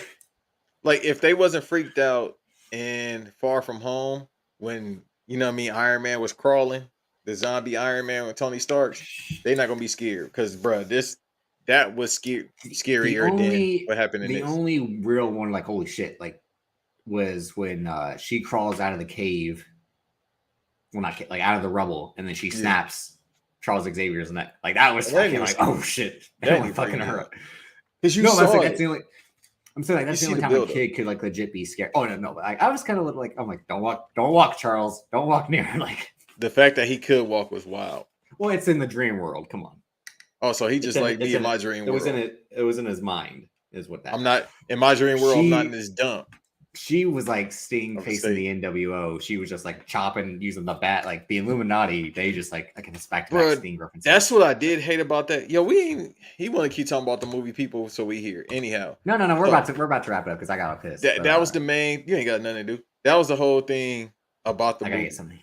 if they wasn't freaked out in Far From Home when, you know what I mean, Iron Man was crawling, the zombie Iron Man with Tony Stark, they're not gonna be scared, because bro, that was scarier than what happened in this. The only real one, like holy shit, like was when she crawls out of the cave. Well, not like out of the rubble, and then she snaps Charles Xavier's neck. Like that was fucking like, oh shit, that really fucking hurt. Because you saw like, it. that's the only. I'm saying like that's You the see only the time a buildup. kid could like legit be scared. Oh no, but I was kind of like I'm like don't walk, Charles, don't walk near. Like, The fact that he could walk was wild. well, it's in the dream world. Come on, Oh, so he just like me in my dream it was in world. it. It was in his mind, is what that. I'm not in my dream world. I'm not in She this dump she was like Sting of a facing the state. NWO. She was just like chopping using the bat. Like the Illuminati, they just like I can back to back Bro, Sting references. that's what I did hate about that. Yo, he want to keep talking about the movie people, so we here. Anyhow. No, we're So, about to wrap it up because I got pissed. that was the main. You ain't got nothing to do. That was the whole thing about the I gotta movie. get something.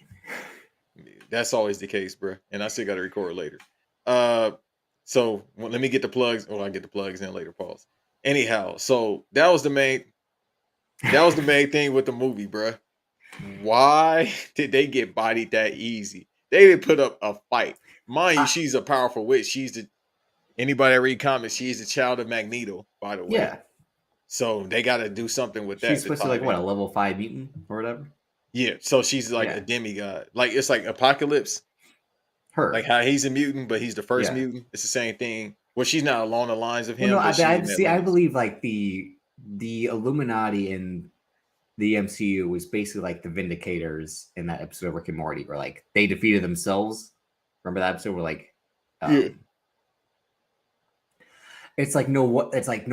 That's always the case, bro. And I still got to record later. So let me get the plugs. Oh, I get the plugs in later. Pause. Anyhow, so that was the main thing with the movie, bro. Why did they get bodied that easy? They didn't put up a fight. Mind you, she's a powerful witch. Anybody that read comics, she's the child of Magneto, by the way. Yeah, So they got to do something with that. she's supposed to tie like what, in. a level 5 mutant or whatever. Yeah, so she's like Yeah. a demigod. Like it's like Apocalypse. Her. Like how he's a mutant, but he's the first Yeah. mutant. It's the same thing. Well, she's not along the lines of him. Well, no, but she's I in that see. I lineage. believe like the Illuminati in the MCU was basically like the Vindicators in that episode of Rick and Morty, where like they defeated themselves. Remember that episode where like, Yeah. it's like no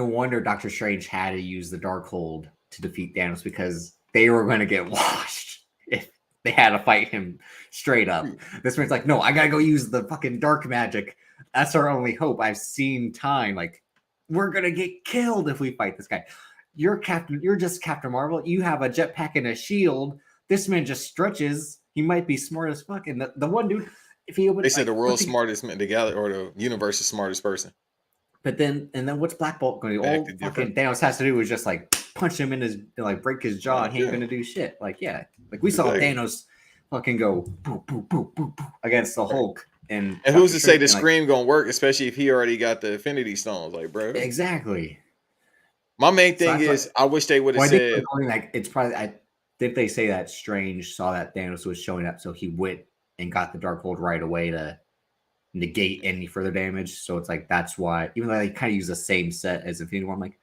wonder Doctor Strange had to use the Darkhold to defeat Thanos because they were going to get washed if they had to fight him straight up. This man's like, no, I gotta go use the fucking dark magic. That's our only hope. I've seen time. Like, we're gonna get killed if we fight this guy. You're just Captain Marvel. You have a jetpack and a shield. This man just stretches. He might be smart as fuck. And the one dude, if he opened, They said like, the world's smartest man, the galaxy or the universe's smartest person. But then what's Black Bolt going to do? All Acted fucking different. Thanos has to do is just like punch him in his, like break his jaw, and he ain't Yeah. gonna do shit. Like, yeah, like we saw Exactly. Thanos fucking go boop, boop, boop, boop, boop against the Hulk. And who's to say the and, like, scream gonna work, especially if he already got the Infinity Stones? Like, bro. exactly. My main So thing that's is, I wish they would have Well, I think said. they're going, like it's probably. I think they say that Strange saw that Thanos was showing up, so he went and got the Darkhold right away to negate any further damage. So it's like that's why, even though they kind of use the same set as Infinity War, I'm like,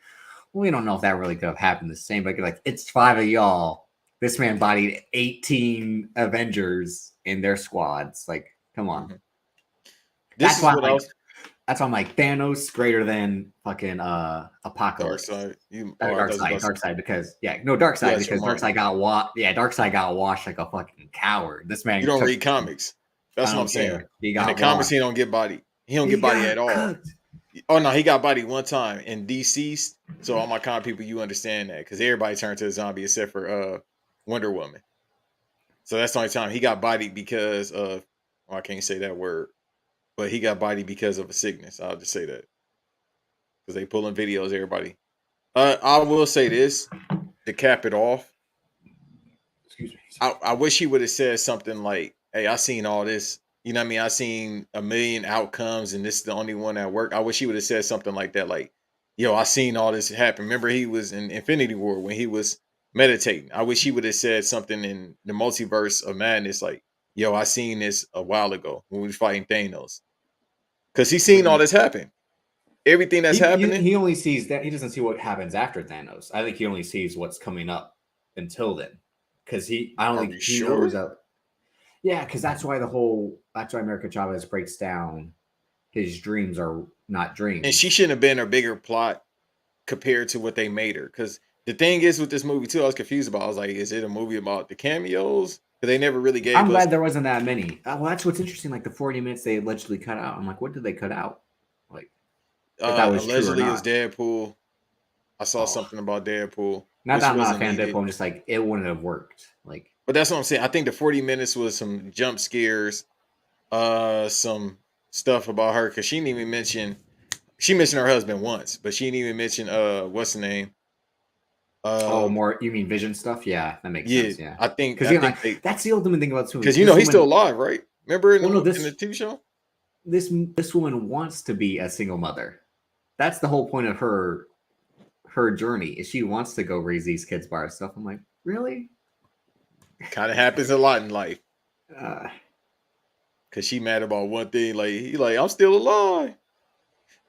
well, we don't know if that really could have happened the same. But like, it's 5 of y'all. This man bodied 18 Avengers in their squads. Like, come on. This That's is why what I'm I like, was. that's why I'm like Thanos greater than fucking Apocalypse. Dark side. Dark side, because Dark side Yeah, because Dark Dark side got washed like a fucking coward. This man, You don't read comics. That's what I'm saying. He In got the comics, washed. he don't get bodied. He don't He get bodied got at all. cooked. Oh no, he got bodied one time in DC. So all my comic people, you understand that because everybody turned to a zombie except for Wonder Woman. So that's the only time he got bodied because of. Well, I can't say that word, but he got bodied because of a sickness. I'll just say that because they pulling videos. Everybody. I will say this to cap it off. Excuse me. I wish he would have said something like, "Hey, I seen all this. You know what I mean? I seen a million outcomes, and this is the only one that worked." I wish he would have said something like that, like, "Yo, I seen all this happen." Remember, he was in Infinity War when he was meditating. I wish he would have said something in the Multiverse of Madness, like, "Yo, I seen this a while ago when we were fighting Thanos," because he's seen all this happen. Everything that's happening. He only sees that. He doesn't see what happens after Thanos. I think he only sees what's coming up until then. Because I don't think he knows up. Yeah, because that's why America Chavez breaks down. His dreams are not dreams. And she shouldn't have been a bigger plot compared to what they made her. Because the thing is with this movie too, I was confused about. I was like, is it a movie about the cameos? Because they never really gave. I'm glad there wasn't that many. Well, that's what's interesting. Like the 40 minutes they allegedly cut out. I'm like, what did they cut out? Like, if that was allegedly true or it was not. Deadpool. I saw something about Deadpool. Not that I'm not a wasn't fan of needed. Deadpool. I'm just like, it wouldn't have worked. Like, But that's what I'm saying. I think the 40 minutes was some jump scares, some stuff about her because she didn't even mention. She mentioned her husband once, but she didn't even mention what's the name? more you mean Vision stuff? Yeah, that makes sense. Yeah, I think that's the ultimate thing about this movie. because he's still alive, right? Remember in the TV show? This woman wants to be a single mother. That's the whole point of her journey. Is she wants to go raise these kids by herself. I'm like, really? Kind of happens a lot in life. Uh, Cause she mad about one thing, like I'm still alive.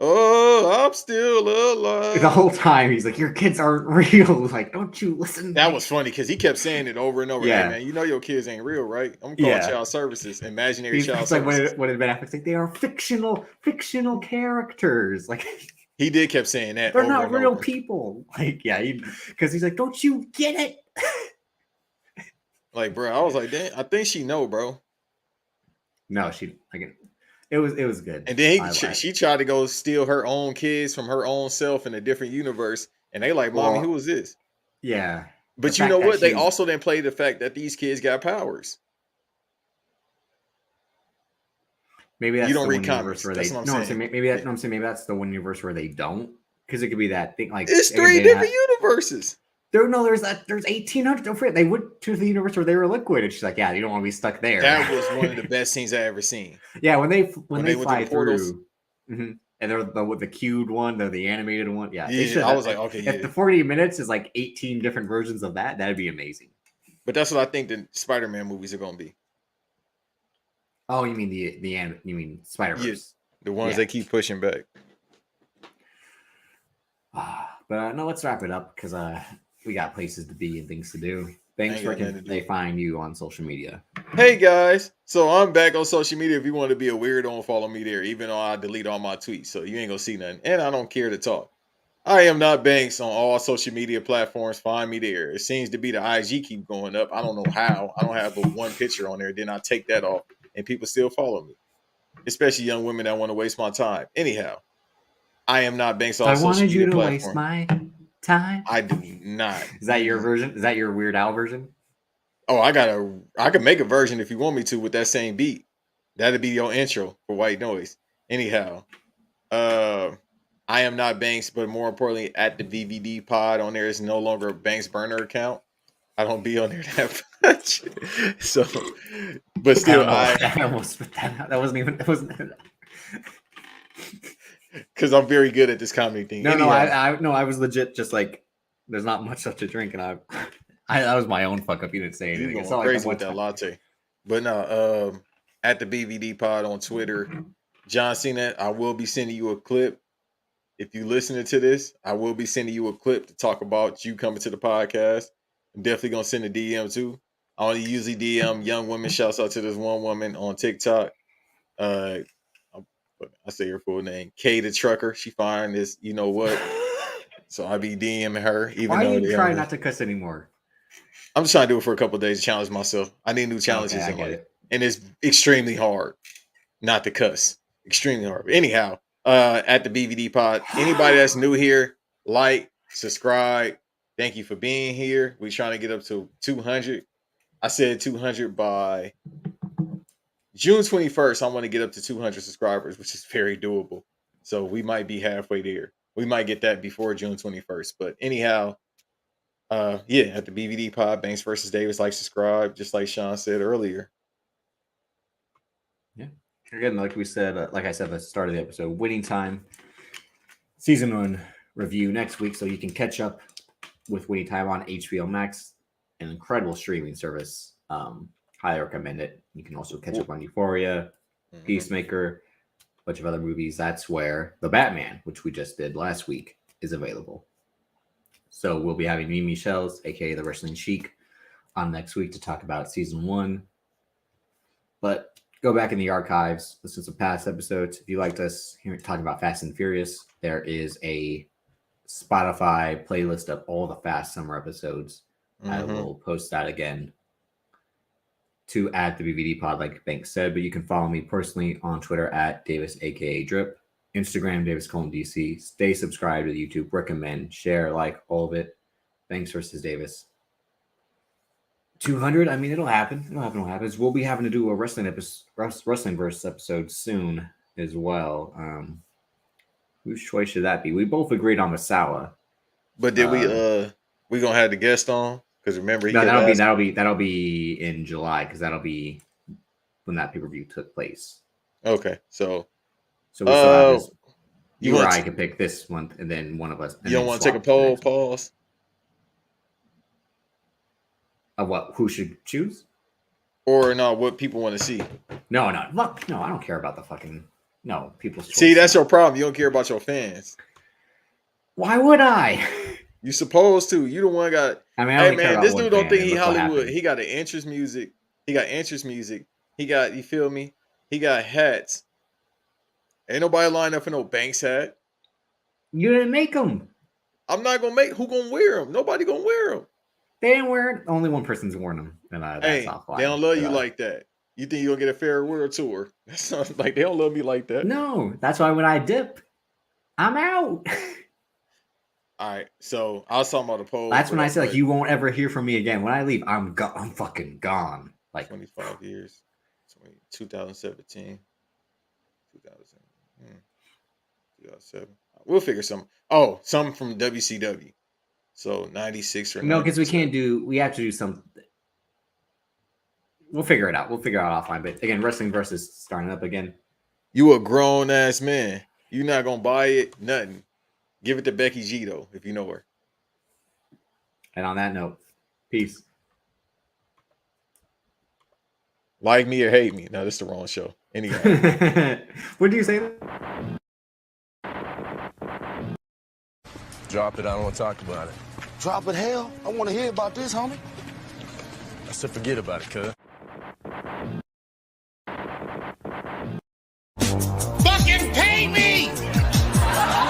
Oh, I'm still alive. The whole time he's like, "Your kids aren't real." Like, don't you listen? That was funny because he kept saying it over and over. Hey Yeah. man, you know your kids ain't real, right? I'm gonna call child services, imaginary child It's like services. when Ben Affleck's like, they are fictional characters. Like, He did kept saying that. they're over not and real over. people. Like, yeah, because he's like, don't you get it? Like, bro, I was like, damn, I think she know, bro. No, she like it was good. And then she tried to go steal her own kids from her own self in a different universe, and they like, mommy, who is this? Yeah, but you know what? They also didn't play the fact that these kids got powers. Maybe that's you don't the read one comics. Where that's they, what I'm no, saying. I'm saying maybe that's the one universe where they don't, because it could be that thing. Like, it's 3 different universes. There's 1800. Don't forget, they went to the universe where they were liquid, and she's like, "Yeah, you don't want to be stuck there." That was one of the best scenes I ever seen. Yeah, when they fly went through, and they're the cued one, they're the animated one. Yeah, I was like, okay, if the 40 minutes is like 18 different versions of that, that'd be amazing. But that's what I think the Spider-Man movies are gonna be. Oh, you mean you mean Spider-Verse? Yes, the ones they keep pushing back. But no, let's wrap it up because we got places to be and things to do. Thanks for they find you on social media. Hey guys, so I'm back on social media. If you want to be a weirdo and follow me there, even though I delete all my tweets, so you ain't gonna see nothing. And I don't care to talk. I am not Banks on all social media platforms. Find me there. It seems to be the IG keep going up. I don't know how. I don't have but one picture on there. Then I take that off, and people still follow me, especially young women that want to waste my time. Anyhow, I am not Banks on social media platforms. I wanted you to waste my time. I do not. Is that your version? Is that your Weird Al version? Oh, I can make a version if you want me to with that same beat. That'd be your intro for White Noise. Anyhow, I am not Banks, but more importantly, at the VVD pod on there is no longer a Banks burner account. I don't be on there that much. So, but still, I almost spit that out. That wasn't. Because I'm very good at this comedy thing. No, I was legit just like, there's not much left to drink, and I that was my own fuck up. You didn't say anything. It's crazy with that latte. But no, at the BVD pod on Twitter, John Cena, I will be sending you a clip. If you listening to this, I will be sending you a clip to talk about you coming to the podcast. I'm definitely gonna send a DM too. I only usually DM young women. Shouts out to this one woman on TikTok. I say her full name, Kay the Trucker. She fine as you know what. So I be DMing her. Why are you trying not to cuss anymore? I'm just trying to do it for a couple of days to challenge myself. I need new challenges in life. And it's extremely hard not to cuss. Extremely hard. Anyhow, at the BVD pod, anybody that's new here, like, subscribe. Thank you for being here. We're trying to get up to 200. I said 200 by June 21st. I want to get up to 200 subscribers, which is very doable. So we might be halfway there. We might get that before June 21st. But anyhow, at the BVD pod, Banks versus Davis, like, subscribe, just like Sean said earlier. Yeah. Again, like we said, like I said at the start of the episode, Winning Time season 1 review next week, so you can catch up with Winning Time on HBO Max, an incredible streaming service. Highly recommend it. You can also catch up on Euphoria, Peacemaker, a bunch of other movies. That's where The Batman, which we just did last week, is available. So we'll be having Mimi Shells, aka the Wrestling Sheik, on next week to talk about season 1. But go back in the archives, listen to some past episodes. If you liked us talking about Fast and Furious, there is a Spotify playlist of all the Fast Summer episodes. I will post that again to add the BVD pod, like Banks said. But you can follow me personally on Twitter at Davis, aka Drip, Instagram daviscoltondc. Stay subscribed to YouTube. Recommend, share, like, all of it. Banks versus Davis. 200. I mean, it'll happen. It'll happen. We'll be having to do a wrestling versus episode soon as well. Whose choice should that be? We both agreed on Masawa. But did we gonna have the guest on? Because remember, that'll be in July, because that'll be when that pay-per-view took place. Okay, so we still have this. You or I can pick this month, and then one of us. You don't want to take a poll? Pause. Of what? Who should choose? Or no, what people want to see? No. Look, no, I don't care about the fucking. No, people's choice. See, that's your problem. You don't care about your fans. Why would I? You supposed to. You the one got. I mean, I Hey only care man, about this one dude don't fan, think and he look what Hollywood. happened. He got an interest music. He got interest music. He got, you feel me? He got hats. Ain't nobody lined up for no Banks hat. You didn't make them. I'm not gonna make. Who gonna wear them? Nobody gonna wear them. They didn't wear it. Only one person's worn them, and that's Hey, not fine. they don't love you But, like that. You think you gonna get a fair world tour? That's not like they don't love me like that. no. That's why when I dip, I'm out. All right, so I was talking about the poll. That's when I say like but you won't ever hear from me again. When I leave, I'm fucking gone. Like 25 years, 2017, 2007. We'll figure some. Oh, some from WCW. So 96 or no, because we 97. can't do. We have to do some. We'll figure it out. We'll figure it out offline. But again, wrestling versus starting up again. You a grown ass man. You not gonna buy it? Nothing. Give it to Becky G though, if you know her. And on that note, peace. Like me or hate me. No, this is the wrong show. Anyway. What do you say? Drop it, I don't want to talk about it. Drop it, hell. I want to hear about this, homie. I said forget about it, cuz.